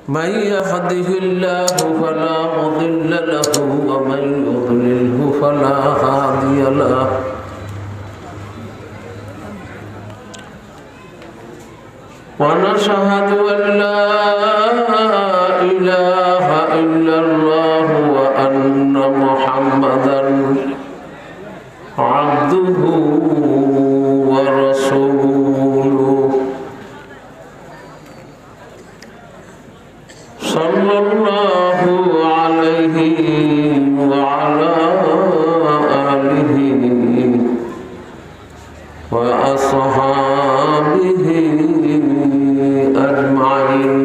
من يهده الله فلا مضل له ومن يضلله فلا هادي له ونشهد أن لا إله إلا الله وأن محمدا عبده ورسوله صلى الله عليه وعلى آله وأصحابه أجمعين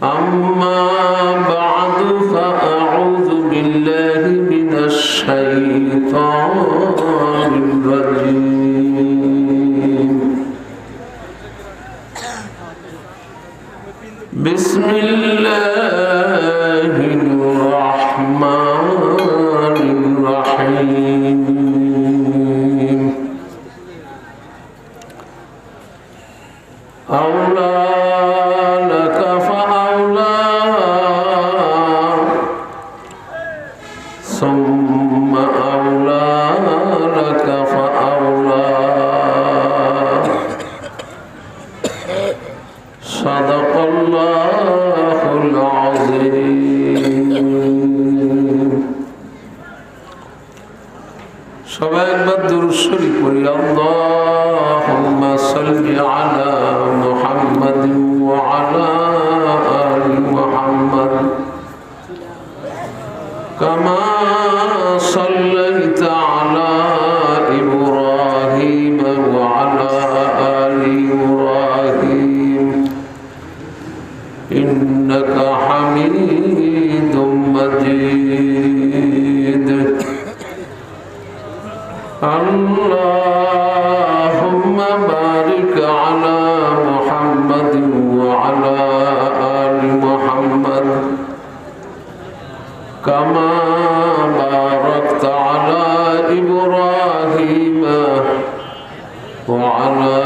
أما بعد فأعوذ بالله من الشيطان الرجيم بسم الله الرحمن الرحيم أولى لك فأولى ثم أولى لك فأولى صدق الله العظيم সবাই একবার দুরূদ শরীফ পড়ি আল্লাহুম্মা সাল্লি আলা মুহাম্মাদ ওয়া আলা আলি মুহাম্মাদ কামা সাল্লাইতা আলা ইব্রাহিম ওয়া আলা আলি ইব্রাহিম ইন্নাকা হামিদুম মাজিদ اللهم بارك على محمد وعلى آل محمد كما باركت على إبراهيم وعلى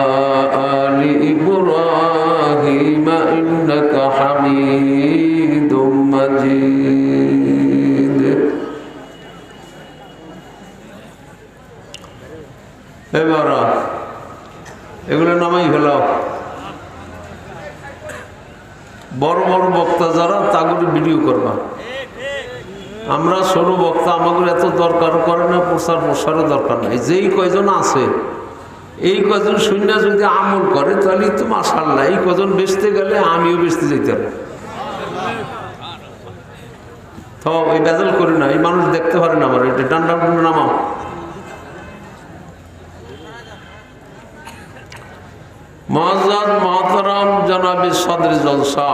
آل إبراهيم إنك حميد مجيد এবারা এগুলো নামাই ফেলাও। বড় বড় বক্তা যারা তাগুলি ভিডিও করবা। আমরা ছোট বক্তা আমাদের এত দরকার করে না, প্রসারও দরকার নাই। যেই কয়জন আছে এই কয়জন শূন্য যদি আমল করে তাহলে তো মাশাআল্লাহ, এই কয়জন বেচতে গেলে আমিও বেচতে যেতে পারি। তো ওই বেজাল করি না, এই মানুষ দেখতে পারে না আমার এটা ডান্ডা নামাও। মুআজ্জাজ মুহতারাম জনাবে সদরে জলসা,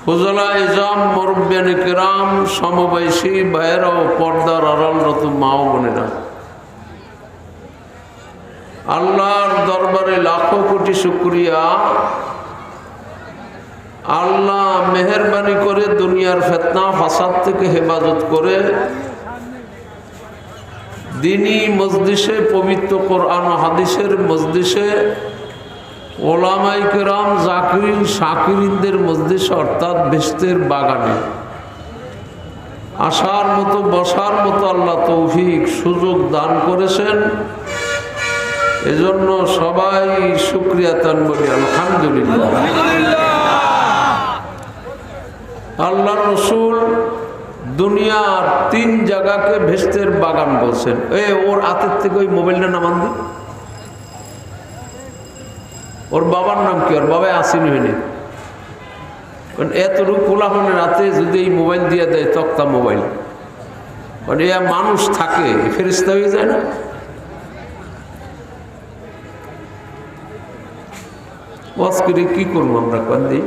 ফুজলা ইজাম, মুরব্বিয়ানে কিরাম, সমবয়সী ভাইয়েরা ও পর্দার আড়ালরত মা ও বোনেরা, আল্লাহর দরবারে লাখো কোটি শুকরিয়া। আল্লাহ মেহেরবানি করে দুনিয়ার ফিতনা ফাসাদ থেকে হেফাজত করে দিনী মজলিসে, পবিত্র কোরআন ও হাদিসের মজলিসে, ওলামায়ে কেরাম, জাকিরিন শাকিরিনদের মজলিসে অর্থাৎ বেহেশতের বাগানে আসার মতো, বসার মতো আল্লাহ তৌফিক সুযোগ দান করেছেন। এজন্য সবাই শুকরিয়া তান বলি আলহামদুলিল্লাহ। আল্লাহ রসুল দুনিয়ার 3 জায়গাকে বেহেশতের বাগান বলছেন। ওর হাতের থেকে ওই মোবাইলটা নামান দি। ওর বাবার নাম কি? ওর বাবাই আসেনি হয়নি। কারণ এতটুকু কোলাহনের রাতে যদি এই মোবাইল দিয়ে দেয়, তক্তা মোবাইল, কারণ এ মানুষ থাকে ফেরেশতা হয়ে যায় না। ওয়াজ করে কি করবো আমরা? কোন দিই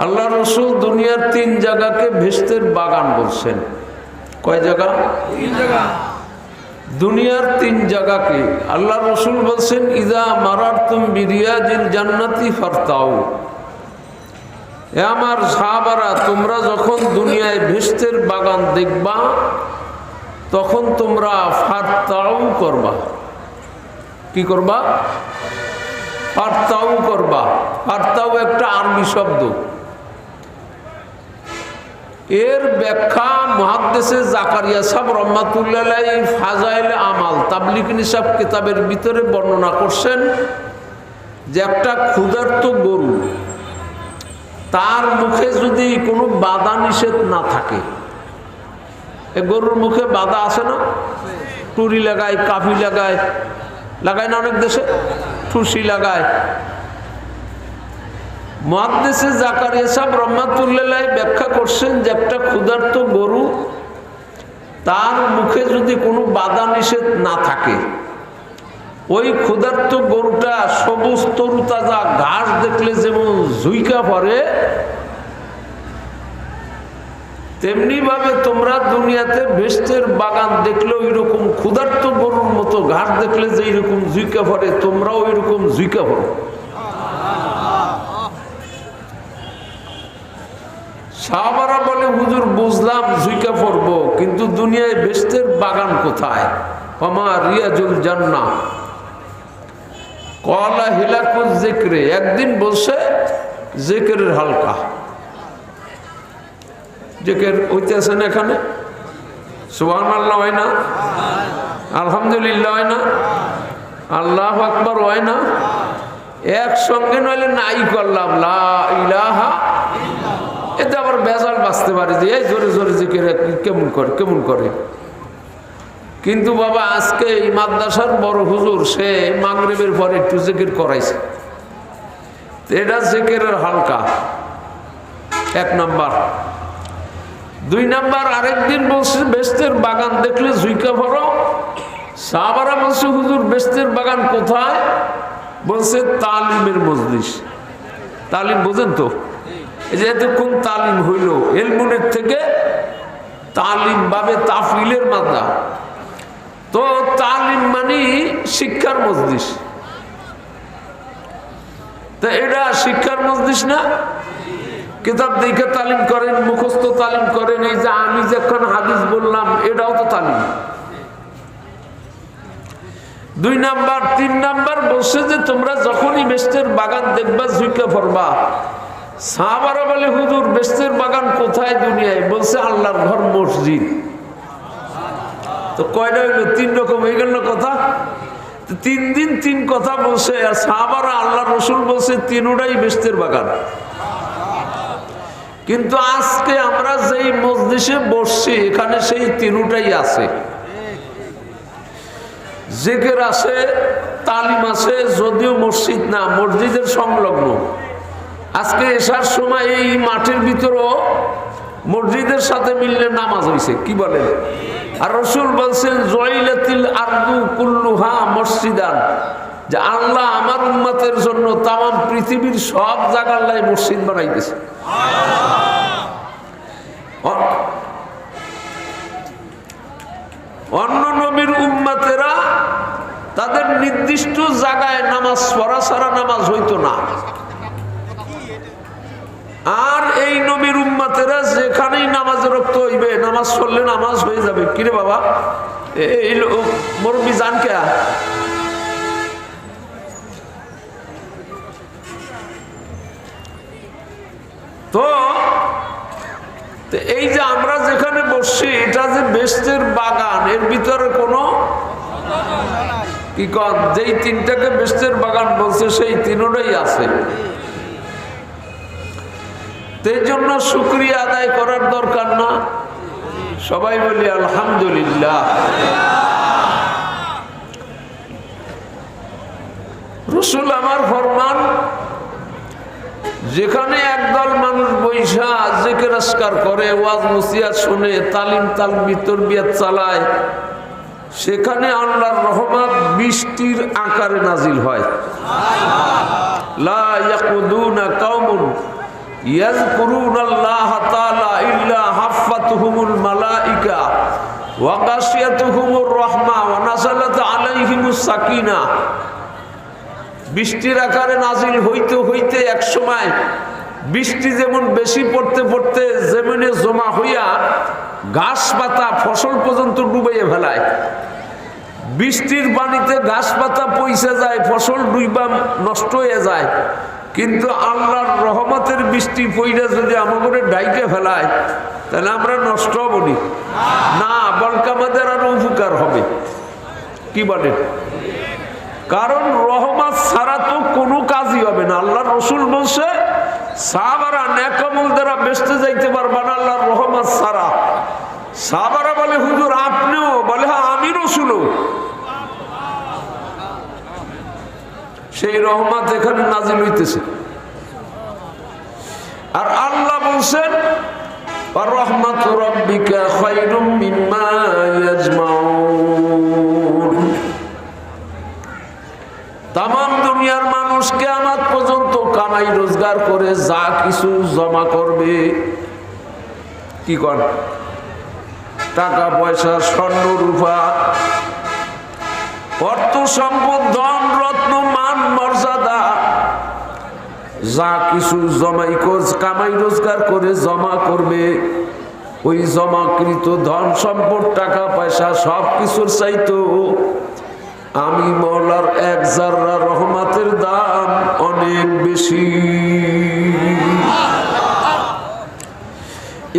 আল্লাহ রসুল দুনিয়ার 3 জায়গাকে বেহেশতের বাগান বলছেন। কয় জায়গা? 3 জায়গা। দুনিয়ার 3 জায়গাকে আল্লাহ রসুল বলছেন, ইজা মারারতুম বিরিয়াজিল জান্নাতি ফারতাউ, এ আমার সাহাবারা, তোমরা যখন দুনিয়ায় ভেস্তের বাগান দেখবা তখন তোমরা ফারতাউ করবা। কি করবা? ফারতাউ করবা। ফারতাউ একটা আরবি শব্দ। এর ব্যাখ্যা মুহাদ্দিসে জাকারিয়া সাহেব রাহমাতুল্লাহ আলাইহি ফাজাইলে আমাল তাবলিগ নিসাব কিতাবের ভিতরে বর্ণনা করছেন যে একটা ক্ষুধার্ত গরু, তার মুখে যদি কোনো বাধা নিষেধ না থাকে, এ গরুর মুখে বাধা আছে না? টুরি লাগায়, কাফি লাগায়, লাগায় না অনেক দেশে, ঠুসি লাগায়। মুহাদ্দিসে জাকারিয়া সাহেব রাহমাতুল্লাহ আলাইহি ব্যাখ্যা করছেন যে একটা ক্ষুধার্ত গরু, তার মুখে যদি কোনো বাধা নিষেধ না থাকে, ওই ক্ষুধার্ত গরুটা সবুজ তরুতাজা ঘাস দেখলে যেমন ঝুইকা পড়ে, তেমনি ভাবে তোমরা দুনিয়াতে ভেস্তের বাগান দেখলে ওই রকম ক্ষুধার্ত গরুর মতো ঘাস দেখলে যে এইরকম ঝুইকা পড়ে, তোমরাও এরকম ঝুইকা পড়ো। সাহাবারা বলে, হুজুর বুঝলাম ঝুইকা পড়বো, কিন্তু দুনিয়ায় ভেস্তের বাগান কোথায়? ওমা রিয়াজুল জান্নাহ কলা হিলাকুল জিক্রে। একদিন বলছে জিকিরের হালকা, জিকির হইতেছে না এখানে, সুবহানাল্লাহ হয় না, আলহামদুলিল্লাহ হয় না, আল্লাহু আকবার হয় না, একসঙ্গে নইলে নাই করলাম লা ইলাহা, এতে আবার বেজাল বাঁচতে পারে যে এই জোরে জোরে জিকির কেমন করে। কিন্তু বাবা আজকে এই মাদ্রাসার বড় হুজুর সে মাগরিবের পরে একটু জিকির করাইছে, এটা জিকিরের হালকা, এক নাম্বার। দুই নাম্বার, আরেকদিন বলছে বেস্তের বাগান দেখলে ঝুইকা ভরো। সাহাবারা বলছে, হুজুর বেস্তের বাগান কোথায়? বলছে তালিমের মজলিস। তালিম বোঝেন তো, এই যে এতক্ষণ তালিম হইল, এলমুনের থেকে তালিম ভাবে তাফিলের মাদ্রা, তো তালিম মানে শিক্ষার মজলিস, তো এটা শিক্ষার মজলিস না? কিতাব দেখে তালিম করেন, মুখস্থ তালিম করেন, এই যে আমি যখন হাদিস বললাম এটাও তো তালিম। দুই নাম্বার। তিন নাম্বার বলছে যে তোমরা যখনই বেস্তের বাগান দেখবা ঝুঁকে পড়বা। সাহাবারা বলে, হুজুর বেস্তের বাগান কোথায় দুনিয়ায়? বলছে আল্লাহর ঘর, মসজিদ। তো কয়টা হইল? তিন রকম হয়ে গেল কথা। তিন দিন তিন কথা বলছে, আর সাহাবারা আল্লাহ রসুল বলছে তিনটাই বেস্তের বাগান। কিন্তু আজকে আমরা যেই মজলিসে বসছি এখানে সেই তিনটাই আছে, জিকির আছে, তালিম আছে, যদিও মসজিদ না, মসজিদের সংলগ্ন। আজকে এসার সময় এই মাঠের ভিতরও মসজিদের সাথে মিললে নামাজ হয়েছে, কি বলেন? আর রসুল বলছেন জয়লাতিল আরদু কুল্লুহা মসজিদান, যে আল্লাহ আমার উম্মতের জন্য তামাম পৃথিবীর সব জায়গার লাই মসজিদ বানাইতেছে। অন্য নবীর উম্মতেরা তাদের নির্দিষ্ট জায়গায় নামাজ পড়া ছাড়া নামাজ হইতো না, আর এই নবীর উম্মতেরা যেখানেই নামাজের রক্ত হইবে, নামাজ পড়লে নামাজ হয়ে যাবে। কিরে বাবা, এই মুরব্বি জান কে? তো এই যে আমরা যেখানে বসছি এটা যে বেস্তের বাগান, এর ভিতরে কোনো কি কন, যেই তিনটাকে বেস্তের বাগান বলছে সেই তিনটাই আছে। এই জন্য শুকরিয়া আদায় করার দরকার না? সবাই বলি আলহামদুলিল্লাহ। রসুল আমার ফরমান, যেখানে একদল মানুষ বৈশা জিকির আজকার করে, ওয়াজ নসিহত শুনে, তালিম তারবিয়াত চালায়, সেখানে আল্লাহর রহমত বৃষ্টির আকারে নাজিল হয়। লা ইয়াকুদুনা কওমুন ইয়াযকুরুনাল্লাহা তাআলা ইল্লা হাফফাতুহুমুল মালাইকা ওয়া গাশিয়াতুহুমুর রাহমা ওয়া নাযালাত আলাইহিমুস সাকিনা। বৃষ্টির আকারে নাজিল হইতে হইতে এক সময় বৃষ্টি যেমন বেশি পড়তে পড়তে জমিনে জমা হইয়া ঘাস পাতা ফসল পর্যন্ত ডুবাইয়ে ফেলায়, বৃষ্টির পানিতে ঘাস পাতা পয়সা যায়, ফসল ডুইবা নষ্ট হয়ে যায়। কিন্তু আল্লাহর রহমতের বৃষ্টি পইরা যদি আমাদের ডাইকে ফেলায় তাহলে আমরা নষ্ট হবনি না, বলকে আমাদের আরো উপকার হবে। কি বলেন? কারণ রহমত ছাড়া তো কোনো কাজই হবে না। আল্লাহর রসুল বলছে সাহাবারা নেক আমল দ্বারা বেঁচতে যাইতে পারবা না আল্লাহর রহমত ছাড়া। সাহাবারা বলে হুজুর আপনিও? বলে হ্যাঁ আমি রসুলও। সেই রহমত এখানে নাজিল হইতেছে। আর আল্লাহ বলছেন রাহমাতু রাব্বিকা খায়রুম মিম্মা ইয়াজমাউন। তামাম দুনিয়ার মানুষ কিয়ামত পর্যন্ত কামাই রোজগার করে যা কিছু জমা করবে, কি কর, টাকা পয়সা, স্বর্ণ রূপা, অর্থ সম্পদ, ধন রত্ন, মান মর্যাদা, যা কিছু কামাই রোজগার করে জমা করবে, ওই জমাকৃত ধন সম্পদ, টাকা পয়সা সব কিছুর চাইতো আমি মওলার এক জাররা রহমতের দাম অনেক বেশি।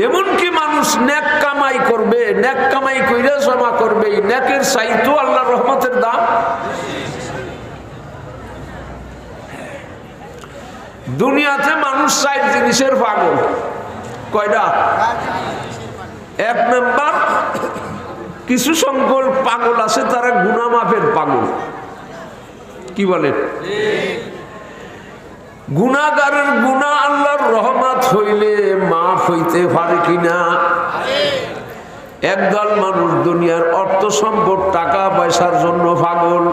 এমনকি মানুষ নেক কামাই করবে, নেক কামাই কইরা জমা করবে, নেকের চাইতো আল্লাহর রহমতের দাম। দুনিয়াতে মানুষ 4 জিনিসের পাগল। কয়টা? 1 নাম্বার, কিছু সংখ্যক পাগল আছে তারা গুনাহ মাফের পাগল। কি বলেন? গুনাহগারের গুনাহ আল্লাহর রহমত হইলে মাফ হইতে পারে কিনা? একদল মানুষ দুনিয়ার অর্থ সম্পদ, টাকা পয়সার জন্য পাগল।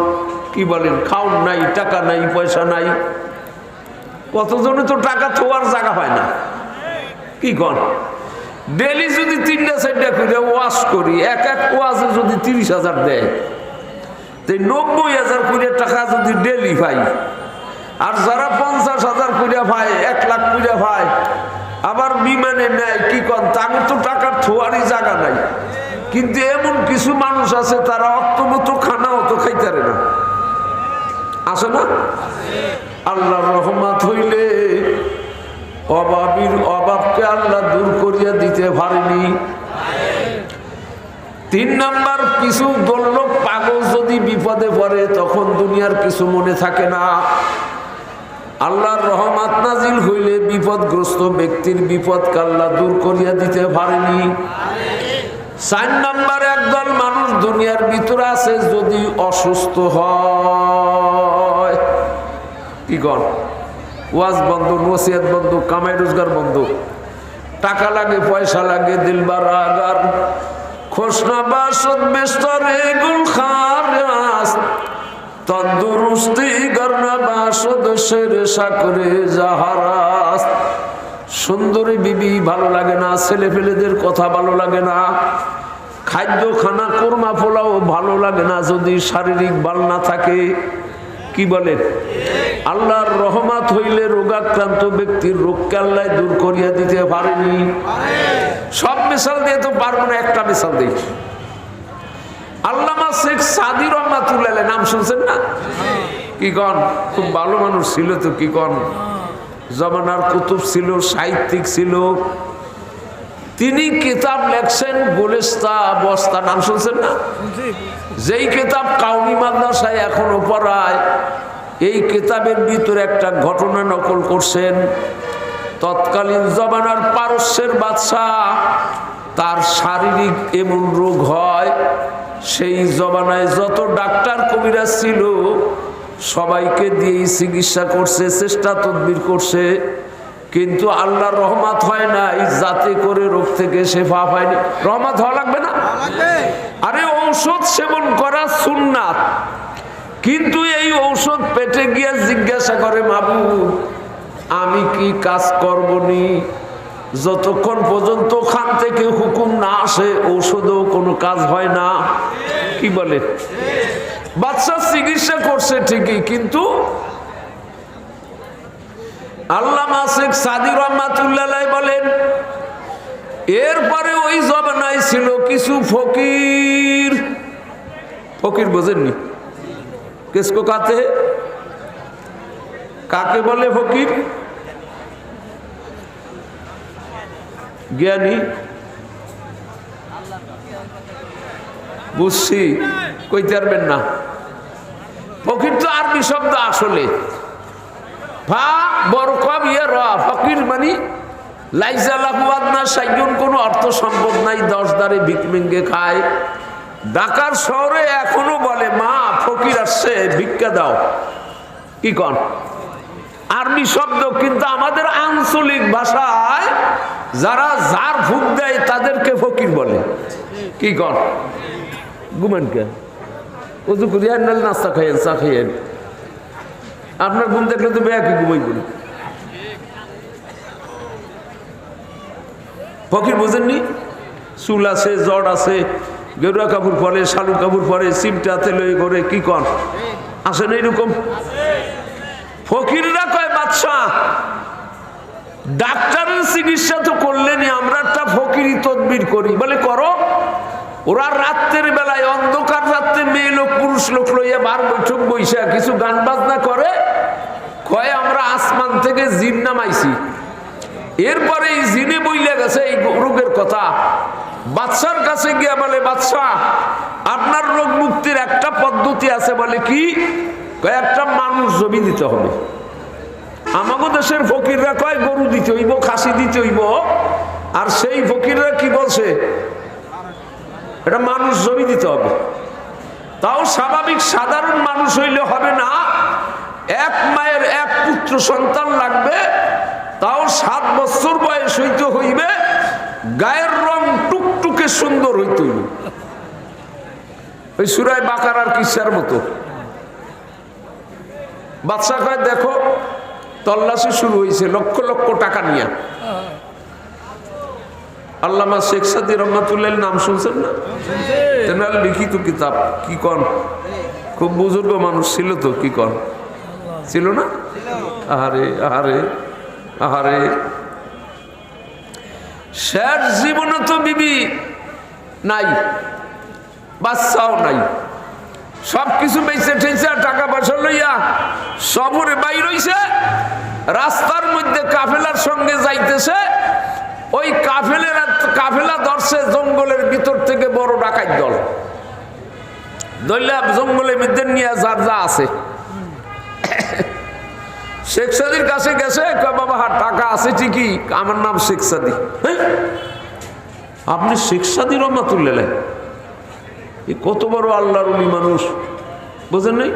কি বলেন? খাউন নাই, টাকা নাই, পয়সা নাই। কতজনে তো টাকা থোয়ার জায়গা পায় না। কি কন? ডেলি যদি 3টা-4টা করে ওয়াজ করি, এক ওয়াজে যদি 30,000 দেয়, 90,000 করে টাকা যদি ডেলি পাই, আর যারা 50,000 করে পায়, 1 লাখ করে পায়, আবার বিমানে নেয়, কি কন, তাদের তো টাকার থোয়ারই জায়গা নাই। কিন্তু এমন কিছু মানুষ আছে তারা অর্থমতো খানাও তো খাইতে পারে না। আছে না? আল্লাহর রহমত হইলে অভাবকে আল্লাহ দূর করিয়া দিতে পারেনি। 3 নাম্বার, কিছু দল্লোক পাগল যদি বিপদে পড়ে তখন দুনিয়ার কিছু মনে থাকে না। আল্লাহর রহমত নাজিল হইলে বিপদগ্রস্ত ব্যক্তির বিপদকে আল্লাহ দূর করিয়া দিতে পারেনি। 4 নাম্বার, একদল মানুষ দুনিয়ার ভিতরে আছে যদি অসুস্থ হয়, কি কর, ওয়াজ বন্ধ, নসিহত বন্ধ, কামাই রোজগার বন্ধ, টাকা লাগে, পয়সা লাগে, দিল বারাগার খোসনা বাসদ বেস্তরে গুল খারাস তন্দুরুস্তি গরনা বাসদ শের সাকরে জাহারাস। সুন্দরী বিবি ভালো লাগে না, ছেলে পেলেদের কথা ভালো লাগে না, খাদ্য খানা কোরমা পোলাও ভালো লাগে না যদি শারীরিক ভাল না থাকে। কি বলেন? আল্লাহর রহমত হইলে রোগাক্রান্ত ব্যক্তির রোগকে আল্লাহ দূর করিয়া দিতে পারেনি। সব মিশাল দিয়ে তো পারবো না, একটা মিশাল দিই। আল্লামা শেখ সাদি রহমাতুল্লাহ নাম শুনছেন না? কি কন, খুব ভালো মানুষ ছিল তো। কি কন, জমানার কুতুব ছিল, সাহিত্যিক ছিল। তিনি কিতাব লেখছেন গোলেস্তা বস্তা, নাম শুনছেন না? যেই কিতাব কাউমি মাদ্রাসায় এখনো পড়ায়। এই কিতাবের ভিতরে একটা ঘটনা নকল করছেন। তৎকালীন জমানার পারস্যের বাদশাহ, তার শারীরিক এমন রোগ হয়, সেই জমানায় যত ডাক্তার কবিরাজ ছিল সবাইকে দিয়েই চিকিৎসা করছে, চেষ্টা তদবির করছে, কিন্তু আল্লাহর রহমত হয় না। যাতে করে রোগ থেকে শেফা পায়নি। রহমত হওয়া লাগবে না? আরে ঔষধ সেবন করা সুন্নাত, কিন্তু এই ঔষধ পেটে গিয়ে জিজ্ঞাসা করে মাবুদ আমি কি কাজ করবনি? যতক্ষণ পর্যন্ত খান থেকে হুকুম না আসে ঔষধেও কোনো কাজ হয় না। কি বলে? বাচ্চা চিকিৎসা করছে ঠিকই, কিন্তু আল্লামা শেখ সাদি রহমাতুল্লাহ বলেন, এরপরে ওই জমানায় ছিল কিছু ফকির। ফকির বোঝেননি? কিসকো কাতে, কাকে বলে ফকির? জ্ঞানী, বুঝছি, কইতে পারবেন না। ফকির তো আরবি শব্দ আসলে, ফা বড় কম ইয়ে র, ফকির মানে কোনো অর্থ সম্পদ নাই, 10 দারে ভিক মেঙ্গে খায়। ঢাকার শহরে এখনো বলে, মা ফকির আসছে ভিক্ষা দাও। কি কন? আরবি শব্দ, কিন্তু আমাদের আঞ্চলিক ভাষায় যারা যার ফুক দেয় তাদেরকে ফকির বলে। কি কন? ঘুমেন কে? উজু করিয়া নাল নাস্তা খাইয়েন, চা খাইয়েন। আপনার ঘুম দেখলে তো বেয়া কি ঘুমাই বলি। ফকির বোঝেননি? চুল আছে, জট আছে, গেরুয়া কাপড় পরে, শালু কাপড় পরে, চিমটাতে লই করে। কি কন? আসে না এরকম? ফকিররা কয় বাদশা ডাক্তারের চিকিৎসা তো করলেনি, আমরা একটা ফকিরি তদবির করি। বলে করো। ওরা রাত্রের বেলায় অন্ধকার রাত্রে মেয়ে লোক পুরুষ লোক লইয়া বার বৈঠক বৈশা কিছু গান বাজনা করে, কয় আমরা আসমান থেকে জিন নামাইছি। এরপরে এই জিনে বইলে গেছে এই রোগের কথা। বাদশার কাছে গিয়া বলে, বাদশাহ আপনার রোগ মুক্তির একটা পদ্ধতি আছে। বলে কি? একটা মানুষ জমি দিতে হবে। আমাদের দেশের ফকিররা কয় গরু দিতে হইব, খাসি দিতে হইব। আর সেই ফকিররা কি বলছে? এটা মানুষ জমি দিতে হবে। তাও স্বাভাবিক সাধারণ মানুষ হইলে হবে না, এক মায়ের এক পুত্র সন্তান লাগবে, তাও 7 বছর বয়স হইতে হইবে, গায়ের রং টুকটুকে সুন্দর হইতে হইবে। ওই সূরা বাকারার কিসার মতো। বাদশা কয় দেখো, তল্লাশি শুরু হয়েছে লক্ষ লক্ষ টাকা নিয়ে। আল্লামা শেখ সাদি রহমাতুল্লাহ নাম শুনছেন না? তেনার লিখিত কিতাব। কি কন? খুব বুজুর্গ মানুষ ছিল তো। কি কন? ছিল না? আহারে আহারে আহারে। শেষ জীবনে তো বিবি নাই, বাচ্চাও নাই, সবকিছু বেঁচে ঠেছে, টাকা পয়সা লইয়া সফরে বাইর হইছে। রাস্তার মধ্যে কাফেলার সঙ্গে যাইতেছে। ওই কাফেলা ধরছে জঙ্গলের ভিতর থেকে বড় ডাকাত দল, দইলা জঙ্গলের মধ্যে নিয়ে যার যা আছে। শেখ সাদির কাছে গেছে, বাবা টাকা আছে ঠিকই, আমার নাম শেখ সাদি। আপনি শেখ সাদি রহমাতুল্লাহ? কত বড় আল্লাহর ওলি মানুষ, বুঝেন নাই?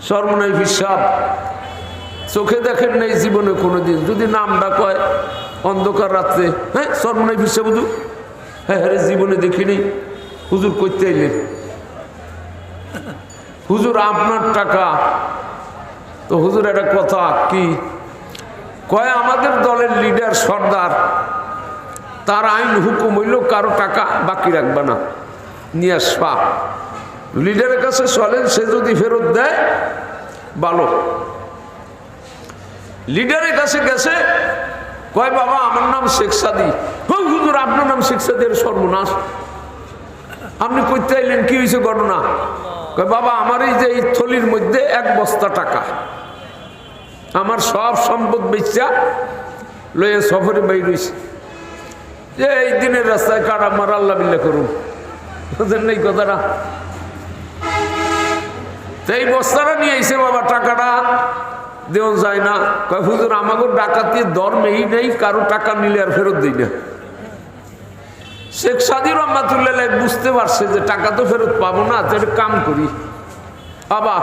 সর্বনাই হিসাব, চোখে দেখেন নাই জীবনে কোনোদিন। যদি নামটা কয় অন্ধকার রাত্রে, হ্যাঁ সর্বনাই হিসাব বুঝু, হ্যাঁ হ্যাঁ জীবনে দেখিনি। হুজুর করতে এলেন, হুজুর আপনার টাকা তো। হুজুর একটা কথা কি কয়, আমাদের দলের লিডার সর্দার, তার আইন হুকুম হইল কারো টাকা বাকি রাখবে না, নিয়ে আসবা। লিডারের কাছে চলেন, সে যদি ফেরত দেয় ভালো। লিডারের কাছে গেছে, কয় বাবা আমার নাম শেখ সাদি। হুজুর আপনার নাম শেখ সাদি? এর সর্বনাশ, আপনি কইতে আইলেন, কি হয়েছে ঘটনা? কয় বাবা আমার এই যে এই থলির মধ্যে 1 বস্তা টাকা, আমার সব সম্পদ বেচা লইয়া সফরে বাইর হইছে, যে এই দিনের রাস্তায় কাটা মারা আল্লাহ বিল্লাহ করুন। বুঝেন নাই কথাটা? এই বস্তাটা নিয়ে আইছে বাবা, টাকাটা দেওয়া যায় না। কয় হুজুর আমাকে ডাকাতি ধর্মেই নেই, কারো টাকা নিলে আর ফেরত দিই না। শেখ সাদি রহমাতুল্লাহ বুঝতে পারছে যে টাকা তো ফেরত পাবো না, তো একটা কাম করি, বাবা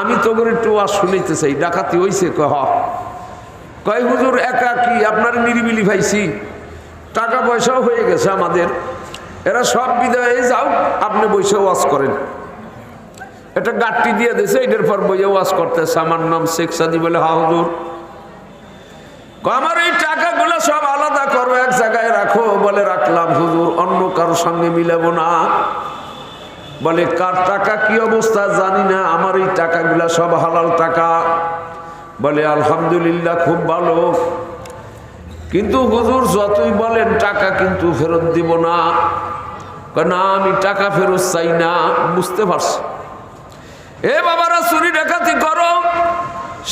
আমি তো করে একটু ওয়াজ শুনাইতে চাই, ডাকাতি হইছে? কয় হুজুর একা কি, আপনার নিরিবিলি ভাইছি, টাকা পয়সাও হয়ে গেছে আমাদের, এরা সব বিদায় যাও, আপনি বসে ওয়াজ করেন। এটা গাঁটটি দিয়ে দিয়েছে, এটার পর বইয়ে ওয়াজ করতেছে, আমার নাম শেখ সাদি। বলে হা হুজুর। আমার এই টাকাগুলো সব আলাদা করো, এক জায়গায় রাখো। বলে রাখলাম হুজুর, অন্য কারোর সঙ্গে মিলাবো না। বলে কার টাকা কি অবস্থা জানি না, আমার এই টাকাগুলা সব হালাল টাকা। বলে আলহামদুলিল্লাহ, খুব ভালো, কিন্তু হুজুর যতই বলেন টাকা কিন্তু ফেরত দিব না। না, আমি টাকা ফেরত চাই না। বুঝতে পারছি। এ বাবারা, চুরি ডাকাতি করো,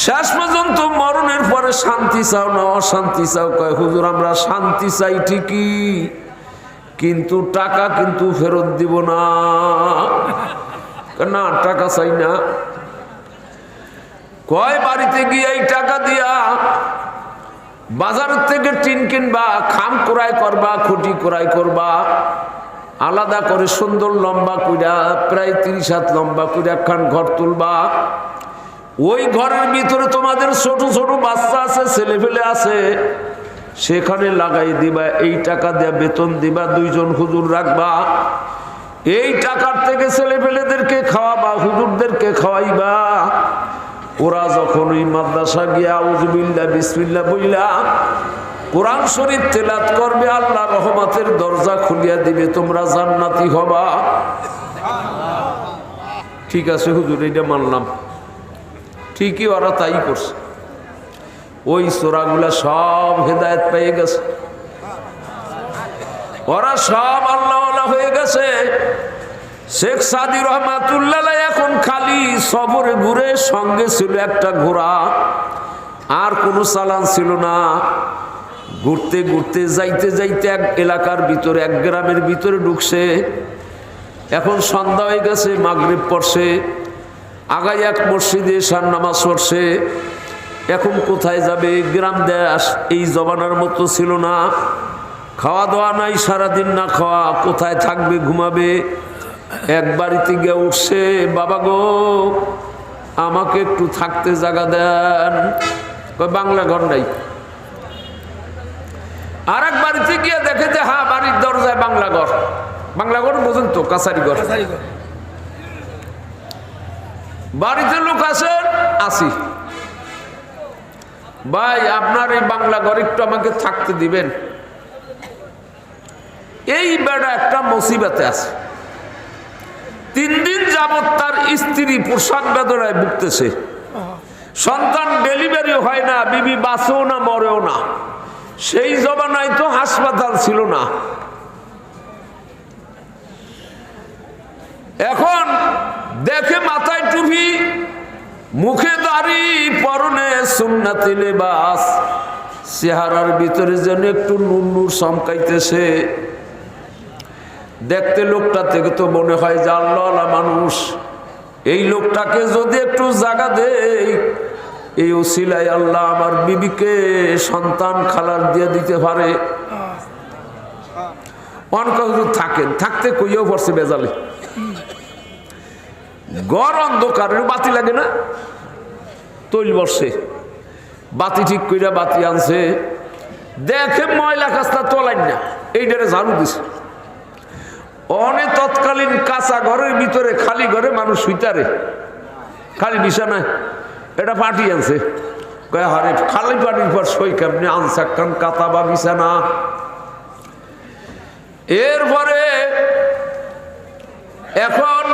শেষ পর্যন্ত মরণের পরে শান্তি চাও না অশান্তি চাও? কয় হুজুর আমরা শান্তি চাই ঠিকই, কিন্তু টাকা কিন্তু ফেরত দিব না। না, টাকা চাই না। কয় বাড়িতে গিয়ে এই টাকা দিয়া বাজার থেকে টিন কিনবা, খাম ক্রয় করবা, খুঁটি ক্রয় করবা, আলাদা করে সুন্দর লম্বা কইরা প্রায় 30 হাত লম্বা কইরা একখান ঘর তুলবা। ওই ঘরের ভিতরে তোমাদের ছোট ছোট বাচ্চা আছে, ছেলে ফেলে আছে, সেখানে লাগাই দিবা। এই টাকা দিয়ে বেতন দিবা, 2 জন হুজুর রাখবা। এই টাকার থেকে ছেলে ফেলেদেরকে খাওয়াবা, হুজুরদেরকে খাওয়াইবা। ওরা যখন ওই মাদ্রাসা গিয়া আউযুবিল্লাহ বিসমিল্লাহ বইলা কোরআন শরীফ তেলাওয়াত করবে, আল্লাহ রহমতের দরজা খুলিয়া দিবে, তোমরা জান্নাতি হবা। ঠিক আছে হুজুর, এটা মানলাম। ঠিকই ওরা তাই করছে। ওই সূরাগুলা সব হেদায়েত পেয়ে গেছে, ওরা সব আল্লাহওয়ালা হয়ে গেছে। শেখ সাদি রহমাতুল্লাহ এখন খালি সফরে ঘুরে, সঙ্গে ছিল একটা ঘোড়া, আর কোনো চালান ছিল না। ঘুরতে ঘুরতে যাইতে যাইতে এক এলাকার ভিতরে, এক গ্রামের ভিতরে ঢুকছে। এখন সন্ধ্যা হয়ে গেছে, মাগরিব পড়ছে। আগায় এক মসজিদে এশার নামাজ পড়ছে। এখন কোথায় যাবে? গ্রাম দেশ এই জমানার মতো ছিল না, খাওয়া দাওয়া নাই, সারাদিন না খাওয়া, কোথায় থাকবে? ঘুমাবে। এক বাড়িতে গিয়ে উঠছে, বাবা গো আমাকে একটু থাকতে জায়গা দেন। বাংলা ঘর নাই। আর এক বাড়িতে গিয়ে দেখে যে হ্যাঁ, বাড়ির দরজায় বাংলা ঘর। বাংলা ঘর বোঝেন তো? কাছারি ঘর। বাড়িতে লোক আছেন? আসি। ভাই আপনার এই বাংলা ঘর একটু আমাকে থাকতে দিবেন। এই বেড়া একটা মুসিবতে আছে। 3 দিন যাবৎ তার স্ত্রী প্রসব বেদনায় ভুগতেছে। সন্তান ডেলিভারি হয় না, বিবি বাঁচেও না মরেও না। সেই জমানায় তো হাসপাতাল ছিল না। এখন দেখে মাথায় টুপি, মুখে দাড়ি, পরনে সুন্নতি লেবাস, চেহারার ভিতরে যেন একটু নূর নূর চমকাইতেছে। দেখতে লোকটা থেকে তো মনে হয় যে আল্লাহওয়ালা মানুষ। এই লোকটাকে যদি একটু জায়গা দেই, এই ওসিলায় আল্লাহ আমার বিবিকে সন্তান খালার দিয়ে দিতে পারে। অনেক থাকেন, থাকতে কইও পড়ছে বেজালে। ঘর অন্ধকারের বাতি লাগে না, তৈল বসে বাতি ঠিক কইরা বাতি আনছে। দেখে ময়লা কাজটা তোলাইন না, এইটারে ঝাড়ু দিছে। অনেক তৎকালীন কাঁচা ঘরের ভিতরে, খালি ঘরে মানুষ শুইতারে, খালি বিছানায় এটা পাটি আনছে। কয়ে হারে খালি পাটির পর সই কেমনি আনছে একখান কাতা বা বিছানা। এরপরে এখন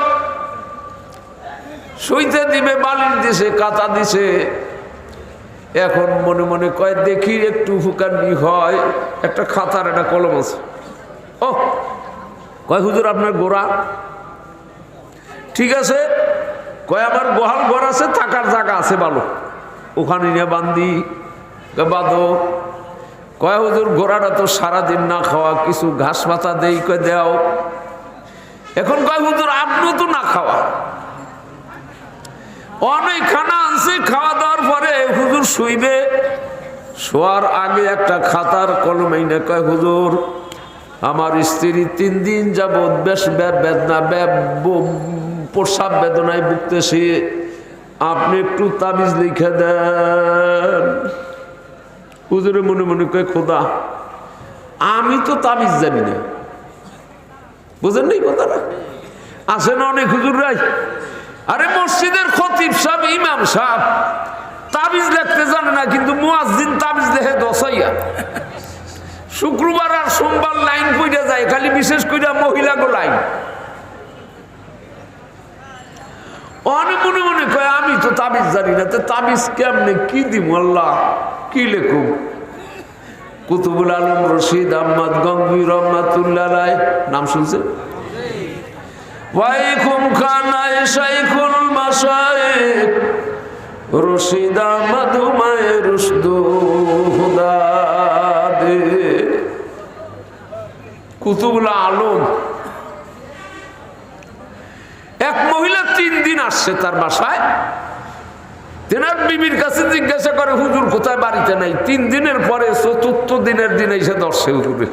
শুইতে দিবে, বালিশ দিছে, কাতা দিছে। এখন মনে মনে কয় দেখি একটু ফুকানি হয়। একটা খাতার একটা কলম আছে। ও কয় হুজুর আপনার গোড়া? ঠিক আছে। কয় আমার গোহাল ঘর আছে, থাকার জায়গা আছে ভালো, ওখানে নিয়ে বান্ধি। বাঁধো। কয় হুজুর ঘোড়াটা তো সারাদিন না খাওয়া, কিছু ঘাস পাতা দেই। কয় দেও। এখন কয় হুজুর আপনিও তো না খাওয়া। অনেক খানা আনছে, খাওয়া দাওয়ার পরে হুজুর শুইবে। শোয়ার আগে একটা খাতার কলম এনে কয় হুজুর আমার স্ত্রী 3 দিন যাবৎ বেশ বেদনা, প্রসাব বেদনায় ভুগতেছে, আপনি একটু তাবিজ লিখে দেন। হুজুরে মনে মনে কয় খোদা আমি তো তাবিজ জানি না। বুঝেন নাই কথাটা? আসেন অনেক হুজুররাই, আরে মসজিদের খতিব সাহেব, ইমাম সাহেব তাবিজ লিখতে জানে না, কিন্তু মুয়াজ্জিন তাবিজ লেখে দশাইয়া। শুক্রবার আর সোমবার লাইন কইরা যায়, খালি বিশেষ কইরা মহিলাগো লাইন। অনেক মনে মনে কয় আমি তো তাবিজ জানি না, তো তাবিজ কেমনে কি দিব আল্লাহ কি লেখুক। কুতুবুল আলম রশিদ আহমদ গঙ্গবি রহমাতুল্লাহ রায় নাম শুনছেন? ওয়াইকুম খানায় শাইখুল মাশায়েখ রশিদ আহমদ হুমায় রুশদু হুদা দে। কুতুবুল আলম এক মহিলা 3 দিন আসছে তার বাসায়। তেনার বিবির কাছে জিজ্ঞাসা করে হুজুর কোথায়, বাড়িতে নাই। 3 দিনের পরে 4th দিনের দিন এসে ধরছে হুজুরে।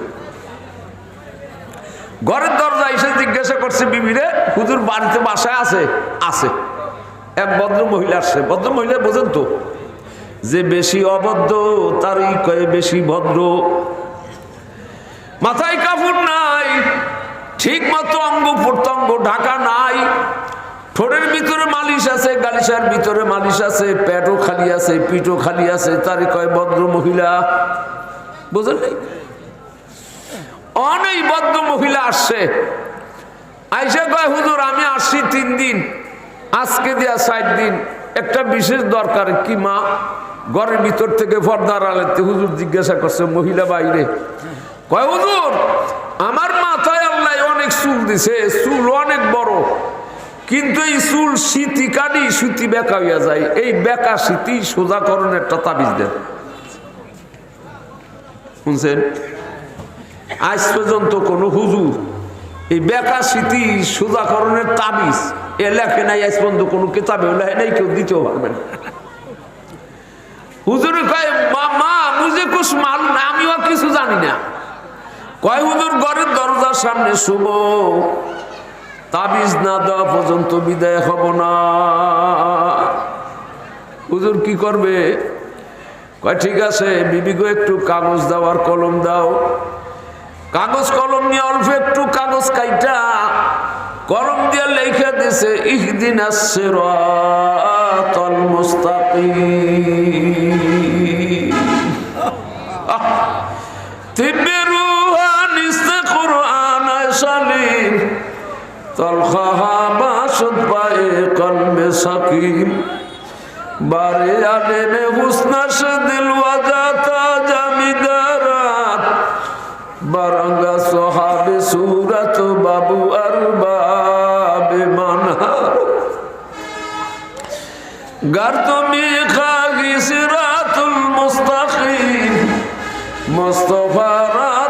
ঘরের দরজা এসে জিজ্ঞাসা করছে বিবিরে, হুজুর বাড়িতে বাসায় আছে? আছে। এক ভদ্র মহিলা আসছে। ভদ্র মহিলা বোঝেন তো, যে বেশি অভদ্র তারই কয়ে বেশি ভদ্র। মাথায় কাপড় নাই, ঠিক মতো অঙ্গ প্রত্যঙ্গ ঢাকা নাই, ঠোঁটের ভিতরে মালিশ আছে, গালিশার ভিতরে মালিশ আছে, পেটও খালি আছে, পিঠও খালি আছে, তারই কয় ভদ্র মহিলা। বুঝলেন নাই? অনেক ভদ্র মহিলা আসছে, আইসা কয় হুজুর আমি আসছি 3 দিন, আজকে দেয়া 4 দিন, একটা বিশেষ দরকার। কি মা? ঘরের ভিতর থেকে পর্দার আড়ালে হুজুর জিজ্ঞাসা করছে মহিলা বাইরে। কয় হুজুর আমার মাথায় আল্লাহ অনেক চুল দিছে, চুল অনেক বড়, কিন্তু এই চুল শীতি কাটি সুতি বেঁকা হইয়া যায়, এই বেঁকা শীতি সোজাকরণের একটা তাবিজ দেন। শুনছেন? আজ পর্যন্ত কোন হুজুর এই বেঁকা স্মৃতি সোজাকরণের তাবিজ এ লেখে নাই, আজ পর্যন্ত কোনো কিতাবে লেখে নাই, কেউ দিতেও পারবেন। হুজুরে কয় মা মুঝে কুছ মালুম না, আমিও কিছু জানি না। কয় হুজুর ঘরের দরজার সামনে শুভ, তাবিজ না দেওয়া পর্যন্ত বিদায় হব না। হুজুর কি করবে? কয় ঠিক আছে বিবি গো, একটু কাগজ দাও আর কলম দাও। কাগজ কলম নিয়ে অল্প একটু কাগজ কাইটা কলম দিয়ে লেখা দিছে ইহদিনাস সিরাতাল মুস্তাকিম। তিব্বে রুহানিস্তে কুরআন সালিম তলখাহা বাসুদ পায়ে কলবে সাকিম বারে আলেমে হুসনাশ দিল ওয়াজাতা জামিদারাত বারাঙ্গা সোহাবে সুরত বাবু আরবাবে মানহার গারতমি খাগি সিরাতুল মুস্তাকিম মুস্তাফা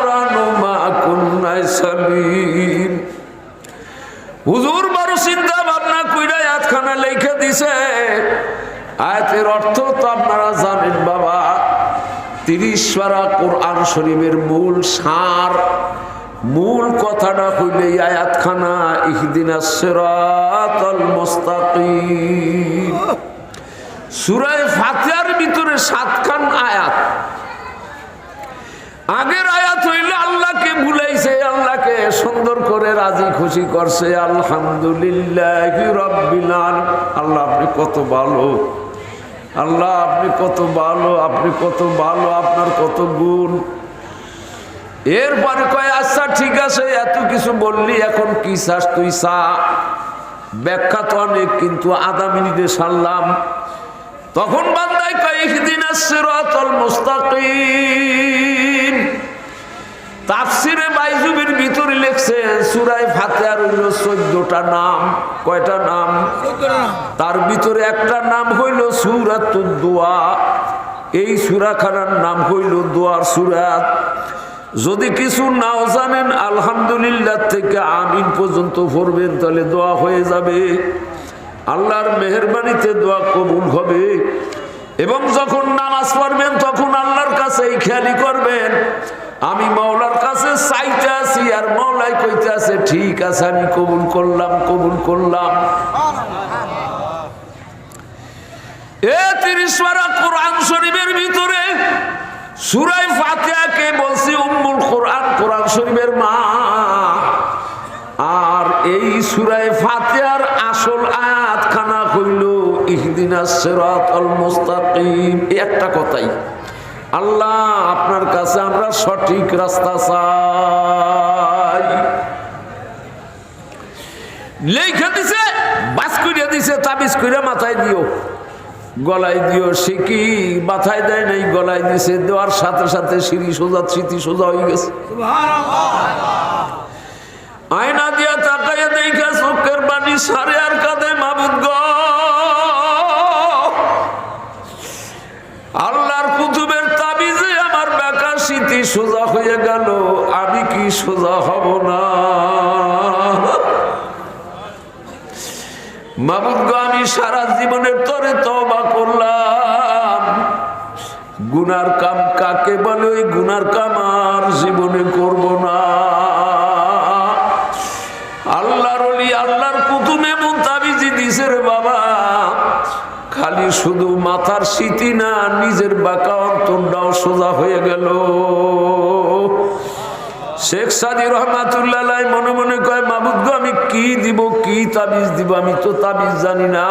রানুমা কুন্নাই সালিম। হুজুর বড় চিন্তা ভাবনা কইরা আয়াতখানা লেখা দিছে। আয়াতের অর্থ তো আপনারা জানেন বাবা, 30 পারা কোরআন শরীফের মূল সার, মূল কথাটা হইলে আয়াতখানা ইহদিনাস সিরাতাল মুস্তাকিম। সূরা ফাতিহার ভিতরে 7 খান আয়াত। আগের আয়াত হইল আল্লাহকে ভুলাইছে, আল্লাহকে সুন্দর করে রাজি খুশি করছে। আলহামদুলিল্লাহি রাব্বিল আলামিন। আল্লাহ আপনি কত ভালো, আল্লাহ আপনি কত ভালো, আপনি কত ভালো, আপনার কত গুণ। এরপরে কয় আচ্ছা ঠিক আছে, এত কিছু বললি, এখন কি চাস তুই চা। ব্যাখ্যা তো অনেক, কিন্তু আধা মিনিটে সারলাম। তখন বান্দায় কয় ইহদিনাস সিরাতাল মুস্তাকিম। তাফসিরে বাইজুবির ভিতরে লেখছে সূরা ফাতিহার হইল 14টা নাম। কয়টা নাম? তার ভিতরে একটা নাম হইল সূরাতুদ দোয়া। এই সূরাখানার নাম হইল দোয়ার সূরা। যদি কিছু নাও জানেন আলহামদুলিল্লাহ থেকে আমিন পর্যন্ত পড়বেন, তাহলে দোয়া হয়ে যাবে। আল্লাহর মেহেরবানিতে দোয়া কবুল হবে। এবং যখন নামাজ পড়বেন তখন আল্লাহর কাছে এই খেয়ালি করবেন, আমি মাওলার কাছে চাইতে আছি আর মাওলাই কইতে আছে ঠিক আছে আমি কবুল করলাম, কবুল করলাম। এ 30 পারা কোরআন শরীফের ভিতরে সূরা ফাতিহাকে বলছি উম্মুল কোরআন, কোরআন শরীফের মা। আর এই সূরা ফাতিহার আসল আয়াতখানা হইল ইহদিনাস সিরাতাল মুস্তাকিম। একটা কথাই, আল্লাহ আপনার কাছে আমরা সঠিক রাস্তা চাই। লেখা দিছে বাস কইরা দিছে, তাবিজ কইরা মাথায় দিও, গলায় দিও। সে কি মাথায় দেয় নাই, গলায় দিছে, দেওয়ার সাথে সাথে সিঁড়ি সোজা, স্মৃতি সোজা হয়ে গেছে। আয়না দিয়া তাকাইয়া দেখা চোখের বাণী সারে আর কাঁদে, মাবুদ গো আল্লাহর কুতুবের তাবিজে আমার বেকার স্মৃতি সোজা হয়ে গেল, আমি কি সোজা হব না? মাবুদ গো আমি সারা জীবনের তরে তওবা করলাম, গুনার কাম কাকে বলে, ওই গুনার কাম আর জীবনে করব না। আল্লাহর ওলি আল্লাহর কুতুবে মুতাবিজি দিছে রে বাবা, খালি শুধু মাথার স্মৃতি না, নিজের বাঁকা অন্তরটাও সোজা হয়ে গেল। শেখ সাদি রহমাতুল্লাহ আলাইহি মনে মনে কয়, মাবুদ গো আমি কি দিব, কি তাবিজ দিব, আমি তো তাবিজ জানি না।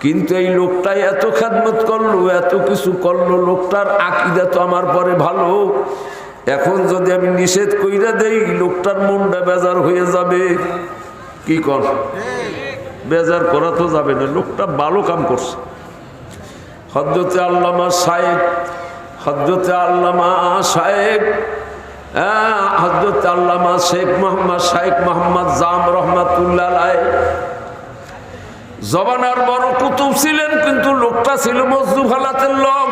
কিন্তু এই লোকটাই এত খেদমত করলো, এত কিছু করলো, লোকটার আকীদা তো আমার পরে ভালো। এখন যদি আমি নিষেধ কইরা দেই, লোকটার মনটা বেজার হয়ে যাবে। কি কর, বেজার করা তো যাবে না, লোকটা ভালো কাম করছে। হযরতে আল্লামা শায়েখ, হযরতে আল্লামা শায়েখ, হযরত আল্লামা শেখ মোহাম্মদ শায়েখ মোহাম্মদ জাম রহমাতুল্লাহ আলাইহি জবানার বড় কুতুব ছিলেন, কিন্তু লোকটা ছিল মজদুব হালাতের লোক।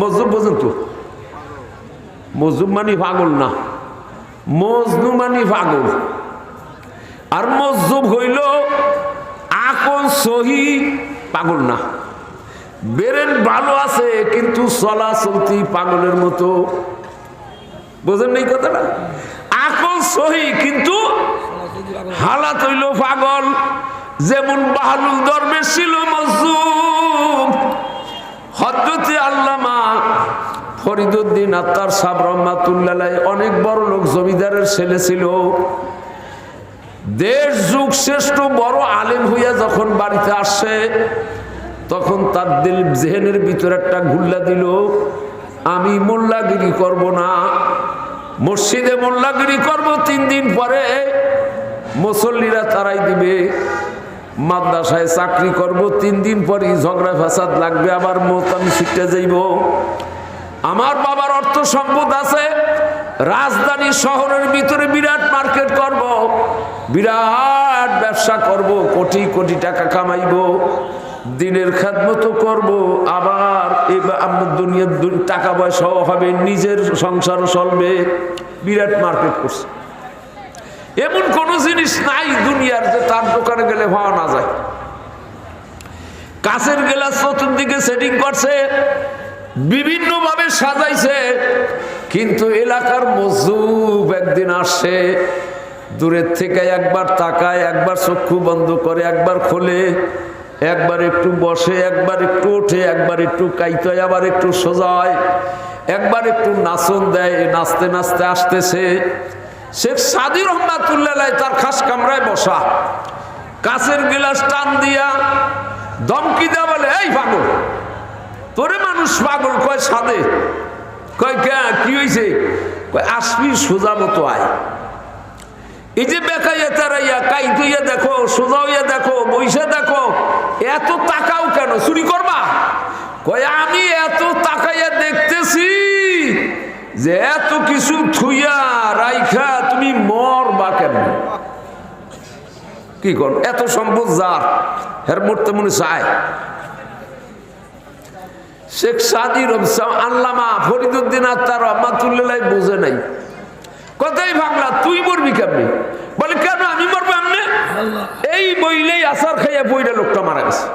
মজদুব বোঝেন তো? মজদুব মানে পাগল না, মজনু মানে পাগল। আর মজদুব হইল আকল সহি, পাগল না। বেরেন ভালো আছে কিন্তু চলা চলতি পাগলের মতো, বোঝেন নাই কথাটা? আকল সহি কিন্তু হালাত হইল পাগল। যেমন বাহালুল দরবেশ ছিল মজদুব, হযরতে আল্লামা ফরিদউদ্দিন আত্তার সাহেব রহমাতুল্লাহ আলাইহি অনেক বড় লোক, জমিদারের ছেলে ছিল। দেশ যুগ শ্রেষ্ঠ বড় আলেম হইয়া যখন বাড়িতে আসে, তখন তার দিল জেহেনের ভিতরে একটা ঘুল্লা দিল, আমি মোল্লাগিরি করব না, মসজিদে মোল্লাগিরি করব। 3 দিন পরে মুসল্লিরা তারাই দিবে। মাদ্রাসায় চাকরি করব, 3 দিন পরে ঝগড়া ফাসাদ লাগবে, আবার মত আমি শিখতে যাইব। আমার বাবার অর্থ সম্পদ আছে, রাজধানী শহরের ভিতরে বিরাট মার্কেট করব, বিরাট ব্যবসা করব, কোটি কোটি টাকা কামাইব, দিনের খেদমত করব, আবার আমার দুনিয়ার টাকা পয়সাও হবে, নিজের সংসারও চলবে। বিরাট মার্কেট করছে। এমন কোন জিনিস নাই দুনিয়ার যে তার দোকানে গেলে পাওয়া না যায়। কাঁচের গ্লাস চতুর্দিকে সেটিং করছে, বিভিন্ন ভাবে সাজাইছে, কিন্তু এলাকার মজদুব একদিন আসে, দূরের থেকে একবার তাকায়, একবার চক্ষু বন্ধ করে, একবার খোলে, একবার একটু বসে, একবার একটু ওঠে, একবার একটু কাইতয়, আবার একটু সোজায়, একবার একটু নাচন দেয়। নাচতে নাচতে আসতেছে শেখ সাদি রহমাতুল্লাহ আলাইহি তার খাস কামরায় বসা, কাঁচের গ্লাস টান দিয়া ধমকি দেয়া বলে, এই পাগল, তোরে মানুষ পাগল কয় সাদে, কয় কি হয়েছে, কয় আসবি সোজা মতো আয়। এই যে বেকাইয়া তারাইয়া কাইতুইয়া দেখো, সোজা হইয়া দেখো, বইসা দেখো, এত তাকাও কেন, চুরি করবা? কয় আমি এত তাকাইয়া দেখতেছি যে এত কিছু থুইয়া রাইখা তুমি মরবা কেন? কি কর, এত সম্পদ যার, হের মরতে মনে চায়। শেখ সাদি আল্লামা ফরিদউদ্দিন আত্তার রহমাতুল্লাহ আলাইহি বুঝে নাই, কথাই ভাবলা তুই মরবি কেমনি? বলে কেন আমি মরবো এমনি? এই বইলেই আসার খাইয়া বইটা লোকটা মারা গেছে।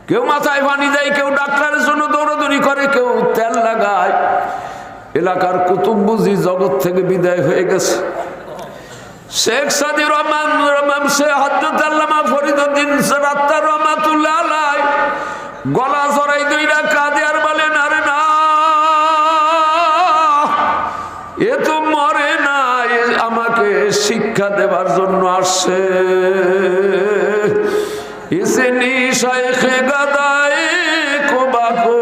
কেউ মাথায় পানি দেয়, কেউ ডাক্তারের জন্য দৌড়াদৌড়ি করে, কেউ তেল লাগায়। এলাকার কুতুব বুঝি জগৎ থেকে বিদায় হয়ে গেছে। শেখ সাদি রহমান হযরত আল্লামা ফরিদউদ্দিন আত্তার রহমাতুল্লাহ আলাইহি গলা জড়াই দইরা কাঁদে আর বলেন, আরে না, এ তো মরে না, আমাকে শিক্ষা দেবার জন্য আসছে। ইসনি শাইখে গাদায়ে কুবা কো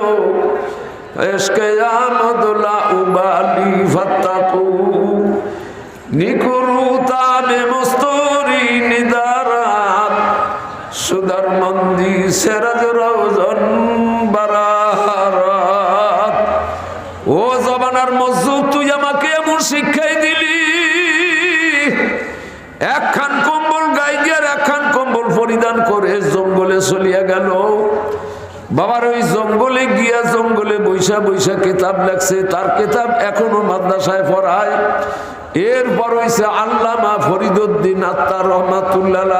ইশকে আমদুল্লা উবালি ফাত্তাকু নিকুরু তাবে মুস্তরি সুদার মন্দি সেরাজ রওজন বারারাত। ও জবানার মজদুর, তুই আমাকে এমন শিক্ষাই দিলি, একখান কম্বল গায়ে দিয়ে একখান কম্বল পরিধান করে জঙ্গলে চলিয়া গেল। বাবার ওই জঙ্গলে গিয়া জঙ্গলে বৈশা বৈশা কিতাব লেখছে, তার কিতাব এখনো মাদ্রাসায় পড়ায়। এরপর হইছে আল্লামা ফরিদউদ্দিন আত্মার রহমাতুল্লাহ,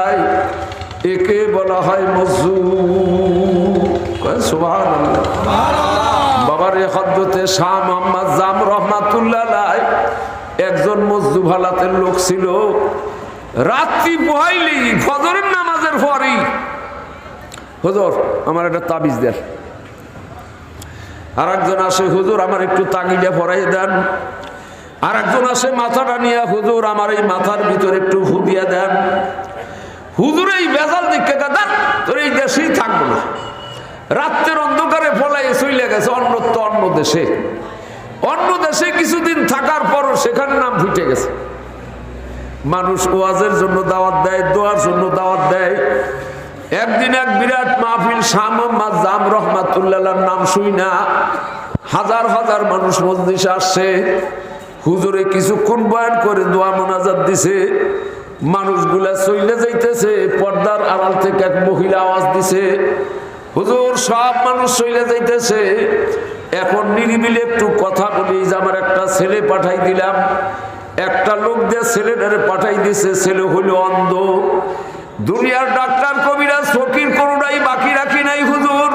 একে বলা হয় মজদুর। সুবহানাল্লাহ। বাবার এ হদ্দতে শাহ মোহাম্মদ জাম রহমাতুল্লাহ একজন মজদুর হালাতের লোক ছিল। রাত্রি পোহাইলি ফজরের নামাজের পরই, হুজুর আমার একটা তাবিজ দেন। আর একজন আসে, হুজুর আমার একটু তাগিদা পরাই দেন। আর একজন আসে মাথাটা নিয়ে, হুজুর আমার এই মাথার ভিতরে একটু ফু দিয়া দেন। হুজুর এই বেজাল দিকে দেন, তোর এই দেশেই থাকবো না। রাত্রের অন্ধকারে ফলাই চলে গেছে অন্যত্র, অন্য দেশে। অন্য দেশে কিছুদিন থাকার পরও সেখানে নাম ফুটে গেছে। মানুষ ওয়াজের জন্য দাওয়াত দেয়, দোয়ার জন্য দাওয়াত দেয়। একদিন এক বিরাট মাহফিল, শাহ মোহাম্মদ জাম রহমাতুল্লাহ নাম শুই না হাজার হাজার মানুষ মজলিসে আসছে। হুজুরে কিছুক্ষণ বয়ান করে দোয়া মোনাজাত দিছে। মানুষগুলা চইলে যাইতেছে। পর্দার আড়াল থেকে এক মহিলা আওয়াজ দিছে, হুজুর সব মানুষ চইলে যাইতেছে, এখন নিরিবিলি একটু কথা বলি। যে আমার একটা ছেলে পাঠাই দিলাম। একটা লোক দিয়ে ছেলেটারে পাঠাই দিছে। ছেলে হইল অন্ধ। দুনিয়ার ডাক্তার কবিরাজ ফকির কোনটাই বাকি রাখি নাই। হুজুর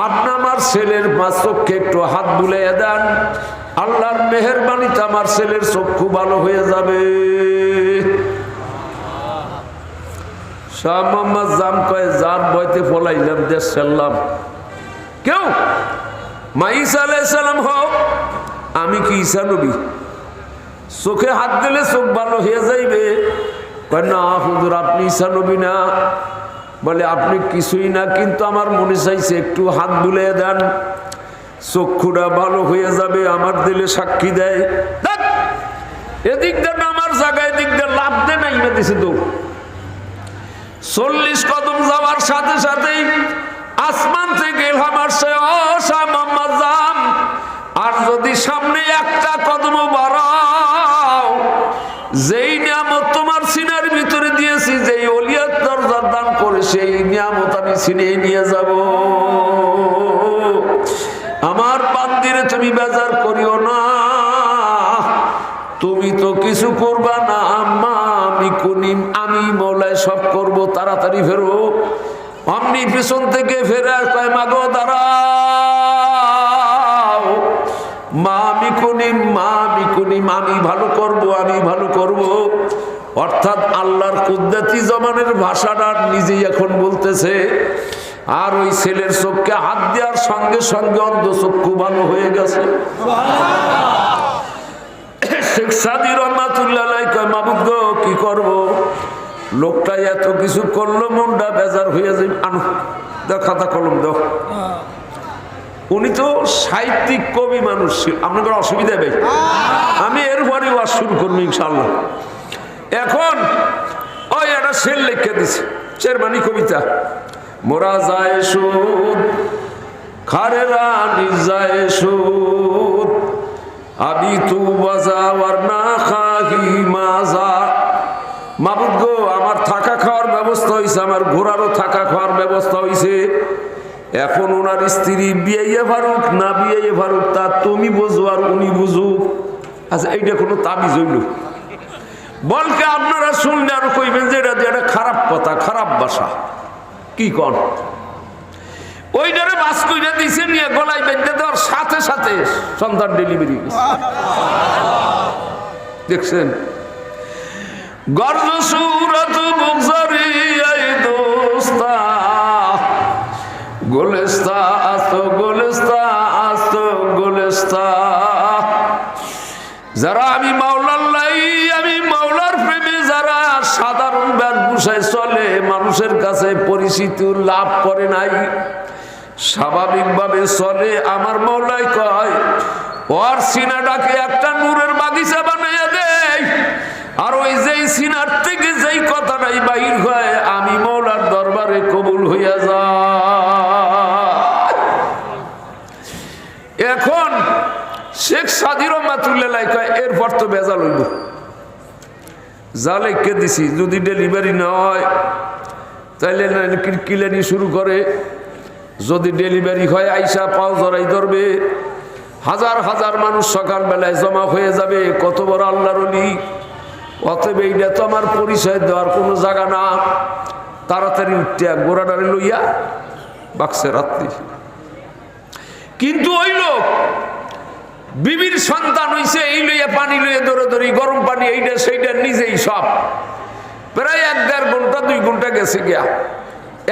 আপনি আমার ছেলের চোখে একটু হাত বুলাইয়া দেন, আল্লাহর মেহেরবানিতে আমার ছেলের চক্ষু ভালো হয়ে যাবে। শাহ মোহাম্মদ জাম কয়, যার বইতে ফলাইলাম দেশ ছাড়লাম। কেউ মা ঈসা আলাইহিস সালাম হোক, আমি কি ঈসা নবী? চোখে হাত দিলে চোখ ভালো হয়ে যাইবে? না হুজুর আপনি ঈসা নবী না। বলে আপনি কিছুই না, কিন্তু আমার মনে চাইছে একটু হাত বুলিয়ে দেন, চক্ষুটা ভালো হয়ে যাবে। আমার দিলে সাক্ষী দেয়। এদিক দেন আমার জায়গায়, এদিক দিয়ে লাভ দেয় না, ইমে দিছে দৌড়। 40 কদম যাওয়ার সাথে সাথেই আসমান থেকে ইলহাম আসছে, ও শাহ মোহাম্মদ জাম, আর যদি সামনে একটা কদম বাড়াও, যেই নিয়ামত তোমার সিনার ভিতরে দিয়েছি, যেই ওলিয়াত দরজা দান করে, সেই নিয়ামত আমি ছিনিয়ে নিয়ে যাব। আমার বান্দিরে তুমি বেজার করিও না, তুমি তো কিছু করবা না। আম্মা আমি কুনিম, আমি মৌলায় সব করব, তাড়াতাড়ি ফেরো। অমনি পিছন থেকে ফেরে আসবে, মাগো দাঁড়াও, মা আমি কুনিম, মা আমি কুনিম, আমি ভালো করব, আমি ভালো করব। অর্থাৎ আল্লাহর কুদরতি জমানের ভাষাটা নিজেই এখন বলতেছে। আর ওই ছেলের চোখকে হাত দেওয়ার সঙ্গে সঙ্গে অন্ধ চক্ষু ভালো হয়ে গেছে। শেখ সাদি রহমাতুল্লাহ কয়, মাবুদ গো কি করব? লোকটা এত কিছু করলো, মনটা বেজার হয়ে যায়। আনো দাও খাতা কলম দাও। উনি তো সাহিত্যিক কবি মানুষ, আপনাদের অসুবিধা নেই, আমি এরপরে ওয়াজ শুরু করবো ইনশাল্লাহ। এখন ওই একটা শের লিখে দিছে, শেরবানী কবিতা। মোরা যায় সুদ খারে রানী যায় সুদ, আবি তু বাজা ওয়ারনা খাহি মাজা। মাবুদ গো আমার থাকা খাওয়ার ব্যবস্থা হয়েছে, আমার ঘোরারও থাকা খাওয়ার ব্যবস্থা হয়েছে। এখন ওনার স্ত্রী বিয়ে ফারুক না বিয়ে ফারুক তা তুমি বুঝো আর উনি বুঝুক। আচ্ছা এইটা কোনো তাবিজ হইল? বলকে আপনারা শুনলে আর কইবেন যে এটা একটা খারাপ কথা, খারাপ ভাষা। কি কন? ওইটারে বাস কইরা দিছে, নিয়ে গলায় বেঁধে দেওয়ার সাথে সাথে সন্তান ডেলিভারি দেখছেন। গর্জ সুরত বুকজারি আই দোস্তা, গোলেস্তা আস্ত গোলেস্তা আস্ত গোলেস্তা। যারা আমি মাওলার লাই, আমি মাওলার প্রেমে যারা সাধারণ বেশভূষায় চলে, মানুষের কাছে পরিচিতি লাভ করে নাই, স্বাভাবিকভাবে চলে, আমার মাওলাই কয় ওর সিনাটাকে একটা নূরের বাগিচা বানাইয়া দেয়। আর ওই যেই সিনার থেকে যেই কথাটাই বাহির হয়, আমি মাওলার দরবারে হইয়া যায়। এখন শেখ সাদি রহমাতুল্লাহ কয় এরপর তো বেজাল হইব, জালে কে দিছি যদি ডেলিভারি না হয় তাইলে কিলানি শুরু করে, যদি ডেলিভারি হয় আইসা পাও জড়াই ধরবে, হাজার হাজার মানুষ সকালবেলায় জমা হয়ে যাবে, কত বড় আল্লাহর ওলি। অতএব এইটা তো আমার পরিচয় দেওয়ার কোনো জায়গা না, তাড়াতাড়ি উঠতে গোড়াডারে লইয়া বাক্সে রাত্রি। কিন্তু ওই লোক বিবির সন্তান হইছে, এই লইয়া পানি লইয়া দৌড়াদৌড়ি, গরম পানি এইটা সেইটা নিজেই সব, প্রায় 1-1.5 ঘন্টা 2 ঘন্টা গেছে গিয়া।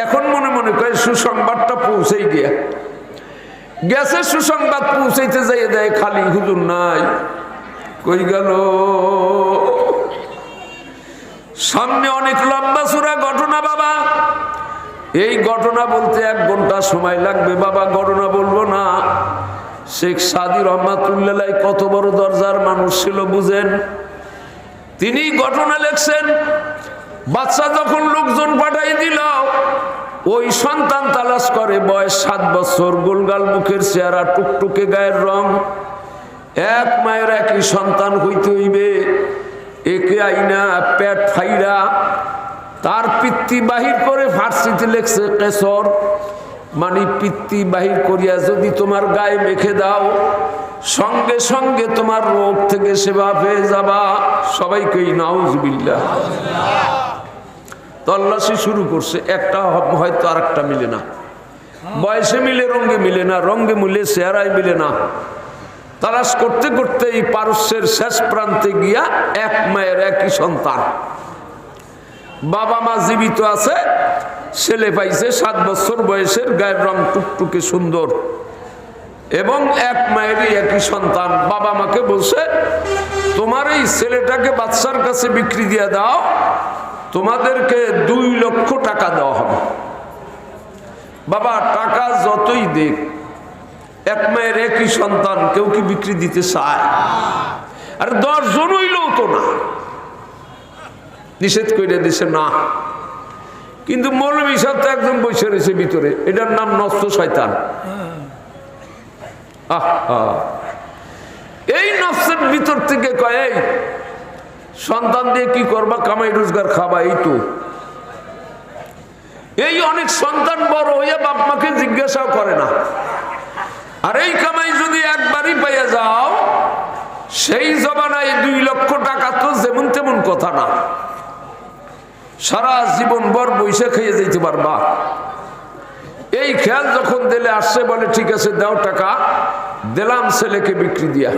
এখন মনে মনে করে সুসংবাদটা পৌঁছেই গিয়া গেছে, সুসংবাদ পৌঁছাইতে যাইয়ে দেয় খালি হুজুর নাই, কই গেল। সামনে অনেক লম্বা চূড়া ঘটনা বাবা, এই ঘটনা বলতে 1 ঘন্টা সময় লাগবে বাবা, ঘটনা বলবো না। শেখ সাদি রহমাতুল্লাহ কত বড় দরজার মানুষ ছিল বুঝেন, তিনি ঘটনা লেখছেন। বাচ্চা যখন লোকজন পাঠাই দিল, ওই সন্তান তালাশ করে, বয়স 7 বছর, গোলগাল মুখের চেহারা, টুকটুকে গায়ের রং, এক মায়ের একই সন্তান হইতে হইবে। একে আইনা পেট ফাইরা তার পিত্তি বাহির করে ফার্সিতে লেখছে কেশর, মানে পিত্তি বাহির করিয়া যদি তোমার গায়ে মেখে দাও সঙ্গে সঙ্গে তোমার রোগ থেকে সেবা পেয়ে যাবা। সবাইকেই নাউজুবিল্লাহ। তল্লাশি শুরু করছে, একটা হয়তো আর একটা মিলে না, বয়সে মিলে, রঙ্গে মিলে না, রঙ্গে মিলে চেহারায় মিলে না। তালাশ করতে করতে এই পারস্যের শেষ প্রান্তে গিয়া এক মায়ের একই সন্তান, বাবা মা জীবিত আছে, ছেলে পাইছে 7 বছর বয়সের, গায়ের রং টুকটুকে সুন্দর, এবং এক মায়েরই একই সন্তান। বাবা মাকে বলছে তোমার এই ছেলেটাকে বাদশার কাছে বিক্রি দিয়ে দাও, তোমাদেরকে 2 লক্ষ টাকা দেওয়া হবে। বাবা টাকা যতই দেখ, এক মায়ের একই সন্তান, কেউ কি বিক্রি দিতে চায়? আর 10 জন হইলেও তো না, নিষেধ করে দিছে না। কিন্তু মৌলভী সাহেব তো একজন বসে রয়েছে ভিতরে, এটার নাম নষ্ট শয়তান। এই নফসের ভিতর থেকে কয় এই সন্তান দিয়ে কি করবা, কামাই রোজগার খাবা, এই তো। এই অনেক সন্তান বড় হইয়া বাপ মাকে জিজ্ঞাসাও করে না। আর এই কামাই যদি একবারই পাইয়া যাও, সেই জমানায় 2 লক্ষ টাকা তো যেমন তেমন কথা না, সারা জীবন ভর বৈশা খেয়ে যেতে পারবা। এই খেয়াল যখন দিলে আসছে, বলে ঠিক আছে দাও টাকা, দিলাম ছেলেকে বিক্রি দিয়া।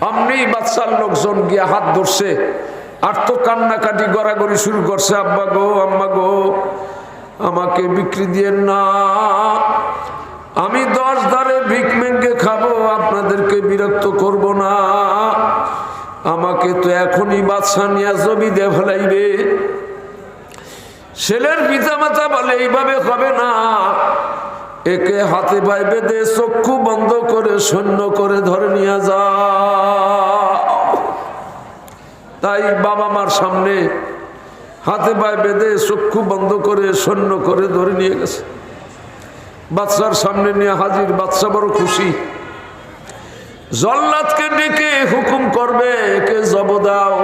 আমনি বাদশার লোকজন গিয়া হাত ধরছে, আর তো কান্নাকাটি গড়াগড়ি শুরু করছে, আব্বা গো আম্মা গো আমাকে বিক্রি দিয়েন না, আমি 10 ধারে ভিক মেঙ্গে খাবো, আপনাদেরকে বিরক্ত করব না, আমাকে তো এখনই বাদশা নিয়ে জমি দিয়ে ফেলাইবে। ছেলের পিতা মাতা বলে এইভাবে হবে না, একে হাতে পায়ে বেঁধে চক্ষু বন্ধ করে সৈন্য করে ধরে নিয়ে যা। তাই বাবা মার সামনে হাতে পায়ে বেঁধে চক্ষু বন্ধ করে সৈন্য করে ধরে নিয়ে গেছে। বাদশার সামনে নিয়ে হাজির, বাদশা বড় খুশি, জল্লাদকে ডেকে হুকুম করবে একে জব দাও,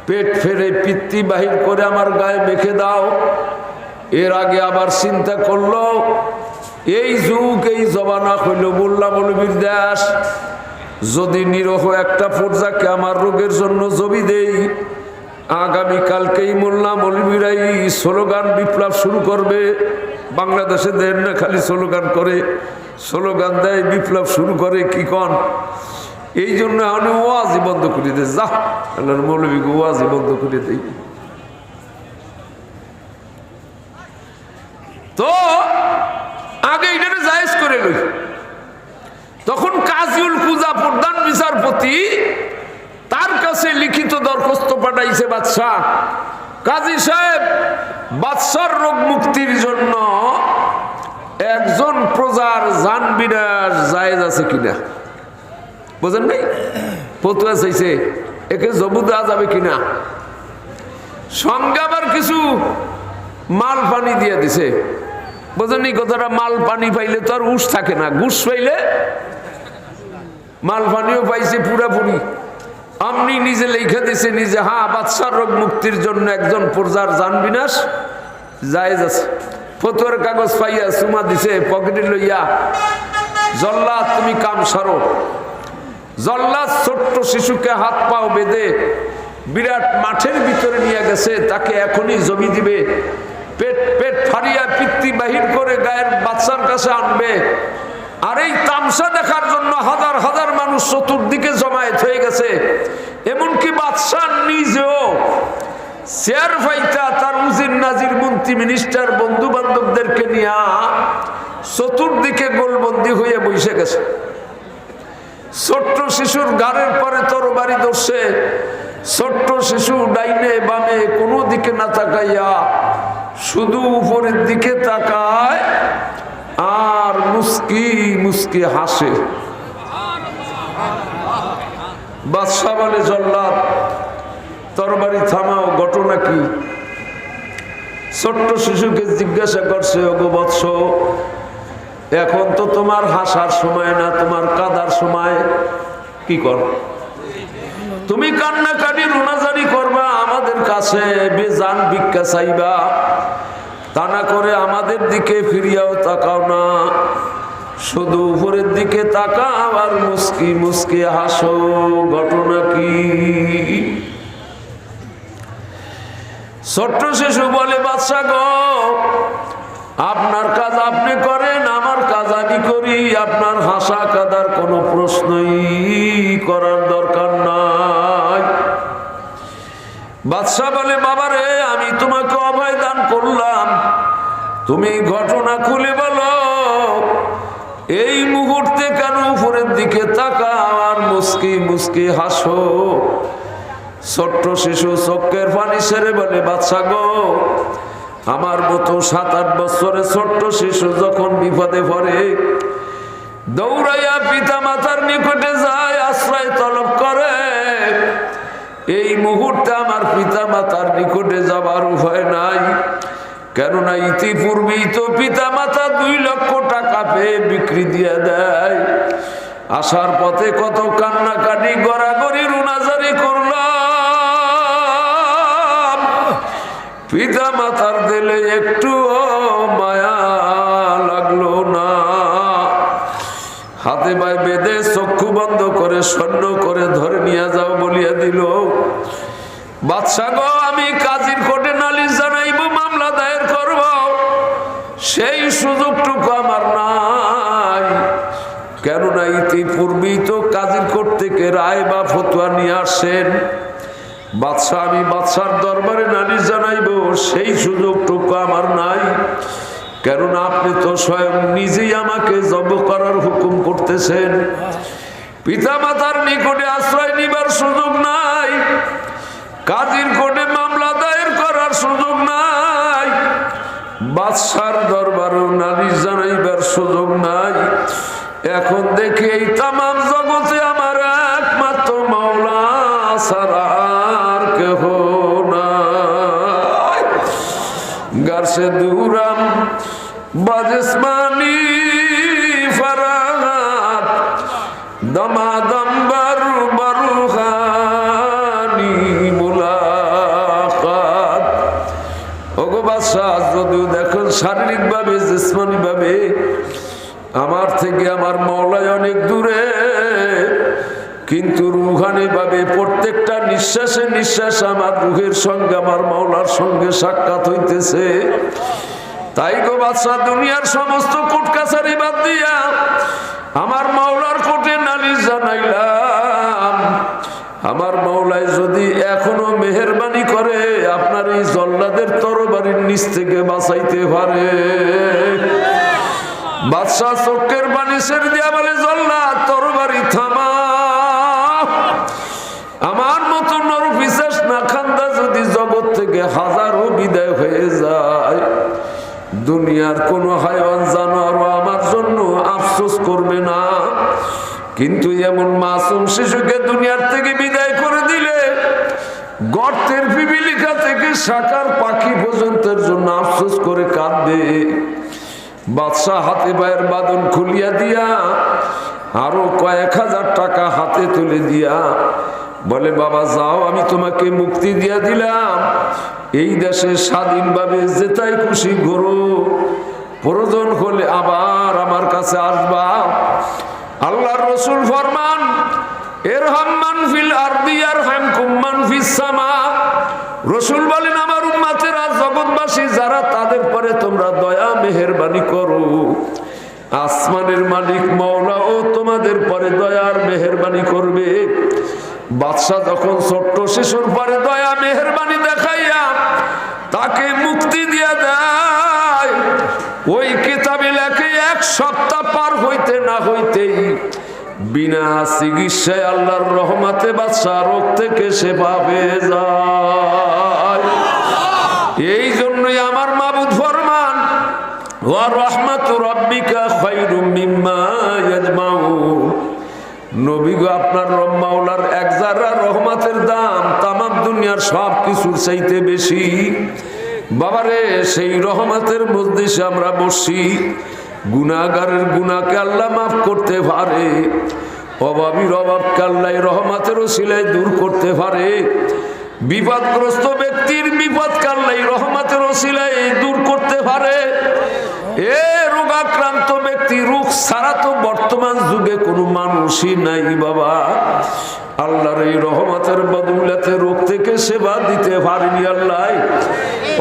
পেট ফেরে পিত্তি বাহির করে আমার গায়ে মেখে দাও। এর আগে আবার চিন্তা করলো, এই যুগ এই জবানা হইল মোল্লা মৌলবীর দেশ, যদি নিরহ একটা পর্যাকে আমার রোগের জন্য জমি দেই, আগামীকালকেই মোল্লা মৌলবীরাই স্লোগান বিপ্লব শুরু করবে। বাংলাদেশে দেন না খালি স্লোগান করে, স্লোগান দেয়, বিপ্লব শুরু করে, কি কন? এই জন্য আমি ওয়াজি বন্ধ করে দিই, যা আল্লাহর মৌলবীকে ওয়াজি বন্ধ করে দিই। তো আগে এটা জায়েজ করে লই। তখন কাজীউল কুজা প্রধান বিচারপতি তার কাছে লিখিত দরখাস্ত পাঠাইছে বাদশা, কাজী সাহেব বাদশার রোগ মুক্তির জন্য একজন প্রজার জান বিনাশ জায়েজ আছে কিনা, বোঝেন নাই? ফতুয়া চাইছে একে জবু দেওয়া যাবে কিনা। সঙ্গে আবার কিছু মাল পানি দিয়ে দিছে। বোঝেন এই কথাটা? মাল পানি পাইলে তো আর উস থাকে না, ঘুষ পাইলে মাল পানিও পাইছে পুরাপুরি। আপনি নিজে লেখা দিছে নিজে, হ্যাঁ বাদশার রোগ মুক্তির জন্য একজন প্রজার জান বিনাশ জায়েজ আছে। ফতোয়ার কাগজ পাইয়া চুমা দিছে পকেটে লইয়া, জল্লাদ তুমি কাম সারো। জল্লাদ ছোট্ট শিশুকে হাত পাও বেঁধে বিরাট মাঠের ভিতরে নিয়ে গেছে, তাকে এখনই জমি দিবে, পেট পেট ফাড়িয়া পিত্তি বাহির করে গায়ের বাচ্চার কাছে আনবে। আর এই তামসা দেখার জন্য হাজার হাজার মানুষ চতুর্দিকে জমায়েত হয়ে গেছে। এমনকি বাদশা নিজেও চেয়ার ফাইতা তার উজির নাজির মন্ত্রী মিনিস্টার বন্ধু বান্ধবদেরকে নিয়ে চতুর্দিকে গোলবন্দি হয়ে বসে গেছে। ছোট্ট শিশুর গাড়ের পরে তরবারি ধরছে। ছোট্ট শিশু ডাইনে বামে কোনো দিকে না তাকাইয়া শুধু উপরের দিকে তাকায় আর মুস্কি মুস্কি হাসে। বাদশা বলে, জল্লাদ তরবারি থামাও, ঘটনা কি? ছোট্ট শিশুকে জিজ্ঞাসা করছে, ওগো বৎস, এখন তো তোমার হাসার সময় না, তোমার কাঁদার সময়। কি কর? তুমি কান্নাকাটি রোনাজারি করবা, আমাদের কাছে বেজান ভিক্ষা চাইবা, তা না করে আমাদের দিকে ফিরিয়াও তাকাও না, শুধু উপরের দিকে তাকাও আর মুস্কি মুস্কি হাসো। ঘটনা কি? ছোট্ট শিশু বলে, বাদশা গো, আপনার কাজ আপনি করেন, আমার কাজ আমি করি, আপনার হাসা কাদার কোনো প্রশ্নই করার দরকার নাই। বাদশা বলে, বাবারে, আমি তোমাকে অভয় দান করলাম, তুমি ঘটনা খুলে বলো, এই মুহূর্তে কেন উপরের দিকে তাকাও আর মুস্কি মুস্কি হাসো? ছোট্ট শিশু চোখের পানি ছেড়ে বলে, বাদশা গো, আমার মতো 7-8 বছরের ছোট্ট শিশু যখন বিপদে পড়ে দৌড়াইয়া পিতা মাতার নিকটে যায়, আশ্রয় তলব করে, এই মুহূর্তে আমার পিতা মাতার নিকটে যাবার উপায় নাই, কেননা ইতিপূর্বেই তো পিতা মাতা 2 লক্ষ টাকা পেয়ে বিক্রি দিয়ে দেয়। আসার পথে কত কান্নাকাটি গড়াগড়ি রুনাজারি করলাম, পিতা মাতার দিলে একটু মায়া লাগলো না। হাতে পায়ে বেঁধে চক্ষু বন্ধ করে সৈন্য করে ধরে নিয়ে যাও বলিয়া দিল। বাদশা গো, আমি কাজীর কোর্টে নালিশ জানাইব, মামলা দায়ের করব, সেই সুযোগটুকু আমার নাই, কেননা ইতিপূর্বেই তো কাজীর কোর্ট থেকে রায় বা ফতোয়া নিয়ে আসেন। বাদশা, আমি বাদশার দরবারে নালিশ জানাইব, সেই সুযোগটুকু আমার নাই, কেননা আপনি তো স্বয়ং নিজেই আমাকে জব্দ করার হুকুম করতেছেন। পিতা মাতার নিকটে আশ্রয় নিবার সুযোগ নাই, কাজীর কোর্টে মামলা দায়ের করার সুযোগ নাই, বাদশার দরবারেও নালিশ জানাইবার সুযোগ নাই। এখন দেখি এই তামাম জগতে আমার একমাত্র মাওলা ছাড়া আর কেহ নাই। গার্সে দুরাম বাজিসমানি ফরাহাত দমাদম বারু বারুহানি মুলাকাত। ওগো বাদশাহ, যদিও দেখুন শারীরিকভাবে জিসমানিভাবে আমার থেকে আমার মাওলায় অনেক দূরে, কিন্তু রুহানি ভাবে প্রত্যেকটা নিঃশ্বাসে নিঃশ্বাস আমার রুহের সঙ্গে আমার মাওলার সঙ্গে সাক্ষাৎ হইতেছে। তাই গো বাদশাহ, দুনিয়ার সমস্ত কোর্ট কাছারি বাদ দিয়া আমার মাওলার কোর্টে নালিশ জানাইলাম। আমার মাওলায় যদি এখনো মেহেরবানি করে আপনার এই জল্লাদের তরবারির নিচ থেকে বাঁচাইতে পারে। বাদশাহ চোখের পানি ছেড়ে দিয়া বলে, জল্লাদ তরবারি থামা, আমার মতো নরপিশাচ না খান্দা যদি জগৎ থেকে হাজারো বিদায় হয়ে যায়, দুনিয়ার কোন হায়ওয়ান জানোয়ারও আমার জন্য আফসোস করবে না, কিন্তু এমন মাসুম শিশুকে দুনিয়ার থেকে বিদায় করে দিলে গর্তের পিপিলিকা থেকে শাকার পাখি পর্যন্তের জন্য আফসোস করে কাঁদবে। বাদশাহ হাতে পায়ের বাঁধন খুলিয়া দিয়া আরো কয়েক হাজার টাকা হাতে তুলে দিয়া বলে, বাবা যাও, আমি তোমাকে মুক্তি দিয়া দিলাম, এই দেশে স্বাধীনভাবে যেটাই খুশি ঘোরো, প্রয়োজন হলে আবার আমার কাছে আসবা। আল্লাহর রাসূল ফরমান, ইরহাম মান ফিল আরদি ইয়ারহামকুম মান ফিস সামা। রাসূল বলেন, আমার উম্মতেরা, জগৎবাসী যারা, তাদের পরে তোমরা দয়া মেহেরবানি করো। আসমানের মালিক মাওলা ও তোমাদের পরে দয়ার মেহেরবানি করবে। বাদশাহ যখন ছোট্ট শিশুর পরে দয়া মেহেরবানি দেখাইয়া তাকে মুক্তি দিয়ে দেয়, ওই কিতাবে লেখে 1 সপ্তাহ পার হইতে না হইতেই বিনা চিকিৎসায় আল্লাহর রহমতে বাদশাহ রোগ থেকে সেবা পেয়ে যায়। এই জন্যই আমার মাবুদ ফরমান, ওয়া রাহমাতু রাব্বিকা খায়রুম মিম্মা ইয়াজমাউন। নবী গো, আপনার রব মাওলার এক জাররা রহমতের দাম তামাম দুনিয়ার সব কিছুর চাইতে বেশি। বাবারে, সেই রহমতের মজলিসে আমরা বসি, গুনাহগারের গুনাহকে আল্লাহ মাফ করতে পারে, অভাবীর অভাবকে আল্লাহ রহমতের ওসিলায় দূর করতে পারে, বিপদগ্রস্ত ব্যক্তির বিপদকে আল্লাহ রহমতের ওসিলায় দূর করতে পারে। এ রোগাক্রান্ত ব্যক্তি, রোগ ছাড়া তো বর্তমান যুগে কোনো মানুষই নাই বাবা। আল্লাহর এই রহমতের বদৌলতে রোগ থেকে সেবা দিতে পারেনি আল্লাহ।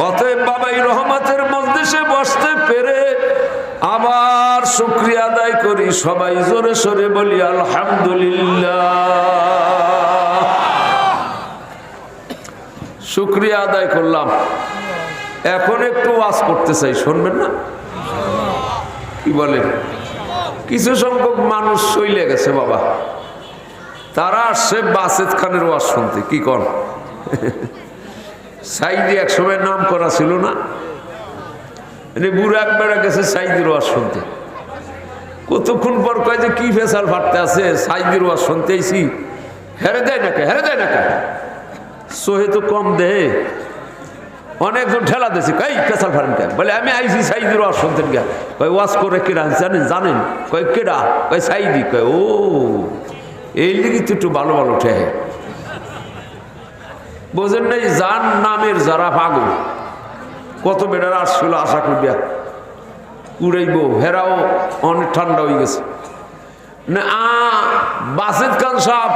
অতএব বাবা, এই রহমতের মজলিসে বসতে পেরে আবার শুকরিয়া আদায় করি। সবাই জোরে সোরে বলি আলহামদুলিল্লাহ। শুকরিয়া আদায় করলাম। এখন একটু ওয়াজ করতে চাই, শুনবেন না? কি বলেন? কিছু সংখ্যক মানুষ চলে গেছে বাবা, তারা আসছে বাসেদ খানের ওয়াজ শুনতে। কি কন? সাইদি এক সময় নাম করা ছিল না, বুড়ো একবার গেছে সাইদির ওয়াজ শুনতে। কতক্ষণ পর কয় যে কি ফেসাল ফাটতে আছে, সাইদির ওয়াজ শুনতে আইছি, হেরে দেয় না কে, হেরে দেয় না কে, সোহে তো কম দেহে। অনেকজন ঠেলা দিয়েছে, কই ফেসাল ফাটেন কে, বলে আমি আইছি সাইদির ওয়াজ শুনতেন কে। কয় ওয়াজ করে কেডা জানেন? জানেন? কয় কেডা? কয় সাইদি। কয় ও, এই লিগে তো একটু ভালো ভালো ঠেহে। বোঝেন নাই, যার নামের যারা পাগল, কত বেটারা আসছিল আশা করিয়া উড়াইব, হেরাও অনেক ঠান্ডা হয়ে গেছে না। বাসেদ খান সাহেব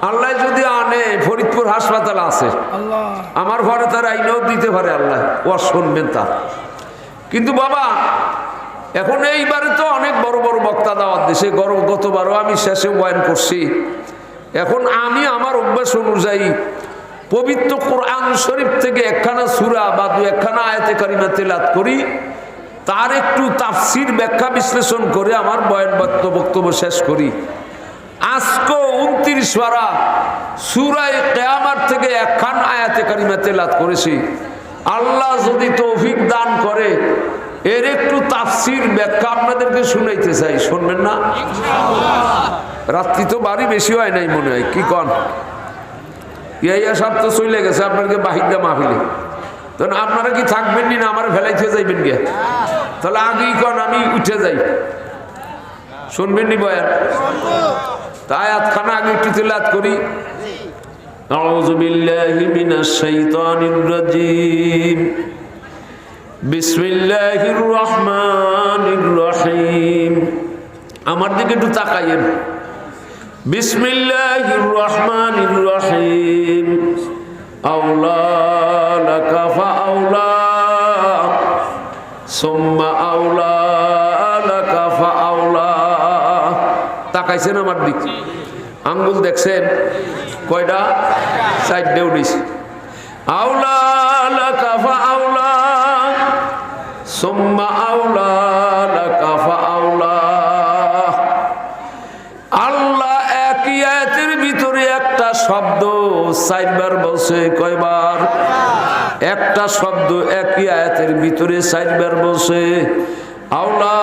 আল্লাহ যদি আনে, ফরিদপুর হাসপাতাল আছে, আমার ঘরে তার আইনেও দিতে পারে আল্লাহ, ও শুনবেন তার। কিন্তু বাবা, এখন এইবারে তো অনেক বড় বড় বক্তা দাওয়াত দেশে, গতবারও আমি শেষে বয়ান করছি। এখন আমি আমার অভ্যাস অনুযায়ী পবিত্র কোরআন শরীফ থেকে একখানা সূরা বা দু একখানা আয়াতে কারিমা তেলাওয়াত করি, তার একটু তাফসীর ব্যাখ্যা বিশ্লেষণ করে আমার বক্তব্য শেষ করি। আজকে 29 পারা সূরা কিয়ামত থেকে একখানা আয়াতে কারিমা তেলাওয়াত করেছি। আল্লাহ যদি তৌফিক দান করে এর একটু তাফসীর ব্যাখ্যা আপনাদেরকে শুনাইতে চাই, শুনবেন না? রাত্রি তো বাড়ি বেশি হয় নাই মনে হয়, কি কন? ইয়া সব তো চলে গেছে আপনাকে বাহিদা মাহফিলে, তখন আপনারা কি থাকবেন না? আমার ফেলাইতে যাইবেন গিয়া? তাহলে আগেই কন, আমি উঠে যাই, শুনবেন নি বয়ান? তাই আয়াতখানা আগে একটু তেলাওয়াত করি। আউযু বিল্লাহি মিনাশ শাইতানির রাজীম। বিসমিল্লাহির রহমানির রহিম। আমার দিকে একটু তাকাইয়েন। বিসমিল্লাহির রহমানির রহিম। আওলা লাকা ফাআওলা সুম্মা আওলা লাকা ফাআওলা। তাকাইছেন আমার দিকে? আঙ্গুল দেখছেন কয়টা? 4টে উঠেছে। আওলা লাকা ফাআওলা সুম্মা আওলা লাকা ফাআওলা। আল্লাহ একই আয়াতের ভিতরে একটা শব্দ 4 বার বলছে। কয়বার? একটা শব্দ একই আয়াতের ভিতরে 4 বার বলছে। আওলা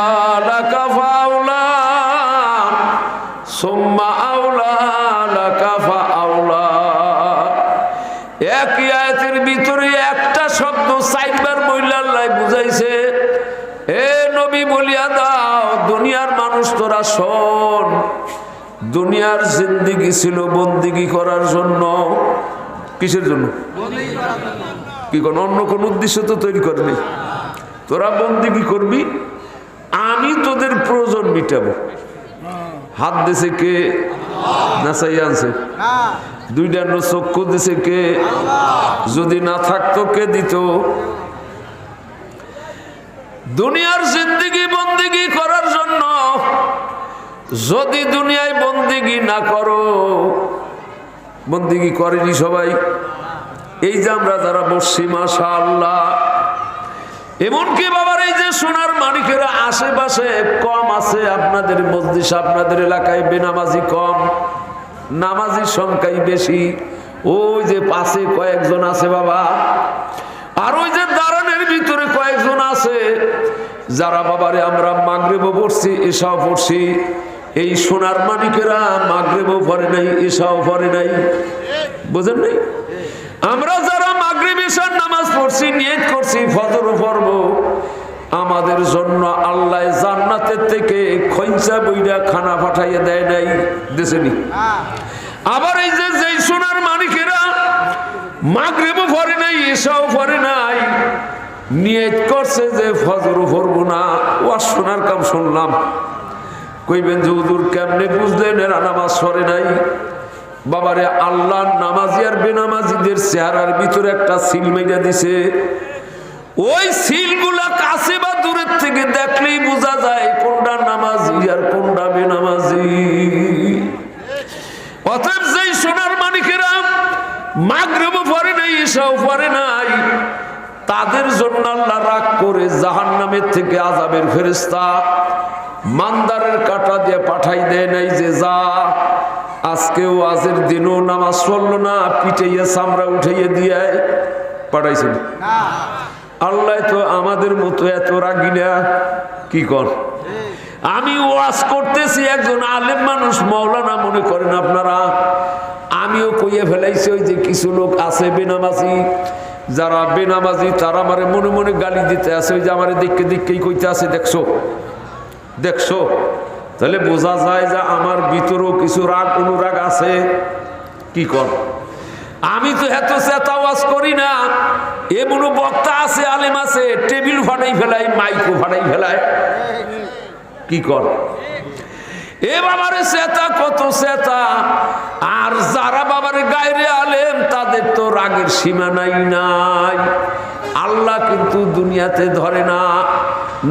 লাকা ফাআওলা সুম্মা আওলা লাকা ফাআওলা। আয়াতের ভিতরে একটা শব্দ চারবার বইলা আল্লাহ বুঝাইছে, এ নবী বলিয়া দাও দুনিয়ার মানুষ তোরা শোন, দুনিয়ার জিন্দেগি ছিল বন্দেগি করার জন্য। কিসের জন্য? কি কোন অন্য কোন উদ্দেশ্য তো তৈরি করবি? তোরা বন্দেগি করবি, আমি তোদের প্রয়োজন মিটাবো। হাত দিছে কে? না চাই আনছে? দুইটা চক্ষু দিছে কে? যদি না থাকতো কে দিত? দুনিয়ার জিন্দেগি বন্দেগি করার জন্য। যদি দুনিয়ায় বন্দেগি না করো, বন্দেগি করেনি সবাই। এই যে আমরা যারা বসছি মাশাআল্লাহ, এমনকি বাবার এই যে সোনার মানিকেরা আশেপাশে কম আছে, আপনাদের মসজিদ আপনাদের এলাকায় বেনামাজি কম, নামাজির সংখ্যাই বেশি। ওই যে পাশে কয়েকজন আছে বাবা, আর ওই যে দাঁড়ানের ভিতরে কয়েকজন আছে যারা বাবারে আমরা মাগরিবও পড়ছি এশাও পড়ছি। এই সোনার মানিকেরা মাগরিবও পড়ে নাই এশাও পড়ে নাই, বুঝেন নাই? আমরা যারা মাগরিব এশার নামাজ পড়ছি, নিয়ত করছি ফজরও পড়ব, আমাদের জন্য আল্লাহ জান্নাতের থেকে খৈঞ্চা বইরা খানা পাঠাইয়া দেয় নাই, দেশেনি? আবার এই যে যেই সোনার মানিকেরা মাগরিবও পড়ে নাই এশাও পড়ে নাই, নিয়ত করছে যে ফজরও পড়ব না, ও সোনার কাম শুনলাম। কইবেন যে হুজুর কেমনে বুঝলেন এরা নামাজ পড়ে নাই? বাবারে আল্লাহর নামাজি আর বেনামাজিদের চেহারার ভিতরে একটা সিল মেরে দিছে। ওই সিলগুলা কাছে বা দূরের থেকে দেখলেই বোঝা যায় কোনটা নামাজি আর কোনটা বেনামাজি। অতএব যেই সোনার মানিকেরা মাগরিবও পড়ে নাই এশাও পড়ে নাই, তাদের জন্য আল্লাহ রাগ করে জাহান্নামের থেকে আযাবের ফেরেশতা মান্দারের কাঁটা দিয়ে পাঠাই দেয় নাই যে যা আজকেও আজের দিনও নামাজ পড়লো না, পিটাইয়া চামড়া উঠাইয়া দিয়ে পাঠাইছেন। আল্লাহ তো আমাদের মতো এত রাগি না। কি কর? আমি ওয়াজ করতেছি, একজন আলেম মানুষ মাওলানা মনে করেন আপনারা, আমিও কইয়া ফেলাইছি ওই যে কিছু লোক আছে বেনামাজি, যারা বেনামাজি তারা আমারে মনে মনে গালি দিতে আছে, ওই যে আমারে দেখে দেখেই কইতে আছে দেখছো দেখছো। তাহলে বোঝা যায় যে আমার ভিতরেও কিছু রাগ অনুরাগ আছে। কি কর? আমি তো এত চেতাওয়াজ করি না, এমন বক্তা আছে আলেম আছে টেবিল ফাটাই ফেলায়, মাইকও ফাটাই ফেলায়। কি কর? এ বাবারে চেতা কত চেতা। আর যারা বাবারে গায়রে আলেম তাদের তো রাগের সীমানাই নাই। আল্লাহ কিন্তু দুনিয়াতে ধরে না,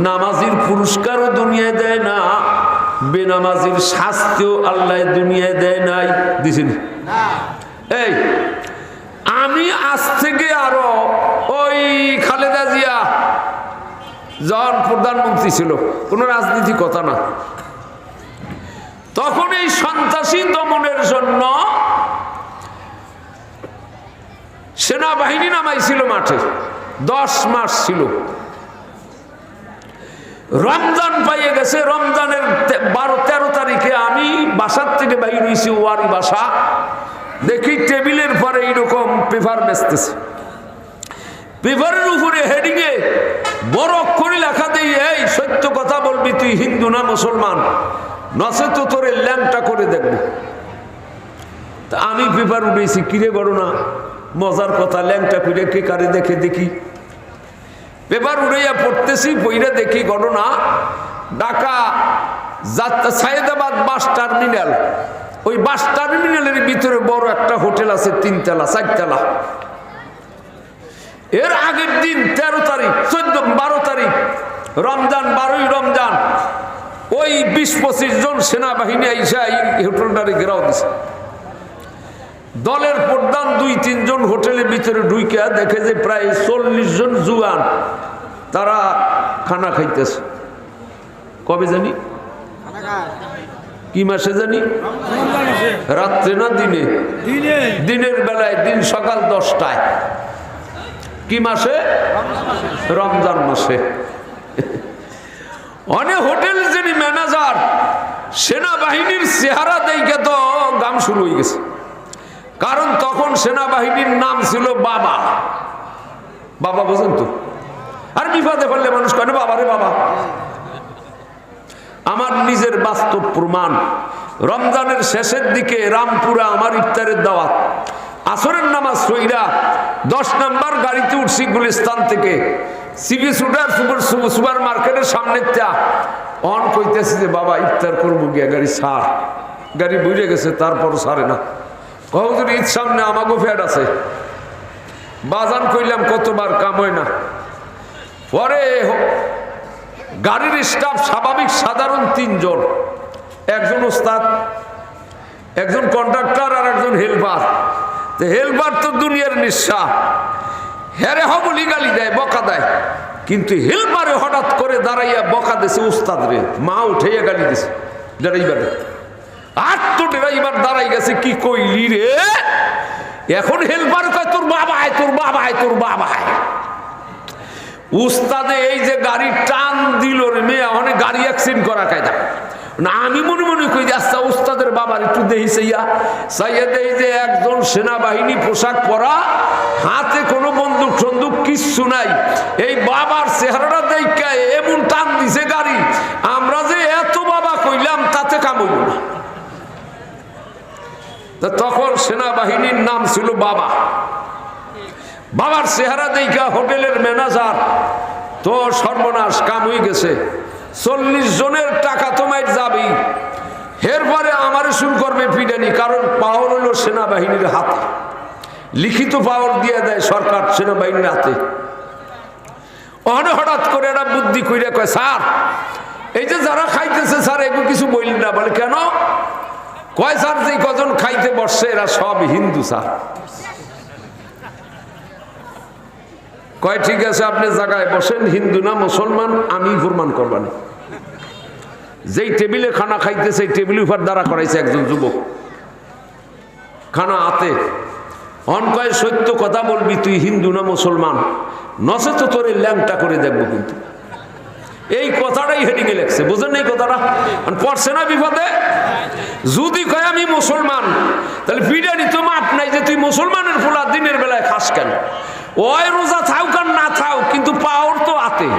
নামাজির পুরস্কারও দুনিয়ায় দেয় না, বেনামাজির শাস্তিও আল্লাহ দুনিয়ায় দেয় নাই, দিছেন? এই আমি আজ থেকে আরো ওই খালেদা জিয়া যখন প্রধানমন্ত্রী ছিল, কোন রাজনীতি কথা না, তখন এই সন্ত্রাসী দমনের জন্য সেনাবাহিনী নামাইছিল মাঠে, 10 মাস ছিল। রমজান পাইয়ে গেছে, রমজানের 12-13 তারিখে আমি বাসার থেকে বাইরে হয়েছি, ওয়ারি বাসা, দেখি টেবিলের পরে এইরকম পেপার বেচতেছে। পেপারের উপরে হেডিং এ বড় অক্ষরে লেখা দেই, এই সত্য কথা বলবি তুই হিন্দু না মুসলমান, নচে তো তোরে ল্যাংটা করে দেখবো। তা আমি পেপার উঠেছি, কিরে ঘটনা, মজার কথা, ল্যাংটা ফিরে কে কারে দেখে দেখি। পেপার উড়াইয়া পড়তেছি, বইরা দেখি ঘটনা ঢাকা সায়েদাবাদ বাস টার্মিনাল, ওই বাস টার্মিনালের ভিতরে বড় একটা হোটেল আছে, 3 তলা 4 তলা। এর আগের দিন 13 তারিখ 12 তারিখ রমজান, 12ই রমজান, ওই 20-25 জন সেনাবাহিনী আইসা এই হোটেলটারে ঘেরাও দিছে। দলের প্রধান 2-3 জন হোটেলের ভিতরে ঢুইকা দেখে যে প্রায় 40 জন জুয়ান তারা খানা খাইতেছে। কবে জানি? কি মাসে জানি? রাত্রে না দিনে? দিনের বেলায়, দিন সকাল 10টায়। কি মাসে? রমজান মাসে। অনেক হোটেল যিনি ম্যানেজার, সেনাবাহিনীর চেহারা দেখে তো গাম শুরু হয়ে গেছে। কারণ তখন সেনাবাহিনীর নাম ছিল বাবা। বাবা বোঝেন তো? আর বিপদে পড়লে মানুষ কেন বাবা রে বাবা। আমার নিজের বাস্তব প্রমাণ, রমজানের শেষের দিকে রামপুরা আমার ইফতারের দাওয়াত, আসরের নামাজ সইরা 10 নম্বর গাড়িতে উঠছি গুলিস্তান থেকে, সিবি সুপার মার্কেটের সামনে অন কইতেছি যে বাবা ইফতার করবো গিয়া, গাড়ি সার, গাড়ি বুঝে গেছে, তারপরও সারে না। কখন ঈদ সামনে আমাগো ফ্যাট আছে, বাজান কইলাম কতবার কাম হয় না। পরে গাড়ির স্টাফ স্বাভাবিক সাধারণ 3 জন, একজন ওস্তাদ, একজন কন্ডাক্টর আর একজন হেল্পার। হেল্পার তো দুনিয়ার নিঃশ্বা, হেরে হবলি গালি দেয়, বকা দেয়, কিন্তু হেল্পারে হঠাৎ করে দাঁড়াইয়া বকা দিছে উস্তাদ রে, মা উঠাইয়া গালি দিছে ড্রাইভারে। আর তো ড্রাইভার দাঁড়াই গেছে, কি কইলি রে? এখন হেল্পার কয় তোর বাবা আয়, তোর বাবা আয়, তোর বাবা আয়। উস্তাদে এই যে গাড়ি টান দিল রে মেয়ে, অনেক গাড়ি অ্যাক্সিডেন্ট করা কায়দা না। আমি মনে মনে কই আচ্ছা উস্তাদের বাবার একটু দেখি চাইয়া দেই যে একজন সেনাবাহিনী পোশাক পরা, হাতে কোনো বন্দুক সন্দুক কিচ্ছু নাই, এই বাবার চেহারাটা দেখে এমন টান দিছে গাড়ি, আমরা যে এত বাবা কইলাম তাতে কাম হইল না। তখন সেনাবাহিনীর নাম ছিল বাবা। বাবার চেহারা দেখা হোটেলের ম্যানেজার তো সর্বনাশ, কাম হয়ে গেছে, 40 জনের টাকা তোমায় যাবি। এরপরে আমারে শুরু করবে পিডানি, কারণ পাওয়ার হলো সেনাবাহিনীর হাতে, লিখিত পাওয়ার দিয়ে দেয় সরকার সেনাবাহিনীর হাতে। হঠাৎ করে এরা বুদ্ধি কইরা কয় স্যার এই যে যারা খাইতেছে স্যার এগুলো কিছু বললেন না। বলে কেন? কয় স্যার যে কজন খাইতে বসছে এরা সব হিন্দু স্যার। কয় ঠিক আছে আপনি জায়গায় বসেন, হিন্দু না মুসলমান আমি প্রমাণ করবানি। যেই টেবিলে খানা খাইতে সেই টেবিল উপর দ্বারা করাইছে একজন যুবক, খানা হাতে। অন কয় সত্য কথা বলবি, তুই হিন্দু না মুসলমান, নচে তো তোর ল্যাংটা করে দেখবো। কিন্তু এই কথাটাই হেডিংয়ে লেখছে, বুঝেন এই কথাটা? পড়ছে না বিপদে। যদি কয় আমি মুসলমান, তাহলে পিডানি তো মাপ নাই যে তুই মুসলমানের ফুলা দিনের বেলায় খাস কেন? ওই রোজা থাও কার না থাও, কিন্তু পাওয়ার তো আতে।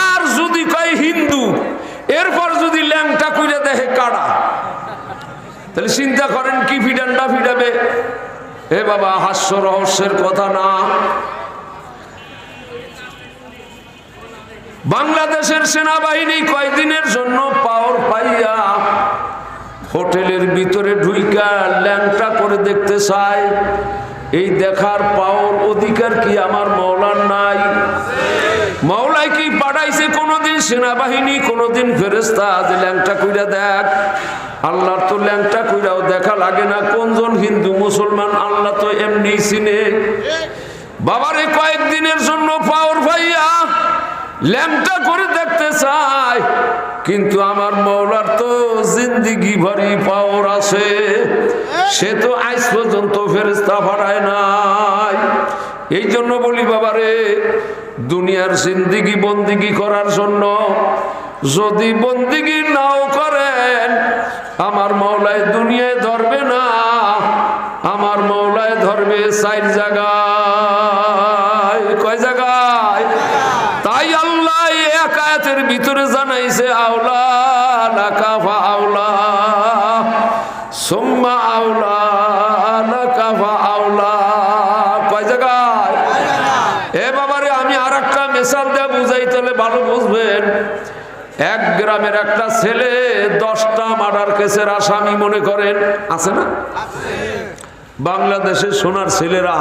আর যদি কয় হিন্দু, এরপর যদি ল্যাংটা কইরা দেখে কাড়া, তাহলে চিন্তা করেন কি ফিডান্ডা ফিডাবে। এ বাবা, হাস্য রহস্যের কথা না। বাংলাদেশের সেনাবাহিনী কয়দিনের জন্য পাওয়ার পাইয়া হোটেলের ভিতরে ঢুইকা ল্যাংটা করে দেখতে চায়। এই দেখার পাওয়ার অধিকার কি আমার মওলার নাই? মওলাই কি পাঠাইছে কোনদিন সেনাবাহিনী, কোনদিন ফেরেশতা যে ল্যাংটা কইরা দেখ? আল্লাহর তো ল্যাংটা কইরাও দেখা লাগে না। কোনজন হিন্দু মুসলমান আল্লাহ তো এমনি চিনে। বাবারে কয়েকদিনের জন্য পাওয়ার পাইয়া ল্যাংটা করে দেখতে চায়, কিন্তু আমার মওলার তো জিন্দিগি ভরি পাওয়ার আছে। সে তো আজ পর্যন্ত ফেরেশতা পাঠায় নাই। এই জন্য বলি বাবারে, দুনিয়ার জিন্দিগি বন্দিগি করার জন্য যদি বন্দিগি নাও করেন, আমার মওলায় দুনিয়ায় ধরবে না, আমার মওলায় ধরবে 4 জায়গায়। কয় জায়গায়? তাই আল্লাহ এক আয়াতের ভিতরে জানাইছে, আওলা লাকা ফাআওলা সুম্মা আওলা লাকা ফাআওলা। কয় জায়গায়? এ বাবারে, আমি আর একটা মিসাল দিয়ে বুঝাই, তাহলে ভালো বুঝবেন। এক গ্রামের একটা ছেলে 10টা মার্ডার কেসের আসামি, মনে করেন আছে না? বাংলাদেশের সোনার ছেলেরা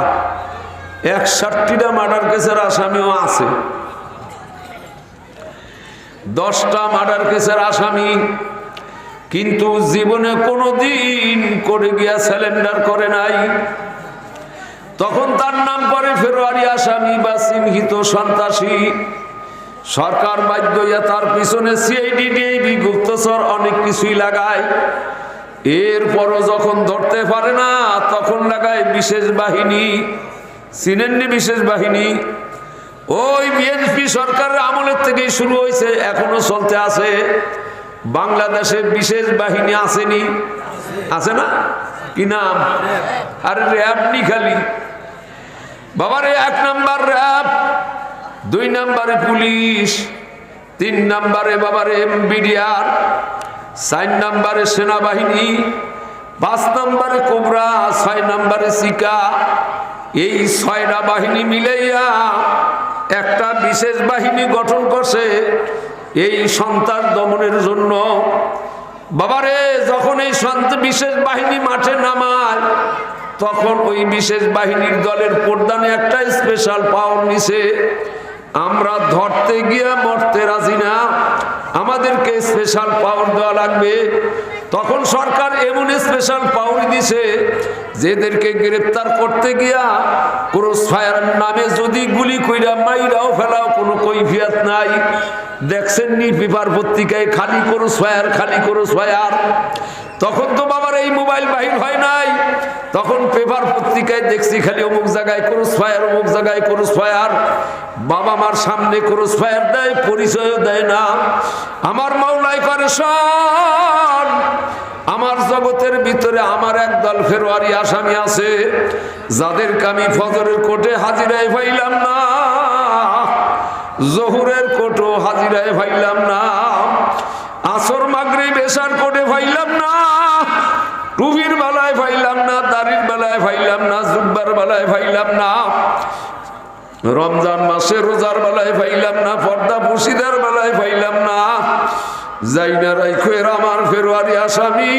61টা মার্ডার কেসের আসামিও আছে। 10টা মার্ডার কেসের আসামি, কিন্তু জীবনে কোনোদিন করে গিয়া সিলিন্ডার করে নাই। তখন তার নাম পরে ফেব্রুয়ারি আসামি বা চিহ্নিত সন্ত্রাসী। সরকার বাধ্য হইয়া তার পিছনে সিআইডি, ডিআইবি, গুপ্তচর অনেক কিছুই লাগায়। এরপরও যখন ধরতে পারে না, তখন লাগায় বিশেষ বাহিনী। চিনেননি বিশেষ বাহিনী? ওই বিএনপি সরকারের আমলের থেকেই শুরু হয়েছে, এখনো চলতে আছে। বাংলাদেশে বিশেষ বাহিনী আসেনি? আছে না? কি নাম? আরে র্যাব নি খালি বাবারে। 1 নাম্বার র্যাব, 2 নাম্বারে পুলিশ, 3 নাম্বারে বাবারে বিডিআর, 4 নাম্বারে সেনাবাহিনী, 5 নাম্বারে কোবরা, 6 নাম্বারে সিকা। এই 6টা বাহিনী মিলাইয়া একটা বিশেষ বাহিনী গঠন করছে এই সন্ত্রাস দমনের জন্য। বাবারে যখন এই বিশেষ বাহিনী মাঠে নামায় তখন ওই বিশেষ বাহিনীর দলের প্রধানে একটা স্পেশাল পাওয়ার নিছে। আমরা ধরতে গিয়ে মরতে রাজি না, আমাদেরকে স্পেশাল পাওয়ার দেওয়া লাগবে। তখন সরকার এমন স্পেশাল পাওয়ার দিছে যেদেরকে গ্রেফতার করতে গিয়া ক্রস ফায়ার নামে যদি গুলি কইরা মাইরাও ফেলাও কোনো কৈফিয়ত নাই। দেখছেন নি পেপার পত্রিকায় খালি ক্রস ফায়ার, খালি ক্রস ফায়ার। তখন তো বাবার এই মোবাইল বাহির হয় নাই, তখন পেপার পত্রিকায় দেখছি খালি অমুক জায়গায় ক্রস ফায়ার, অমুক জায়গায় ক্রস ফায়ার। বাবা মার সামনে ক্রস ফায়ার দেয়, পরিচয়ও দেয় না। আমার মাওলাই করে শোন, আমার জগতের ভিতরে আমার একদল ফেরোয়ারি আসামি আছে যাদেরকে আমি ফজরের কোর্টে হাজিরায় পাইলাম না, জোহরের কোর্টও হাজিরায় পাইলাম না, আসর মাগরিব এশার কোর্টে পাইলাম না, টুপির বেলায় পাইলাম না, দাড়ির বেলায় পাইলাম না, জুব্বার বেলায় পাইলাম না, রমজান মাসে রোজার বেলায় পাইলাম না, পর্দা মুর্শিদার বেলায় পাইলাম না। যাইনা রাইখো এরা আমার ফেরোয়ারি আসামি।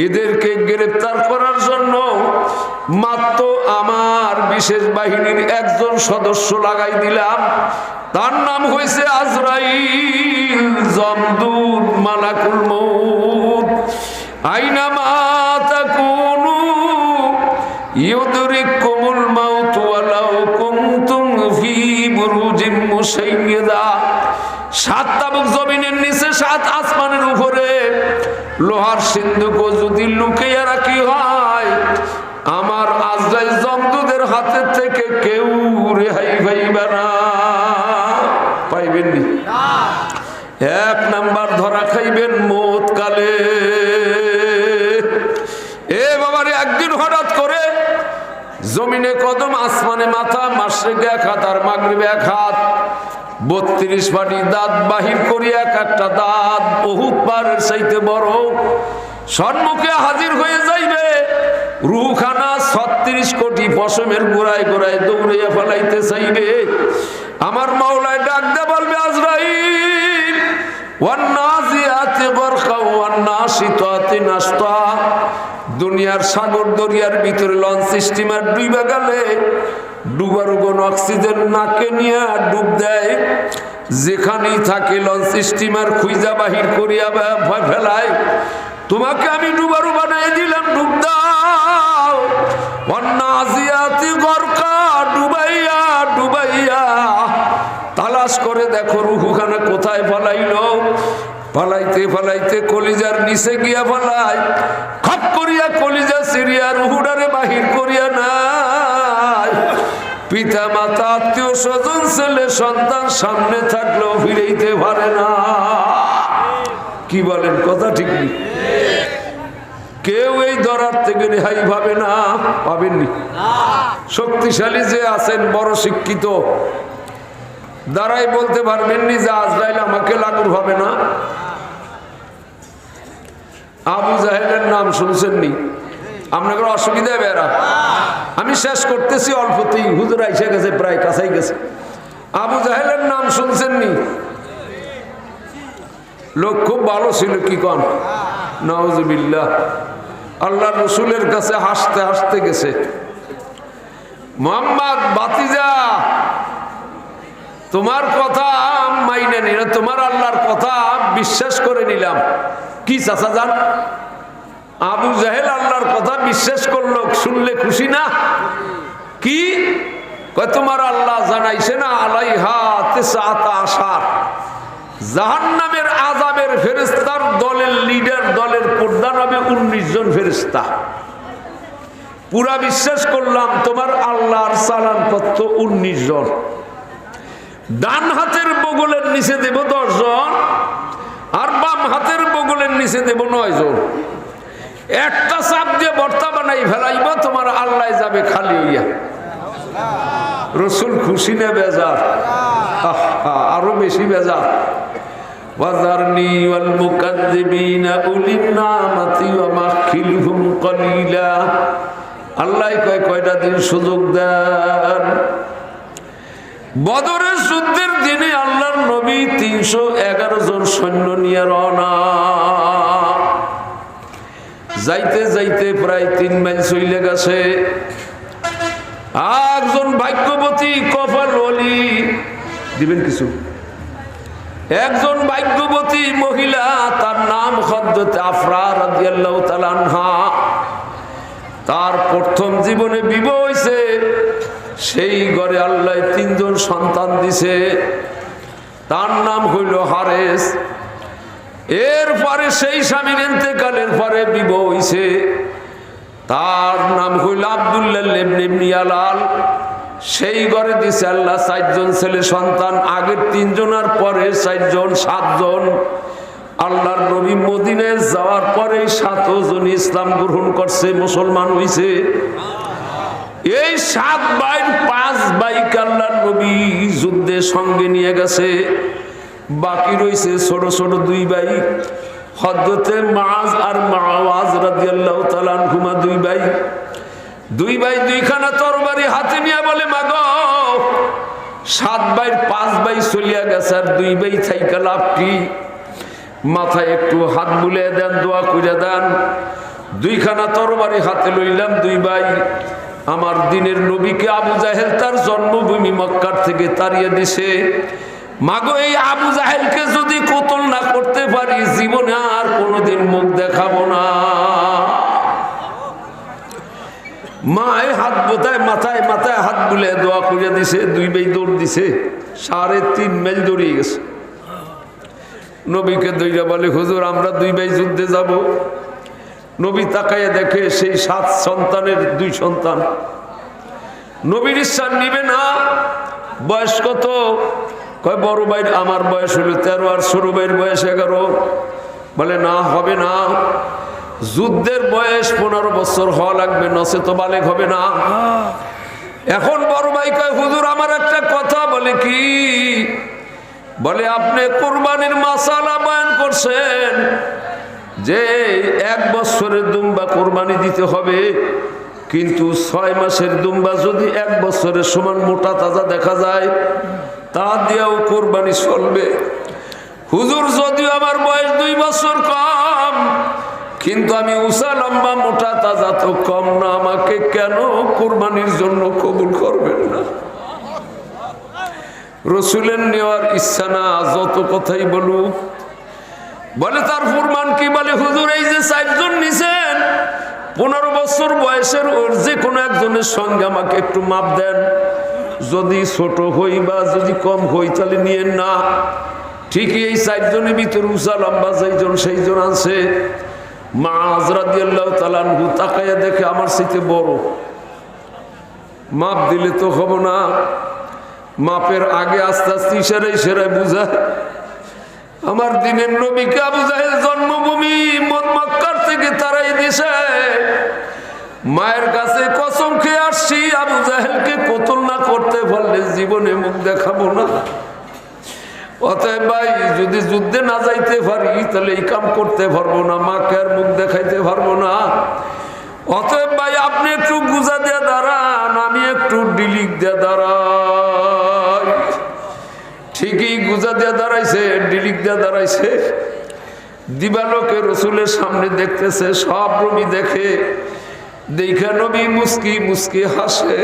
এদেরকে গ্রেফতার করার জন্য মাত্র আমার বিশেষ বাহিনীর একজন সদস্য লাগাই দিলাম। তার নাম হয়েছে আজরাইল, জমদুদ, মালাকুল মউত। আইনামা তাকুনু ইউদরিকুমুল মাউত ওয়ালাউ কুনতুম ফি বুরুজিম মুশাইয়্যাদা। 7 তাবুক জমিনের নিচে, 7 আসমানের উপরে লোহার সিন্ধুক যদি লুকিয়ে রাখি হয়, আমার আজরাইল জমদুদের হাতে থেকে কেউ রেহাই পাইবে না। পাইবেন না। 1 নাম্বার ধরা খাইবেন মওত কালে। এ বাবারে, একদিন হঠাৎ করে জমিনে কদম, আসমানে মাথা, মাশরিকে 1 হাত আর মাগরিবে 1 হাত, 32 পাটি দাঁত বাহির করি, এক একটা দাঁত বহুত পারের চাইতে বড়। সম্মুখে হাজির হয়ে যাইবে রুখানা 36 কোটি পশমের গোড়ায় গোড়ায় দৌড়িয়া ফেলাইতে চাইবে। আমার মাওলায় ডাক দে বলবে, আজরাইল, ওয়ান্নাজিয়াতি গরকা ওয়ান্নাশিতাতি নাশতা। দুনিয়ার সাগর দরিয়ার ভিতরে লঞ্চ স্টিমার ডুইবা গেলে ডুবার কোন অক্সিজেন নাকে নিয়ে ডুব দেয়, যেখানেই থাকে লঞ্চ স্টিমার খুঁজা বাহির করিয়া ফেলায়। তোমাকে আমি ডুবারু বানাই দিলাম, ডুব দাও। ওয়ান্নাজিয়াতি গরকা, ডুবাইয়া ডুবাইয়া তালাশ করে দেখো রুহুখানা কোথায় ফলাইলো। পালাইতে পালাইতে কলিজার নিচে গিয়া ফেলায়, খপ করিয়া কলিজা সিরিয়া রুহুডারে বাহির করিয়া নাই। পিতা মাতা আত্মীয় স্বজন ছেলে সন্তান সামনে থাকলেও ফিরেইতে পারে না। কি বলেন, কথা ঠিক নেই? কেউ এই দরার থেকে রেহাই পাবে না, পাবেননি। শক্তিশালী যে আছেন, বড় শিক্ষিত, দ্বারাই বলতে পারবেননি যে আজরাইল আমাকে লাগুর হবে না। আবু জাহেলের নাম শুনছেননি? আপনাকে অসুবিধা বেড়া, আমি শেষ করতেছি অল্পতেই, হুজুর আইসা গেছে, প্রায় কাছাই গেছে। আবু জাহেলের নাম শুনছেননি? লোক খুব ভালো ছিল, কি কন? নাউজুবিল্লাহ। আল্লাহ রসুলের কাছে হাসতে হাসতে গেছে, মুহাম্মদ বাতিজা, তোমার কথা মাইনে নিলাম, তোমার আল্লাহর কথা বিশ্বাস করে নিলাম। কি চাচা যান? আবু জাহেল আল্লাহর কথা বিশ্বাস করলো, শুনলে খুশি না? কি তোমার আল্লাহ জানাইছে না, আলাইহা তিসআতা আশার, জাহান্নামের আযাবের ফেরেশতার দলের লিডার, দলের প্রধান হবে 19 জন ফেরেশতা। পুরা বিশ্বাস করলাম, তোমার আল্লাহর চালান পত্র 19 জন। ডান হাতের বগলের নিচে দেব 10 জন, আর বাম হাতের বগলের নিচে দেব 9 জন। একটা চাপ দিয়ে ভর্তা বানাই ফেলাইব, তোমার আল্লাহ যাবে খালি হইয়া। রসুল খুশি না বেজার? আরো বেশি বেজার। ওয়াজারনি ওয়াল মুকাজ্জিবিনা উলিন নামাতি ওয়া মাখিলহুম কলিলা। আল্লাহ কয় কয়টা দিন সুযোগ দেন। বদরের যুদ্ধের দিনে আল্লাহর নবী 311 জন সৈন্য নিয়ে রওনা। যাইতে যাইতে প্রায় 3 মাইল চলে গেছে। একজন ভাগ্যবতী কপাল ওলি, দিবেন কিছু, একজন ভাগ্যবতী মহিলা, তার নাম হযরত আফরা রাদিয়াল্লাহু তাআলা আনহা। তার প্রথম জীবনে বিবাহ হয়েছে, সেই ঘরে আল্লাহ 3 জন সন্তান দিছে। তার নাম হইল হারেস। এরপরে সেই স্বামীর ইন্তেকালের পরে বিবাহ হয়েছে, তার নাম হইল আব্দুল্লাহ ইবনে মিয়ালাল। সেই ঘরে দিছে আল্লাহ 4 জন ছেলে সন্তান। আগের 3 জন আর পরে 4 জন, 7 জন। আল্লাহর নবী মদিনায় যাওয়ার পরে 7 জন ইসলাম গ্রহণ করছে, মুসলমান হইছে। এই 7 ভাইয়ের 5 ভাইকে আল্লাহর নবী যুদ্ধে সঙ্গে নিয়ে গেছে। বাকি রয়েছে ছোট ছোট 2 ভাই, হযরতে মুআজ আর মুআওয়াজ রাদিয়াল্লাহু তাআলা আনহুমা 2 ভাই। 2 ভাই 2খানা তরবারি হাতে নিয়ে বলে, মাগো 7 ভাইয়ের 5 ভাই চলিয়া গেছে, আর 2 ভাই থাইকা লাভ কি? মাথায় একটু হাত বুলিয়ে দেন, দোয়া করে দেন। 2খানা তরবারি হাতে লইলাম 2 ভাই। আমার দিনের নবীকে আবু জাহেল তার জন্মভূমি মক্কার থেকে তাড়িয়ে দিছে। মাগো এই আবু জাহেলকে যদি কতল না করতে পারি, জীবনে আর কোনোদিন মুখ দেখাবো না। মায় হাত বোতায় মাথায় মাথায় হাত বুলে দোয়া করে দিছে। 2 ভাই দৌড় দিছে, 3.5 মাইল দৌড়িয়ে গেছে। নবীকে দইরা বলে, হুজুর আমরা 2 ভাই যুদ্ধে যাব। নবী তাকাইয়া দেখে সেই 7 সন্তানের 2 সন্তান। নবীর ইচ্ছা নিবে না। বয়স কত? কয় বড় ভাই আমার বয়স হলো 13, আর ছোট ভাইয়ের বয়স 11। বলে না, হবে না, যুদ্ধের বয়স 15 বছর হওয়া লাগবে, নসে তো বালেগ হবে না। এখন বড় ভাই কয়, হুজুর আমার একটা কথা। বলে কি? বলে আপনি কুরবানির মাসালা বয়ান করছেন যে 1 বছরের দুম্বা কুরবানি দিতে হবে, কিন্তু 6 মাসের দুম্বা যদি 1 বছরের সমান মোটা তাজা দেখা যায়, তা দিয়েও কুরবানি চলবে। হুজুর যদিও আমার বয়স 2 বছর কম, কিন্তু আমি উঁচা লম্বা মোটা তাজা তো কম না, আমাকে কেন কুরবানির জন্য কবুল করবেন না? রসুলের নেওয়ার ইচ্ছা না, যত কথাই বলুক। বলে তার ফুরমান কি? বলে হুজুর এই যে 4 জন নিছেন, 15 বছর বয়সের ওর যে কোনো একজনের সঙ্গে আমাকে একটু মাপ দেন। যদি ছোট হই বা যদি কম হই তাহলে নিয়েন না। ঠিকই এই 4 জনের ভিতরে উঁচা লম্বা যেইজন সেই জন আছে। মুআজ রাদিয়াল্লাহু তাআলা আনহু তাকায়া দেখে আমার চাইতে বড়, মাপ দিলে তো হবে না। মাপের আগে আস্তে আস্তে ইশারায় ইশারায় বুঝায়, আমার দিনের নবীকে আবু জাহেল জন্মভূমি মক্কার থেকে তাড়াই দিছে। মায়ের কাছে কসম খেয়ে আসছি, আবু জাহেলকে কতল না করতে পারলে জীবনে মুখ দেখাবো না। অতএব ভাই যদি যুদ্ধে না যাইতে পারি তাহলে এই কাম করতে পারবো না, মাকে আর মুখ দেখাইতে পারবো না। অতএব ভাই আপনি একটু গুজা দিয়ে দাঁড়ান, আমি একটু ডিলিক দিয়ে দাঁড়াই। ঠিকই গুজা দিয়ে দাঁড়াইছে, ডিলিক দিয়ে দাঁড়াইছে। দিবালোকে রসুলের সামনে দেখতেছে, সব নবী দেখে। দেখে নবী মুস্কি মুস্কি হাসে।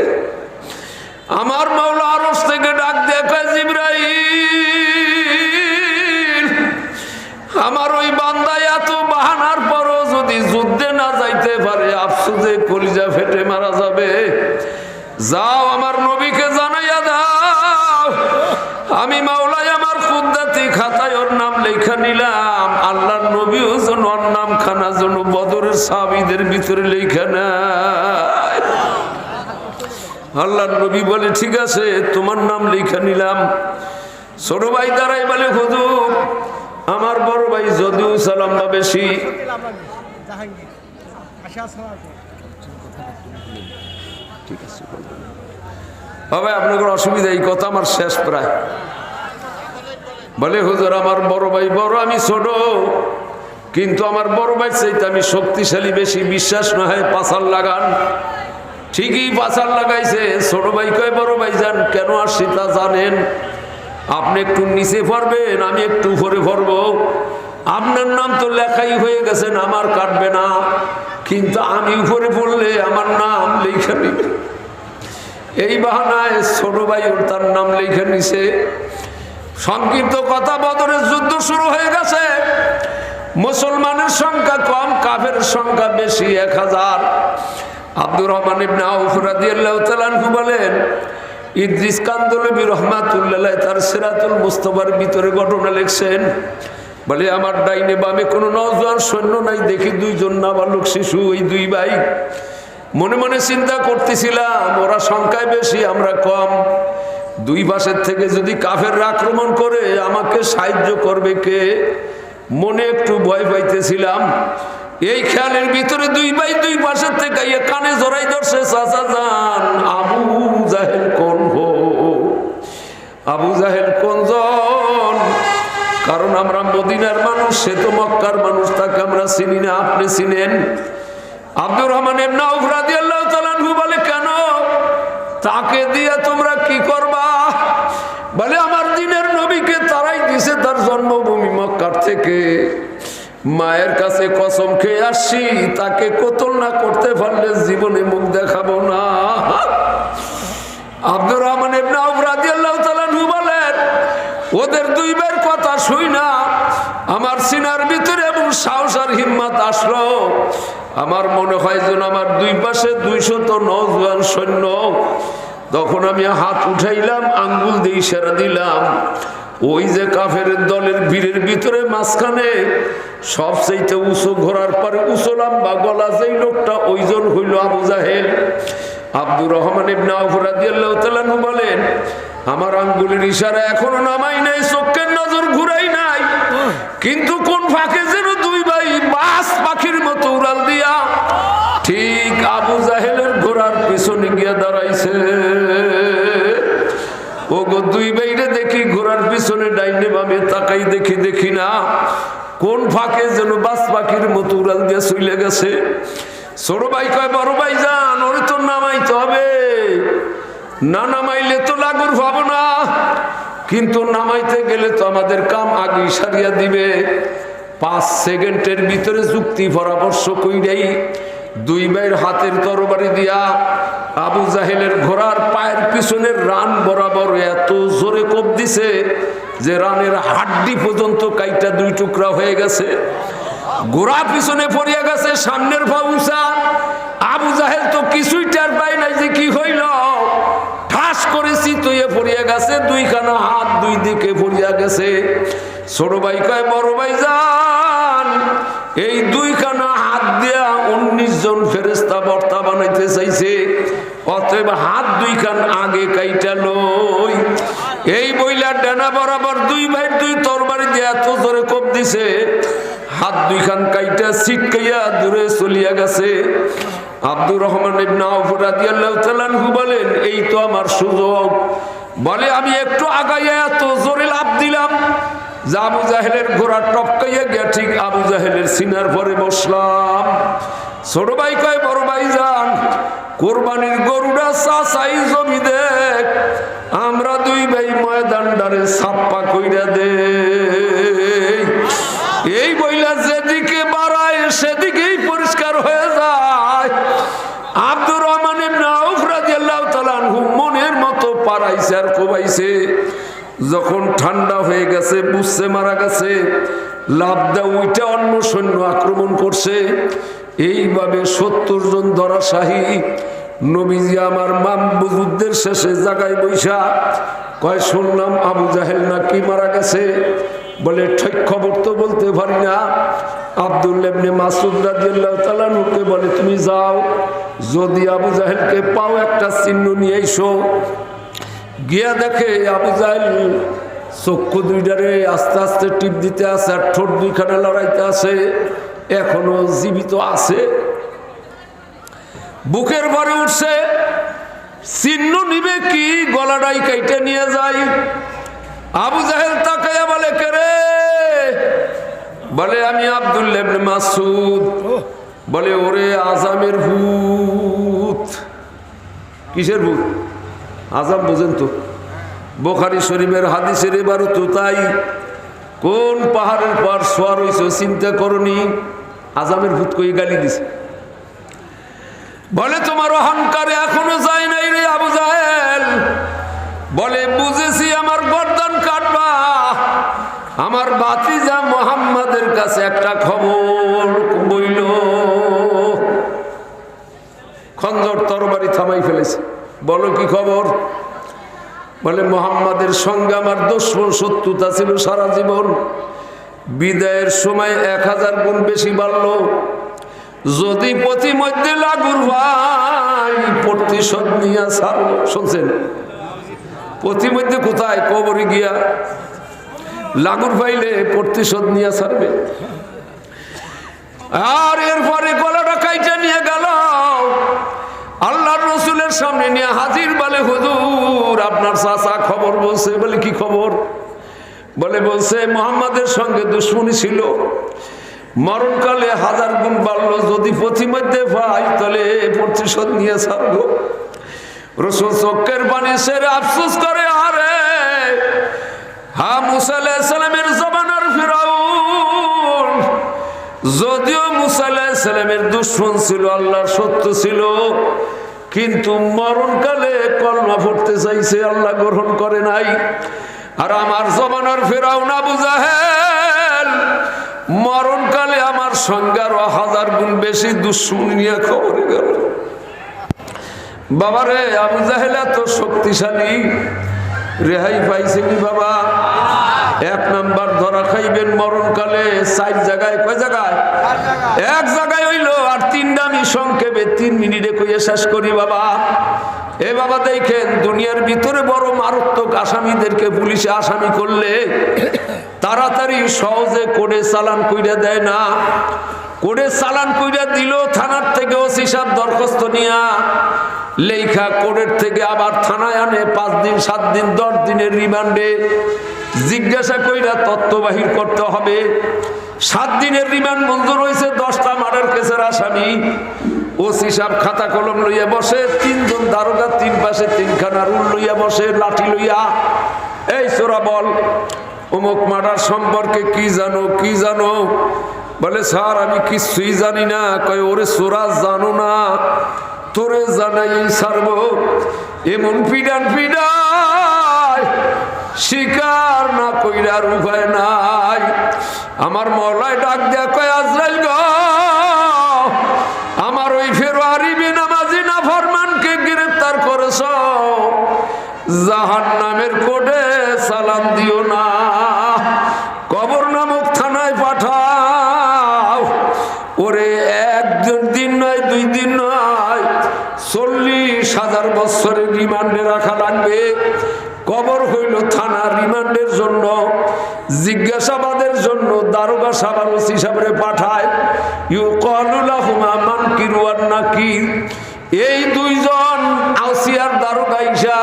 আমার মাওলা আরশ থেকে ডাক দেখে, জিবরাইল আমার ওই বান্দা এত বাহানার পরও যদি যুদ্ধে না যাইতে পারে, আফসোসে কলিজা ফেটে মারা যাবে। যাও আমার নবীকে জানাইয়া দাও, আমি মাওলাই আমার খুদ্দাতি খাতায় ওর নাম লেখা নিলাম। আল্লাহর নবীও যেন ওর নাম খানা যেন বদরের সাহাবীদের ভিতরে লেখা নাই। আল্লাহর নবী বলে ঠিক আছে, তোমার নাম লেখা নিলাম। ছোট ভাই দাঁড়াই বলে, হুজুর আমার বড় ভাই যদিও সালামটা বেশি, ঠিক আছে বাবা, আপনার কোনো অসুবিধা? এই কথা আমার শেষ প্রায়। বলে হুজুর আমার বড় ভাই বড়, আমি ছোট, কিন্তু আমার বড় ভাই চাইতে আমি শক্তিশালী বেশি। বিশ্বাস না হয় পাছার লাগান। ঠিকই পাছার লাগাইছে। ছোট ভাই কয় বড় ভাই যান কেন আসছি তা জানেন? আপনি একটু নিচে পড়বেন, আমি একটু উপরে পড়বো। আপনার নাম তো লেখাই হয়ে গেছেন, আমার কাটবে না, কিন্তু আমি উপরে পড়লে আমার নাম লেখা নিবে। এই বাহানায় ছোট ভাই ওর তার নাম লেখা নিছে। সংক্ষিপ্ত কথা, বদরের যুদ্ধ শুরু হয়ে গেছে। মুসলমানের সংখ্যা কম, কাফের সংখ্যা বেশি, 1000। আব্দুর রহমান ইবনে আউফ রাদিয়াল্লাহু তাআলা আনহু বলেন, ইদ্রিস কান্দলবী রহমাতুল্লাহ তার সিরাতুল মুস্তাফার ভিতরে ঘটনা লিখছেন। বলে আমার ডাইনে বামে কোনো নওজোয়ান সৈন্য নাই, দেখি 2 জন নাবালক শিশু, ওই 2 ভাই। মনে মনে চিন্তা করতেছিলাম ওরা সংখ্যায় বেশি, আমরা কম। 2 পাশের থেকে যদি কাফেররা আক্রমণ করে আমাকে সাহায্য করবে কে? মনে একটু ভয় পাইতেছিলাম। এই খেয়ালের ভিতরে 2 ভাই 2 পাশের থেকে কানে জড়াই ধরছে, চাচা যান আবু জাহেল কোন হো? আবু জাহেল কোন জন? কারণ আমরা মদিনার মানুষ, সে তো মক্কার মানুষ, তাকে আমরা চিনি না, আপনি চিনেন। আব্দুর রহমান ইবনে আউফ রাদিয়াল্লাহু তাআলা আনহু বলে, কেন? তাকে দিয়ে তোমরা কি করবা? বলে আমার দিনের নবীকে তারাই দিছে তার জন্মভূমি মক্কার থেকে। মায়ের কাছে কসম খেয়ে আসছি, তাকে কতল না করতে পারলে জীবনে মুখ দেখাবো না। আব্দুর রহমান ইবনে আউফ রাদিয়াল্লাহু তাআলা আনহু বলেন, ওদের 2 ভাইয়ের কথা শুই না আমার সিনার ভিতরে এবং সাহস আর হিম্মত আসলো। আমার মনে হয় যেন আমার 2 পাশে 200 নওজোয়ান সৈন্য। তখন আমি হাত উঠাইলাম, আঙ্গুল দিয়ে ইশারা দিলাম। ওই যে কাফের দলের ভিড়ের ভিতরে মাঝখানে সবচেয়ে উঁচু ঘোড়ার পরে উঁচু লম্বা গলা যেই লোকটা, ওইজন হইল আবু জাহেল। আব্দুর রহমান ইবনে আউফ রাদিয়াল্লাহু তাআলা আনহু বলেন, আমার আঙ্গুলের ইশারা এখনো নামাই নাই, চোখের নজর ঘুরাই নাই, কিন্তু কোন ফাঁকে যেন 2 ভাই বাস পাখির মতো উড়াল দিয়া ঠিক আবু জাহেলের ঘোড়ার পিছনে গিয়ে দাঁড়াইছে। ও গো 2 ভাইরে দেখি ঘোড়ার পিছনে ডাইনে বামে তাকাই, দেখি না কোন ফাঁকে যেন বাস পাখির মতো উড়াল দিয়ে চলে গেছে। ছোট ভাই কয় বড় ভাই যান ওরে তো নামাইতে হবে, না নামাইলে তো লাগুর পাবো না, কিন্তু নামাইতে গেলে তো আমাদের কাম আগে সারিয়া দিবে। 5 সেকেন্ডের ভিতরে যুক্তি পরামর্শ কইরাই 2 ভাইয়ের হাতের তরবারি দিয়া আবু জাহেলের ঘোড়ার পায়ের পিছনের রান বরাবর এত জোরে কোপ দিছে যে রানের হাড্ডি পর্যন্ত কাইটা 2 টুকরা হয়ে গেছে। ঘোড়া পিছনে পড়িয়া গেছে, সামনের পা উঁচা। আবু জাহেল তো কিছুই টের পায় নাই যে কি হইল, ঠাস করে চিতইয়ে পড়িয়া গেছে, 2 খানা হাত 2 দিকে পড়িয়া গেছে। ছোট ভাই কয় বড় ভাই যান এই 2 খানা হাত দিয়া 19 জন ফেরেশতা বর্তা বানাইতে চাইছে, অতএব হাত 2 খান আগে কাইটা লই। এই বইলা ডানা বরাবর 2 ভাই 2 তরবারি দিয়ে এত জোরে কোপ দিছে, হাত 2 খান কাইটা ছিটকাইয়া দূরে চলিয়া গেছে। আব্দুর রহমান ইবনে আউফ রাদিয়াল্লাহু তাআলা আনহু বলেন, এই তো আমার সুযোগ। বলে আমি একটু আগাইয়া এত জোরে লাফ দিলাম যে আবু জাহেলের ঘোড়া টপকাইয়া গিয়া ঠিক আবু জাহেলের সিনার পরে বসলাম। ছোট ভাই কয় বড় ভাই যান কোরবানির গরুটা চাচাই জমি দেখ, আমরা 2 ভাই ময়দানটারে ছাপ্পা কইরা দে। এই বইলা যেদিকে বাড়ায় সেদিকেই পরিষ্কার হয়ে যায়। আব্দুর রহমান ইবনে আউফ রাদিয়াল্লাহু তাআলা আনহু মনের মতো পারাইছে আর কোবাইছে। যখন ঠান্ডা হয়ে গেছে, বুঝছে মারা গেছে, লাভ দা উইটা অন্য সৈন্য আক্রমণ করছে। এইভাবে 70 জন ধরাশাহী। নবীজি আমার যুদ্ধের শেষে জায়গায় বৈশা কয় শুনলাম আবু জাহেল নাকি মারা গেছে। বলে ঠিক খবর তো বলতে পারি না। আব্দুল্লাহ ইবনে মাসউদ রাদিয়াল্লাহু তাআলা আনহুকে বলে তুমি যাও, যদি আবু জাহেলকে পাও একটা চিহ্ন নিয়ে এসো। গিয়া দেখে আবু জাহেল চক্ষু 2টারে আস্তে আস্তে টিপ দিতে আছে আর ঠোঁট 2খানা লড়াইতে আছে, এখনো জীবিত আছে। বুকের ভরে উঠছে, চিহ্ন নিবে কি, গলাটাই কেটে নিয়ে যায়। আবু জাহেল তাকায়া বলে, কে রে? বলে আমি আব্দুল্লাহ ইবনে মাসউদ। বলে ওরে আজামের ভূত। কিসের ভূত? আজাম বোঝেন তো, বুখারী শরীফের হাদিসের এবারও তো তাই। কোন পাহাড়ের পর সোয়ার হইছে চিন্তা করনি, আজামের ভূত কই গালি দিছে। বলে তোমার অহংকারে এখনো যায় নাই রে আবু জাহেল। বলে বুঝেছি, আমার গর্দান কাটবা। আমার ভাতিজা মুহাম্মাদের কাছে একটা খবর বইল, খঞ্জর তরবারি থামাই ফেলেছে। বলো কি খবর? বলে মুহাম্মাদের সঙ্গে আমার দুশমন শত্রুতা ছিল সারা জীবন, বিদায়ের সময় 1000 গুণ বেশি বাড়ল। যদি প্রতিমধ্যে লাগুর ভাই প্রতিশোধ নিয়ে ছাড়ব। শুনছেন? প্রতিমধ্যে কোথায়? কবরে গিয়া লাগুর পাইলে প্রতিশোধ নিয়ে ছাড়বে। আর এরপরে গলাটা কাইটা নিয়ে গেল, আল্লাহর রাসূলের সামনে নিয়ে হাজির। বলে হুজুর আপনার চাচা খবর বলছে। বলে কি খবর? বলে বলছে মুহাম্মাদের সঙ্গে দুশমনী ছিল, মরণকালে 1000 গুণ বাড়লো, যদি প্রতিমধ্যে পাই তাহলে প্রতিশোধ নিয়ে ছাড়বো। রাসূল চোখের পানি ছেড়ে আফসোস করে, আরে হ্যাঁ মুসা আলাইহিস সালামের জমানার ফিরাউন যদিও মুসা আলাইহিস সালামের দুশমন ছিল, আল্লাহর শত্রু ছিল, কিন্তু মরণকালে কলমা পড়তে চাইছে, আল্লাহ গ্রহণ করে নাই। আর আমার জমানার ফিরাউন আবু জাহেল মরণকালে আমার সঙ্গে আরো 1000 গুণ বেশি দুশমনী নিয়ে খবরে গেল। বাবারে আবু জাহেল এত শক্তিশালী, রেহাই পাইছেনি বাবা। 1 নাম্বার ধরা খাইবেন মরণকালে 4 জায়গায়। কয় জায়গায়? 1 জায়গায় হইল। আর 3টা আমি সংক্ষেপে 3 মিনিটে কইয়ে শেষ করি বাবা। এ বাবা দেখেন, দুনিয়ার ভিতরে বড় মারাত্মক আসামিদেরকে পুলিশে আসামি করলে তাড়াতাড়ি সহজে কোর্টে চালান কইরা দেয় না। কোর্টে চালান কইরা দিল, থানার থেকে ওসি সাহেব দরখাস্ত নিয়া লেখা কোর্টের থেকে আবার থানায় আনে, 5 দিন 7 দিন 10 দিনের রিমান্ডে জিজ্ঞাসা কইরা তথ্য বাহির করতে হবে। 7 দিনের রিমান্ড মঞ্জুর হয়েছে 10টা মার্ডার কেসের আসামি। ওসি সাহেব খাতা কলম লইয়া বসে, 3 জন দারোগা 3 পাশে 3খানা রুল লইয়া বসে, লাঠি লইয়া। এই সোরা বল, অমুক মার্ডার সম্পর্কে কি জানো, কি জানো? বলে স্যার আমি কিছুই জানি না। কয় ওরে সোরা জানো না, তোরে জানাই ছাড়ব। এমন পিডান পিডায় শিকার না কইরার উপায় নাই। আমার মওলায় ডাক দেয়া কয়, আজরাইল গো, আমার ওই ফেরোয়ারি বেনামাজি নাফরমানকে গ্রেফতার করেছ, জাহান্নামের কোর্টে চালান দিও না, কবর নামক থানায় পাঠাও। ওরে 1 দিন নয় 2 দিন নয়, 40,000 বছরের রিমান্ডে রাখা লাগবে। কবর হইল থানা, রিমান্ডের জন্য জিজ্ঞাসাবাদের জন্য দারোগা সাহেব ওসি সাহেবরে পাঠায়। ইউকালু লাহুমা মানকির ওয়ান নাকির। এই 2 জন আউসিয়ার দারোগা ইসা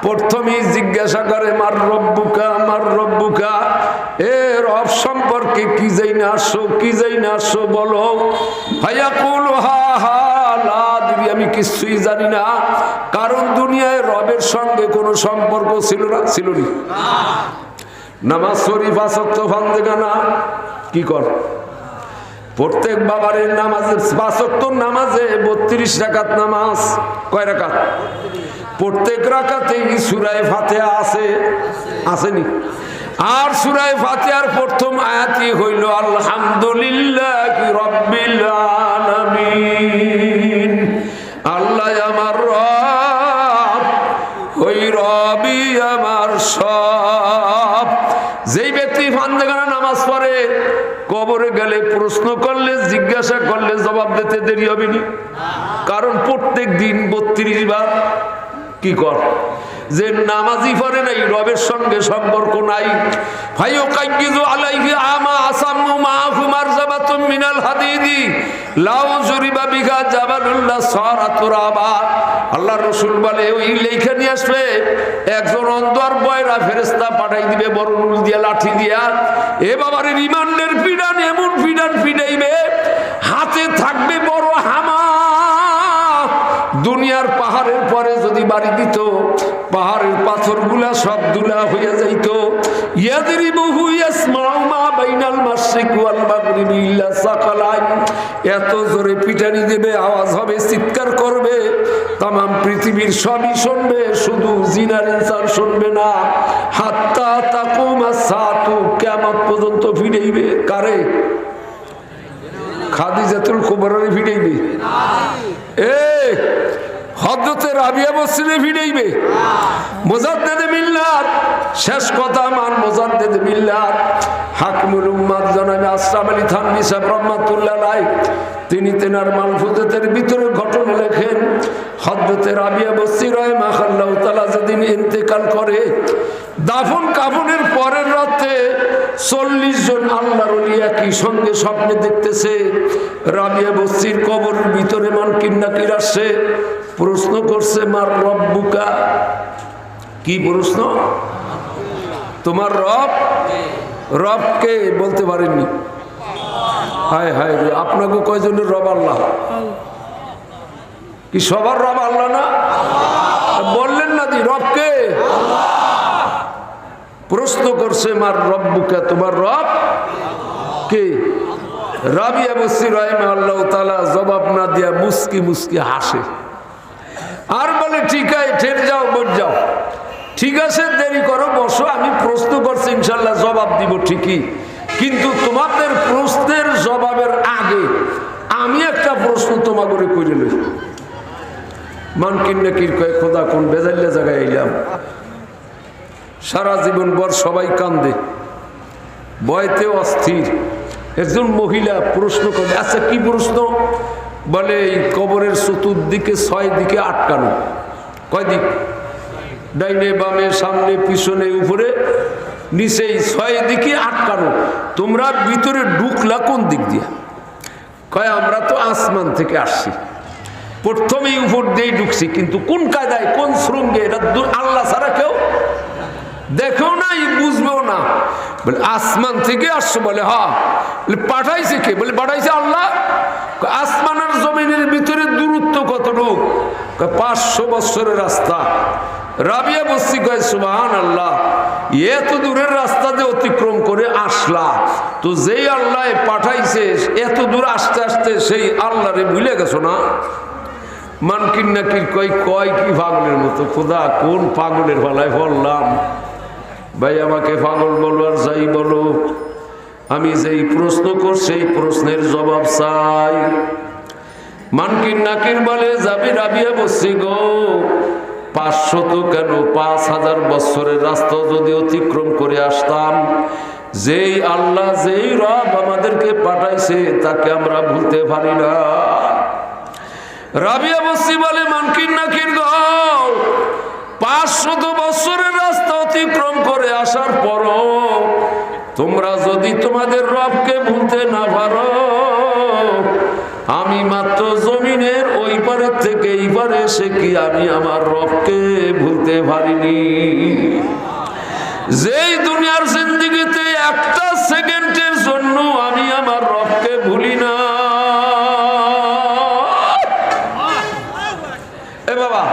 প্রথমেই জিজ্ঞাসা করে, মার রব্বুকা, মার রব্বুকা, এ রব সম্পর্কে কি যাই না আসো, কি যাই না আসো বলো। ফায়াকুলু হা হা লা আদরি, আমি কিছুই জানি না। কারণ দুনিয়ায় রবের সঙ্গে কোনো সম্পর্ক ছিল না, ছিল না। নামাজ শরীফ 5 ওয়াক্ত ফান্দেগানা কি কর? প্রত্যেক বাবারের নামাজে 5 ওয়াক্ত নামাজে 32 রাকাত নামাজ। কয় রাকাত? প্রত্যেক রাকাতেই সূরা ফাতিহা আছে, আসেনি? আর সূরা ফাতিহার প্রথম আয়াতই হইল আলহামদুলিল্লাহি রাব্বিল আলামিন। আল্লাহ আমার রব, ওই রবই আমার সব। যেই ব্যক্তি ফান্দেগানা নামাজ পড়ে, কবরে গেলে প্রশ্ন করলে, জিজ্ঞাসা করলে জবাব দিতে দেরি হবে না। কারণ প্রত্যেক দিন 32 বার কি কর? যে নামাজি পড়ে নাই, রবের সঙ্গে সম্পর্ক নাই। ফায়ুকাইযু আলাইহি আমা আসাম ইয়াজুমু মাহু মারজাবাতুম মিনাল হাদিদি লাউ জুরিবা বিহা জাবালুল্লাহ সারাতুরাবা। আল্লাহ রাসূল বলে ওই লেখা নিয়ে আসবে একজন অন্ধর বয়রা ফেরেশতা পাঠাই দিবে বড় নুল দিয়া লাঠি দিয়া। এ বাবার রিমান্ডের পিডান এমন পিডান পিডাইবে হাতে থাকবে বড় হামা। দুনিয়ার পাহাড়ের পরে যদি বাড়ি দিত পাহাড়ের পাথরগুলা সব দুলা হইয়া যাইত। ইয়াদরিবুহু ইয়াসমাউ মা বাইনাল মাশরিক ওয়াল মাগরিবি ইল্লা সাকালান। এত জোরে পিটানি দেবে আওয়াজ হবে চিৎকার করবে तमाम পৃথিবীর সবই শুনবে শুধু জিনার ইনসান শুনবে না। হাত্তা তাকুমা সাতু কিয়ামত পর্যন্ত ফিরাইবে কারে? খাদিজাতুল কুবরারে ফিরাইবে হযরতে রাবিয়া বসরিরে ফিরাইবে। মুজাদ্দিদে মিল্লাত শেষ কথা মান মুজাদ্দিদে মিল্লাত হাকিমুল উম্মাত জনাব আশরাফ আলী থানভী সাহেব রাহমাতুল্লাহ আলাইহি তিনি তেনার মালফুজাতের ভিতরে ঘটনা লেখেন হযরতে রাবিয়া বসরি রাহিমাহুল্লাহ তাআলা যেদিন ইন্তেকাল করে দাফন কাফনের পরের রাতে 40 জন আল্লাহর ওলি একই সঙ্গে স্বপ্নে দেখতেছে রাবিয়া বসরির কবরের ভিতরে মুনকির নাকির আসছে। প্রশ্ন করছে মার রব্বুকা, কি প্রশ্ন? তোমার রব? রবকে বলতে পারেননি। হায় হায় রে, আপনাকে কয়জনের রব? আল্লাহ। কি সবার রব আল্লাহ না? বললেন না দি রবকে? প্রশ্ন করছে মার রব্বুকা, তোমার রব কে? রাবিয়া বসরি রাহিমাহুল্লাহ তাআলা জবাব না দিয়া মুস্কি মুস্কি হাসে আর বলে ঠিক আছে ঠের যাও বস যাও, ঠিক আছে দেরি করো বসো, আমি প্রশ্ন করছি ইনশাল্লাহ জবাব দিব ঠিকই, কিন্তু তোমাদের প্রশ্নের জবাবের আগে আমি একটা প্রশ্ন তোমাকে করে লই। মুনকির নাকির কয় খোদা কোন বেজাইলা জায়গায় এলাম, সারা জীবন ভর সবাই কান্দে ভয়তে অস্থির। একজন মহিলা প্রশ্ন করে, আচ্ছা কি প্রশ্ন? বলে এই কবরের চতুর্দিকে 6 দিকে আটকানো। কয় দিক? ডাইনে বামে সামনে পিছনে উপরে নিচেই 6 দিকে আটকানো। তোমরা ভিতরে ঢুকলা কোন দিক দিয়া? কয় আমরা তো আসমান থেকে আসছি, প্রথমেই উপর দিয়েই ঢুকছি, কিন্তু কোন কায়দায় কোন শ্রুঙ্গে এটা আল্লাহ ছাড়া কেউ দেখেও না বুঝবেও না। বলে আসমান থেকে আসছো? বলে হ্যাঁ। পাঠাইছে কে? বলে পাঠাইছে আল্লাহ। আসমানের জমিনের ভিতরে দূরত্ব কতটুকু? 500 বছরের রাস্তা। রাবিয়া বসরি কয় সুবহানাল্লাহ, এত দূরের রাস্তা যে অতিক্রম করে আসলা, তো যেই আল্লাহ পাঠাইছে এত দূর আসতে আসতে সেই আল্লাহরে ভুলে গেছো না? মুনকির নাকির কয় কি পাগলের মতো, খোদা কোন পাগলের ভালায় বললাম? ভাই আমাকে পাগল বলো আর যাই বলো, আমি যেই প্রশ্ন করছি এই প্রশ্নের জবাব চাই। মুনকির নাকির বলে যাবি রাবিয়া বসরি গো, 500 তো কেন 5000 বছরের রাস্তা যদি অতিক্রম করে আসতাম, যেই আল্লাহ যেই রব আমাদেরকে পাঠাইছে তাকে আমরা ভুলতে পারি না। রাবিয়া বসরি বলে মুনকির নাকির গো, 500 বছরের রাস্তা অতিক্রম করে আসার পরও তোমরা যদি তোমাদের রবকে ভুলতে না পারো, আমি মাত্র জমিনের ওই পারের থেকে এই পারে এসে কি আমি আমার রবকে ভুলতে পারিনি? যেই দুনিয়ার জিন্দেগিতে একটা সেকেন্ডের জন্য আমি আমার রবকে ভুলি না। এ বাবা,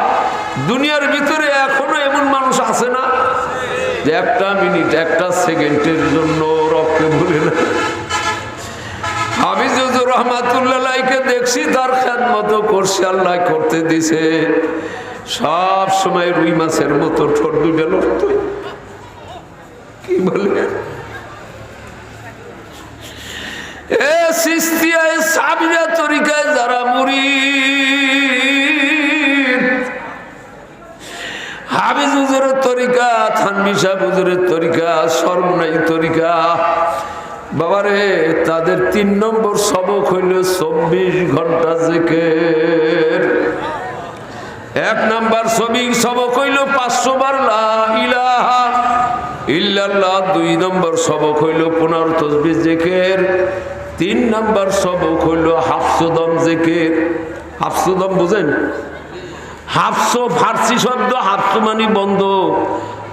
দুনিয়ার ভিতরে এখনো এমন মানুষ আছে না যে একটা মিনিট একটা সেকেন্ডের জন্য রবকে ভুলে না? আমি যদি রহমাতুল্লাহ আলাইহিকে দেখছি তার খেদমত করছি, আল্লাহ করতে দিছে, সব সময় রুই মাছের মতো ঠোঁট দুটো লড়তো। কি বলে এ সিস্তিয়া সাবিরা তরিকায় যারা মুরিদ, হাফিজ হুজুরের তরিকা, থানভী সাহেব হুজুরের তরিকা, সরমনাই তরিকা, বাবারে তাদের 3 নম্বর সবক হইল 24 ঘন্টা জিকির। 1 নাম্বার সবক হইল 500 বার লা ইলাহা ইল্লাল্লাহ 2 নম্বর সবক হইল 15 তাসবিহ জিকির। 3 নম্বর সবক হইল হাফসুদম জিকির। হাফসুদম বুঝেন? হাফসো ফার্সি শব্দ, হাফসো মানে বন্ধ,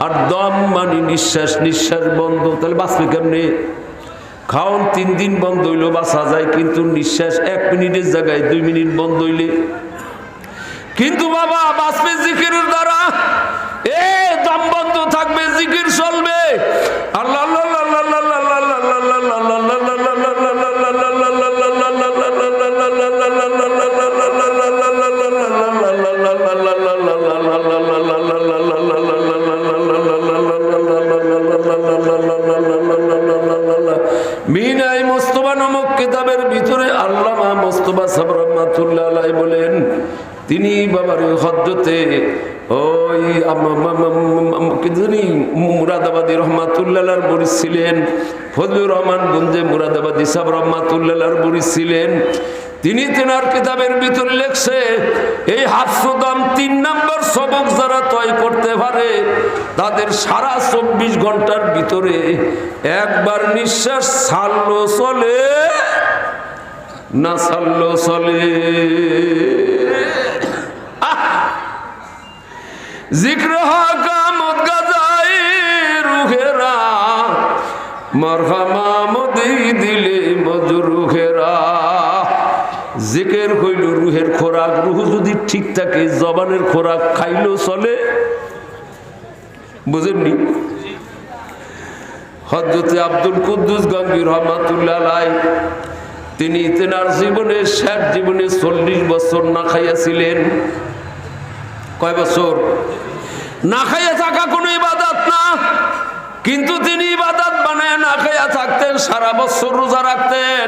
আর দম মানে নিঃশ্বাস, নিঃশ্বাস বন্ধ। তাহলে বাঁচবে কেমনে? খাওন 3 দিন বন্ধ হইলে বাঁচা যায়, কিন্তু নিঃশ্বাস 1 মিনিটের জায়গায় 2 মিনিট বন্ধ হইলে। কিন্তু বাবা বাঁচবে জিকিরের দ্বারা। দম বন্ধ থাকবে, জিকির চলবে। আল্লাহ মিনাই মোস্তফা নামক কিতাবের ভিতরে আল্লামা মোস্তফা সাহেব রহমাতুল্লাহ আলাইহি বলেন, তিনি বাবার হজ্জতে ওই মুরাদাবাদী রহমাতুল্লাহ মুরিদ ছিলেন। ফজলুর রহমান গঞ্জে মুরাদাবাদী সাহেব রহমাতুল্লাহ মুরিদ ছিলেন। তিনি তেনার কিতাবের ভিতরে লেখছে, এই হাফসুদম 3 নম্বর সবক যারা তয় করতে পারে, তাদের সারা 24 ঘন্টার ভিতরে একবার নিঃশ্বাস ছাড়লো চলে, না ছাড়লো চলে। জিক্র হাকামত গাজাই রুহেরা, মারহামা মদি দিলে মজরুহেরা। জিকির হইল রুহের খোরাক। রুহ যদি ঠিক থাকে, জবানের খোরাক খাইলেও চলে। বুঝেননি? হযরত আব্দুল কুদ্দুস গঙ্গী রহমাতুল্লাহ আলাইহি, তিনি তেনার জীবনে শেষ জীবনে 40 বছর না খাইয়াছিলেন। কয় বছর? না খাইয়া থাকা কোনো ইবাদত না, কিন্তু তিনি ইবাদত বানায় না খাইয়া থাকতেন। সারা বছর রোজা রাখতেন,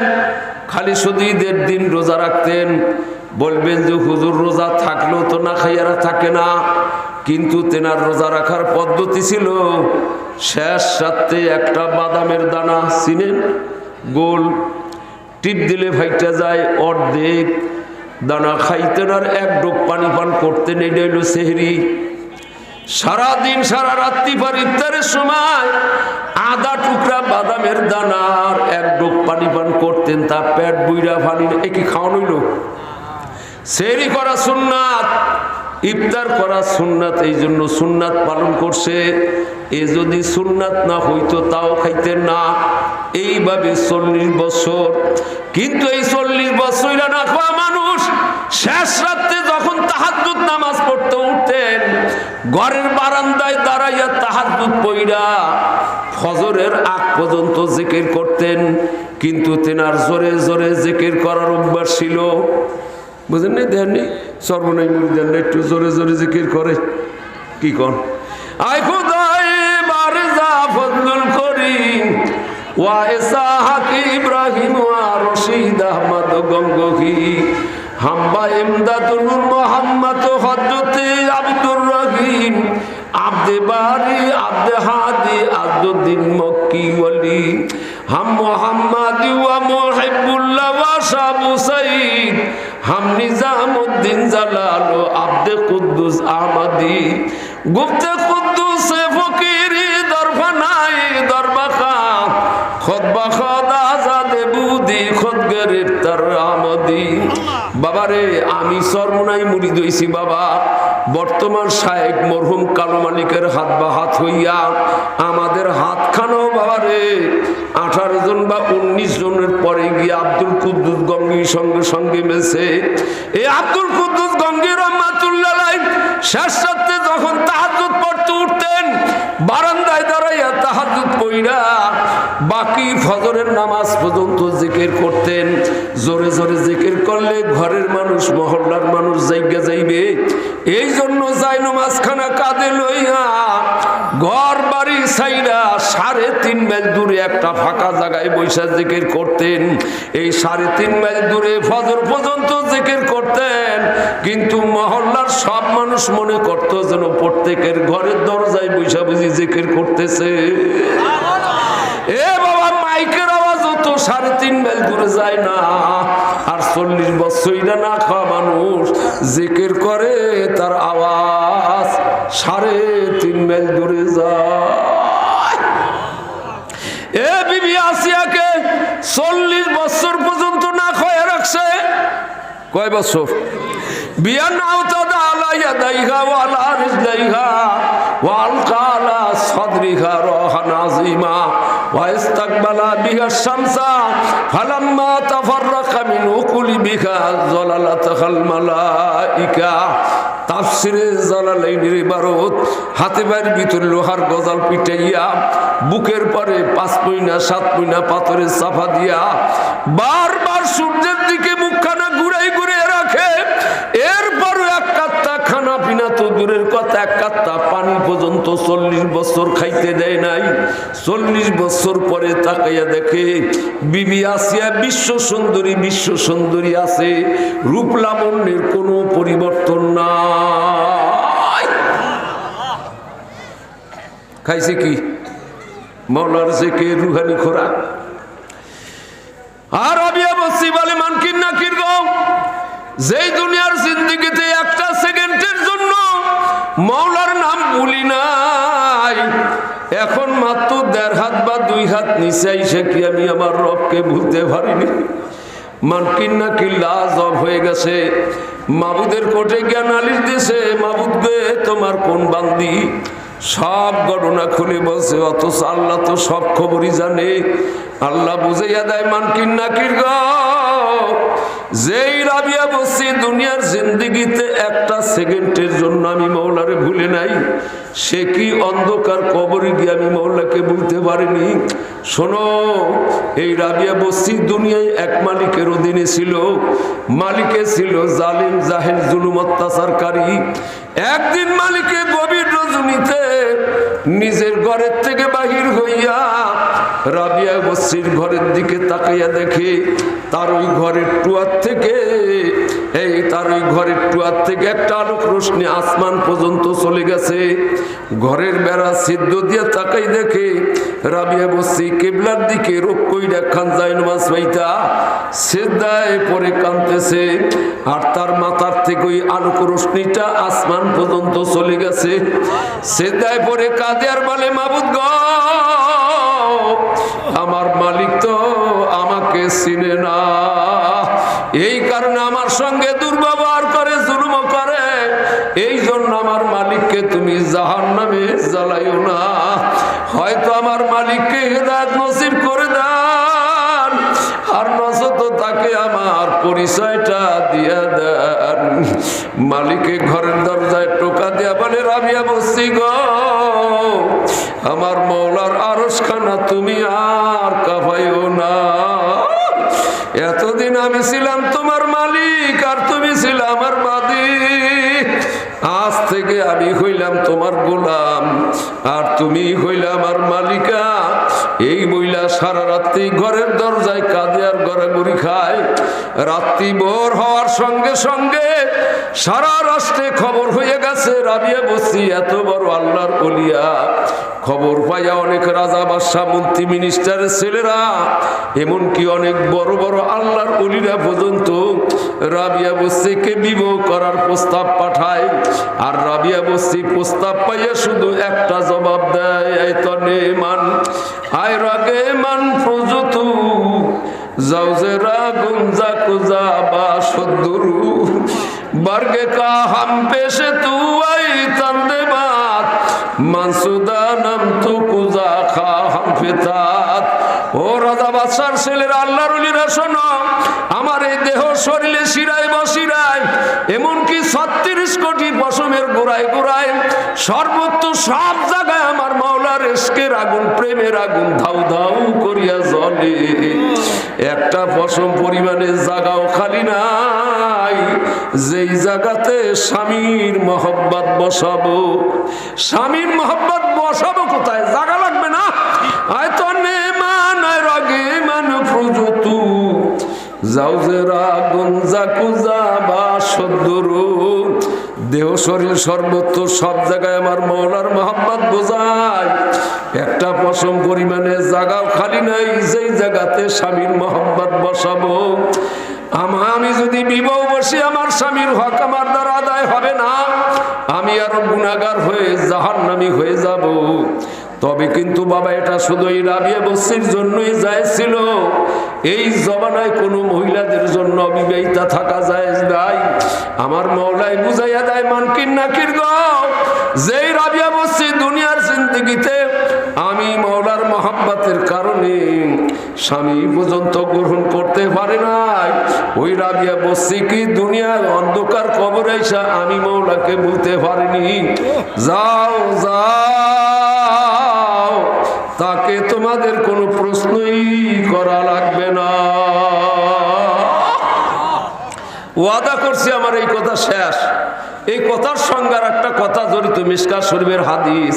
খালি শুধু ঈদের দিন রোজা রাখতেন। বলবেন যে হুজুর রোজা থাকলেও তো না খাইয়ারা থাকে না, কিন্তু তেনার রোজা রাখার পদ্ধতি ছিল, শেষ রাতে একটা বাদামের দানা, চিনেন? গোল টিপ দিলে ফাইটা যায়, অর্ধেক দানা খাইতেন আর 1 ডোক পানি পান করতেন। এটা হইল সেহরি। সারাদিন সারা রাত্রি পর ইফতারের সময় আধা টুকরা বাদামের দানার 1 ডোক পানি পান করতেন। তা পেট বুইরা পানি একই খাওয়ানো হইল। সেহরি করা সুন্নাত, ইফতার করা সুন্নাত, এই জন্য সুন্নাত পালন করছে। এ যদি সুন্নাত না হইতো তাও খাইতেন না। এইভাবে 40 বছর। কিন্তু এই 40 বছর না খাওয়া মানুষ শেষ রাতে যখন তাহাজ্জুদ নামাজ পড়তে উঠতেন, ঘরের বারান্দায় দাঁড়াইয়া তাহাজ্জুদ পড়া ফজরের আগ পর্যন্ত জিকির করতেন। কিন্তু তেনার জোরে জোরে জিকির করার অভ্যাস ছিল। বুঝেন নাই? দেননি? সর্বনাই মুরিদান একটু জোরে জোরে জিকির করে। কি কন? আয় খোদাই বারজা ফজলুল করিম ওয়া ইসহাক ইব্রাহিম ওয়া রশিদ আহমদ গঙ্গোহী হাম্বা ইমদাদুল মুহাম্মদ হযরতে আব্দুর রহিম আব্দে বারি আব্দে হাদি আব্দুদ্দিন মক্কি ওয়ালি হাম মুহাম্মদ ওয়া মুহিব্বুল্লাহ ওয়া শাবু সাইদ হাম নিজামউদ্দিন জালাল ও আব্দে কুদ্দুস আহমদি গুপ্তে কুদ্দুস ফকিরি দরফানাই দরবাখা খুতবা খোদা আজাদে বুদি খুদ গ্রেফতার আমদি। বাবারে, আমি সরমনাই মুরিদ হইছি বাবা। বর্তমান শায়েখ মরহুম কালো মালিকের হাত বা হাত হইয়া আমাদের হাতখানো বাবারে 18 জন বা 19 জনের পরে গিয়ে আব্দুল কুদ্দুস গঙ্গীর সঙ্গে সঙ্গে মেলছে। এই আব্দুল কুদ্দুস গঙ্গী রহমাতুল্লাহ আলাইহি শেষ রাতে যখন তাহাজ্জুদ পড়তে উঠতেন, বারান্দায় দাঁড়াইয়া তাহাজ্জুদ পড়া বাকি ফজরের নামাজ পর্যন্ত জিকির করতেন। জোরে জোরে জিকির করলে ঘরের মানুষ, মহল্লার মানুষ জায়গা যাইবে। এই জন্য যাইনো মাঝখানা কাঁধে লইয়া ঘর বাড়ি ছাইরা 3.5 মাইল দূরে একটা ফাঁকা জায়গায় বৈশা জিকির করতেন। এই 3.5 মাইল দূরে ফজর পর্যন্ত জিকির করতেন। কিন্তু মহল্লার সব মানুষ মনে করত যেন প্রত্যেকের ঘরের দরজায় বৈশা বুঝি জিকির করতেছে। এ বাবা, মাইকের আওয়াজও তো 3.5 মাইল দূরে যায় না। আর 40 বছর না খাওয়া মানুষ জিকির করে, তার আওয়াজ 3.5 মাইল দূরে যায়। এ বিবি আসিয়াকে 40 বছর পর্যন্ত না খয়ে রাখছে। কয় বছর? বিয়া নাও তাদা আলাইয়া দাইহা ওয়ালা রিজলাইহা ওয়ালকালা সাদরিহা রাহান আযীমা ওয়া ইস্তাকবালা বিহা শামসা ফালাম্মা তাফাররাকা মিন উকুলি বিহা যালালাতাল মালাইকা। তাফসিরে জালালাইনের ইবারত, হাতে বাইর ভিতরে লোহার গজাল পিটাইয়া বুকের পরে 5 পয়না 7 পয়না পাথরের চাপা দিয়া বারবার সূর্যের দিকে মুখখানা ঘুরাই ঘুরিয়ে রাখে। এরপরও এক কাত্তা খানা পিনা তো দূরের কথা, এক কাত্তা পানি পর্যন্ত 40 বছর খাইতে দেয় নাই। 40 বছর পরে তাকাইয়া দেখে বিবি আসিয়া বিশ্ব সুন্দরী আছে, রূপ লাবণ্যের কোনো পরিবর্তন নাই। খাইছে কি? মৌলার থেকে রুহানি খোরাক। আর রাবিয়া বসি বলে মানকির নাকির গো, যেই দুনিয়ার জিন্দেগিতে একটা সেকেন্ডের জন্য মৌলার নাম ভুলি নাই, এখন মাত্র 1.5 হাত বা 2 হাত নিচে আইসে কি আমি আমার রবকে ভুলতে পারিনি? মানকির নাকির লাজব হয়ে গেছে। মাবুদের কোর্টে গিয়া নালিশ দিয়েছে, মাবুদ গে তোমার কোন বান্দি? সব ঘটনা খুলে বলছে, অথচ আল্লাহ তো সব খবরই জানে। আল্লাহ বুঝাইয়া দেয়, মানকির নাকির গো, যেই রাবিয়া বসি দুনিয়ার জিন্দেগিতে একটা সেকেন্ডের জন্য আমি মৌলারে ভুলে নাই, সে কি অন্ধকার কবরে গিয়ে আমি মৌলাকে ভুলতে পারিনি? শোনো, এই রাবিয়া বসি দুনিয়ায় এক মালিকের অধীনে ছিল। মালিকে ছিল জালিম, জাহেল, জুলুম, অত্যাচারকারী। একদিন মালিকে গভীর রজনীতে নিজের ঘরের থেকে বাহির হইয়া রাবিয়া বসির ঘরের দিকে তাকাইয়া দেখে তার ওই ঘরের টুয়ার থেকে একটা আলোক রোশনি আসমান পর্যন্ত চলে গেছে। ঘরের বেড়া সিদ্ধ দিয়ে তাকাই দেখে রাবিয়া বসি কিবলার দিকে রোগ কইরা খান যায় নামাজ পাইতা সিজদায় পড়ে কাঁদতেছে। আর তার মাথার থেকে ওই আলোক রোশনিটা আসমান পর্যন্ত চলে গেছে। সিজদায় পড়ে কাঁদে আর বলে, মাবুদ গো, আমার মালিক তো আমাকে চিনে না, এই কারণে আমার সঙ্গে দুর্ব্যবহার করে, জুলুম করে। এই জন্য আমার মালিককে তুমি জাহান্নামে জ্বালাইও না। হয়তো আমার মালিককে হেদায়েত নসিব করে দেন, আর নচেত তাকে আমার পরিচয়টা দিয়া দেন। মালিকে ঘরের দরজায় টোকা দিয়া বলে, রাবিয়া বসি গো, আমার মৌলার আরশখানা তুমি আর কাঁপাইও না। এতদিন আমি ছিলাম তোমার মালিক আর তুমি ছিলে আমার বাদী। আজ থেকে আমি হইলাম তোমার গোলাম আর তুমি হইলে আমার মালিকা। এই মহিলা সারা রাত্রি ঘরের দরজায় কাঁদে আর গড়াগড়ি খায়। রাত্রি ভোর হওয়ার সঙ্গে সঙ্গে সারা রাষ্ট্রে খবর হয়ে গেছে রাবিয়া বসি এত বড় আল্লাহর ওলিয়া। খবর পাইয়া অনেক রাজা, বাদশাহ, মন্ত্রী, মিনিস্টারের ছেলেরা, এমনকি অনেক বড় বড় আল্লাহর ওলিরা পর্যন্ত রাবিয়া বসিকে বিবাহ করার প্রস্তাব পাঠায়। আর রাবিয়া বসি প্রস্তাব পাইয়া শুধু একটা জবাব দেয়, এই তনে মান আয় রাগে মান প্রযুত জাউজেরা গুঞ্জা কুজা বা সদ্দুরু বর্গে কা হাম পেশে তু আই তন্দে বাত মানসুদা নাম তু কুজা খা হাম ফিতাত। ও রাজা বাদশার ছেলেরা, আল্লাহর ওলিরা, শোনো, আমার এই দেহ শরীরে শিরায় বসিরায়, এমনকি 36 কোটি পশমের গোড়ায় গোড়ায় সর্বত্র সব জায়গায় আমার মাওলার ইশকের আগুন, প্রেমের আগুন ধাউ ধাউ করিয়া জ্বলে। একটা পশম পরিমাণে জায়গাও খালি নাই যেই জায়গাতে স্বামীর মহব্বত বসাবো। স্বামীর মহব্বত বসাবো কোথায়? জায়গা লাগবে না? হয়তো নেমান রাগে মান প্রযুতু জাউজেরা গুঞ্জা কুজা বা সদ্দুরু। দেহ শরীর সর্বত্র সব জায়গায় আমার মওলার মহব্বত বোঝায়। একটা পশম পরিমাণে জায়গাও খালি নাই যেই জায়গাতে স্বামীর মহব্বত বসাবো। আমি যদি বিবাহ বসি, আমার স্বামীর হক আমার দ্বারা আদায় হবে না, আমি আরো গুনাহগার হয়ে জাহান্নামী হয়ে যাব। তবে কিন্তু বাবা এটা শুধু এই রাবিয়া বস্তির জন্যই জায়েজ ছিল। এই জমানায় কোনো মহিলাদের জন্য অবিবাহিতা থাকা জায়েজ নাই। আমার মওলাই বুঝাইয়া দেয় মানকির নাকির গো, যেই রাবিয়া বস্তি দুনিয়ার জিন্দেগিতে আমি মওলার মহাব্বতের কারণে স্বামী পর্যন্ত গ্রহণ করতে পারে নাই, ওই রাবিয়া বস্তি কি দুনিয়ার অন্ধকার কবরে এসে আমি মওলাকে বলতে পারিনি যাও যাও, তাকে তোমাদের কোনো প্রশ্নই করা লাগবে না। ওয়াদা করছি আমার এই কথা শেষ। এই কথার সঙ্গে আর একটা কথা জড়িত, মিশকাত শরীফের হাদিস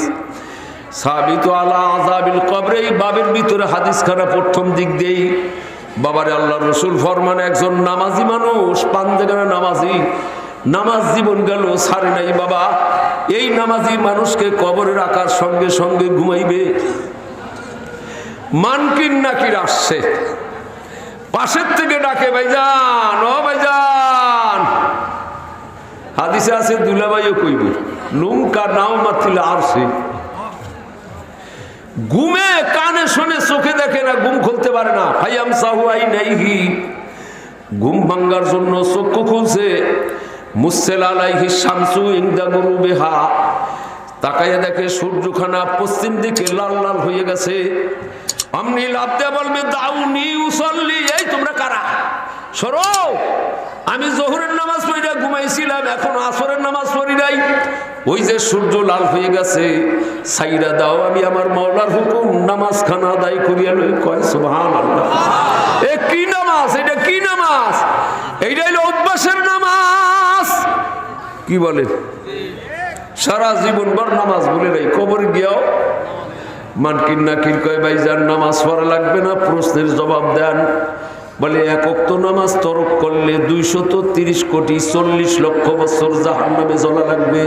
সাবিত আলা আযাবিল কবর। এই বাবের ভিতরে হাদিসখানা প্রথম দিক দেই বাবারে আল্লাহ রসুল ফরমান, একজন নামাজি মানুষ, পাঞ্জাগানা নামাজি, নামাজ জীবন গেল ছাড়ে নাই বাবা। এই নামাজি মানুষকে কবরে রাখার সঙ্গে সঙ্গে ঘুমাইবে। মানকির নাকির আসছে, পাশের থেকে ডাকে ভাইজান ও ভাইজান। হাদিসে আছে দুলাভাইও কইব নুমকা নাও মাতিল আরছে। ঘুমে কানে শোনে চোখে দেখে না, ঘুম খুলতে পারে না। ফায়াম সাহু আইনাইহি, ঘুম ভাঙ্গার জন্য চক্ষু খুলছে। মুসসেল আলাইহি শামসু ইনদা গুরুবিহা, তাকাইয়া দেখে সূর্যখানা পশ্চিম দিকে লাল লাল হয়ে গেছে। আমনি লাভ দিয়ে বলবে দাউনি উসল্লি, এই তোমরা কারা সরো, আমি জোহরের নামাজ পড়িয়া ঘুমাইছিলাম, এখন আসরের নামাজ পড়ি নাই। ওই যে সূর্য লাল হয়ে গেছে, সাইরা দাও, আমি আমার মওলার হুকুম নামাজ খানা আদায় করিয়া লই। কয় সুবহানাল্লাহ। এ কি নামাজ? এটা কি নামাজ? এইটা হলো অভ্যাসের নামাজ। কি বলে? সারা জীবন ভর নামাজ বলে নাই, কবর গিয়াও মানকির নাকির কয় ভাইজান নামাজ পড়া লাগবে না, প্রশ্নের জবাব দেন। বলে এক ওয়াক্ত নামাজ তরক করলে 230 কোটি 40 লক্ষ বছর জাহান্নামে জ্বলা লাগবে।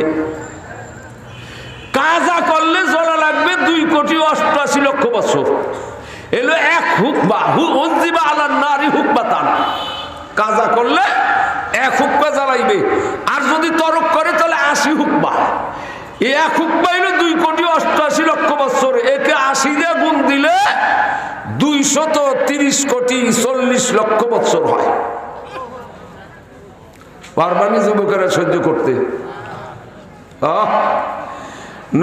কাজা করলে জ্বলা লাগবে 2 কোটি 88 লক্ষ বছর। এলো এক হুকবা হুজিবা আলান নারি হুকবাতান। কাজা করলে এক হুকবা জ্বালাইবে, আর যদি তরক করে তাহলে 80 হুকবা। এক হুকবা হইল 2 কোটি 88 লক্ষ বছর। একে 80 দিয়ে গুণ দিলে 230 কোটি 40 লক্ষ বছর হয়। পারবানি যুবকেরা সহ্য করতে?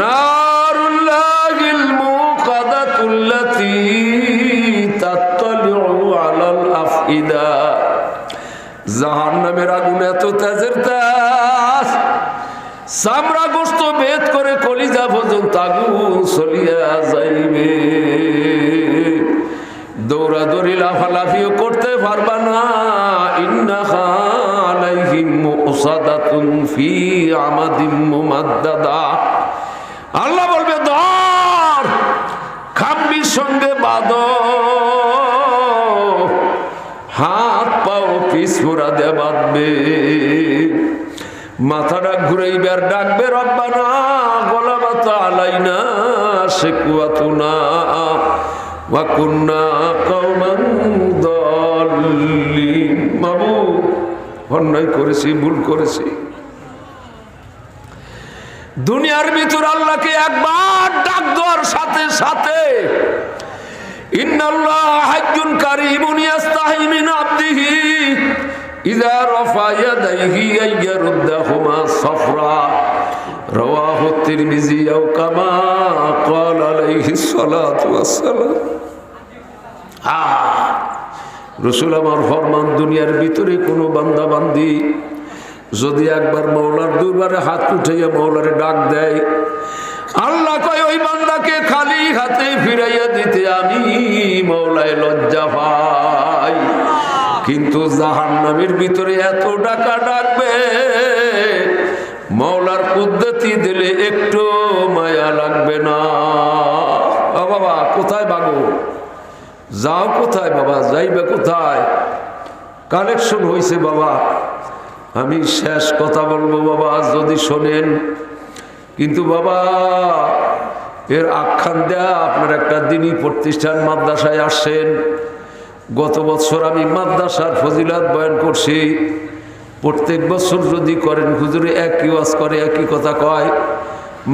নারুল্লাহিল মুকাদাতুল্লাতী তাত্তালিউ আলাল আফইদা, জাহান্নামের আগুন এত তেজের তেজ, চামড়া গোশত ভেদ করে কলিজা পর্যন্ত আগুন চলিয়া যাইবে। দৌড়াদৌড়ি লাফালাফিও করতে পারবা না। ইন্নাহা আলাইহিম মুসাদাতুন ফি আমাদিম মুমাদ্দাদা। আল্লাহ বলবে ধর, খাম্বির সঙ্গে বাঁধো, হাত পাও পিছমোড়া দিয়ে বাঁধবে। মাথাটা ঘুরাইবে আর ডাকবে রব্বানা গলাবাত আলাইনা শিকওয়াতুনা ওয়া কুন্না কওমান দাল্লিন। মাবুদ, অন্যায় করেছি, ভুল করেছি। দুনিয়ার ভিতর আল্লাহকে একবার ডাক দেওয়ার সাথে সাথে ইন্নাল্লাহ হাজ্জুন কারীমুন ইয়াস্তাহি মিন আবদিহি ইযা রাফা ইয়াদাইহি আইয়ারুদ্দাহুমা সাফরা। রাওয়াহু তিরমিজি আও কামা ক্বালা আলাইহিস সালাতু ওয়াস সালাম। রাসূল আমার ফরমান, দুনিয়ার ভিতরে কোনো বান্দা বান্দি যদি একবার মওলার দরবারে হাত উঠাইয়া মওলারে ডাক দেয়, আল্লাহ কয় ওই বান্দাকে খালি হাতে ফিরাইয়া দিতে আমি মওলায় লজ্জা পাই। কিন্তু জাহান্নামের ভিতরে এত ডাকা ডাকবে, মওলার কুদরতি দিলে একটু মায়া লাগবে না। বাবা কোথায় ভাগো, যাও কোথায় বাবা, যাইবে কোথায়? কালেকশন হয়েছে বাবা। আমি শেষ কথা বলবো বাবা, যদি শোনেন। কিন্তু বাবা এর আখ্যান দেয়া আপনার একটা দিনই প্রতিষ্ঠান মাদ্রাসায় আসছেন। গত বছর আমি মাদ্রাসার ফজিলাত বয়ান করছি। প্রত্যেক বছর যদি করেন হুজুরে একই ওয়াজ করে, একই কথা কয়,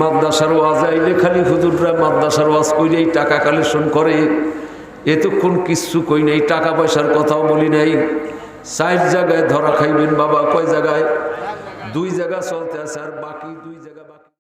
মাদ্রাসার ওয়াজ আইলে খালি হুজুররা মাদ্রাসার ওয়াজ কইলেই টাকা কালেকশন করে। এতক্ষণ কিচ্ছু কই নাই, টাকা পয়সার কথাও বলি নাই। 4 জায়গায় ধরা খাইবেন বাবা। কয় জায়গায়? 2 জায়গা চলতে আছে, আর বাকি 2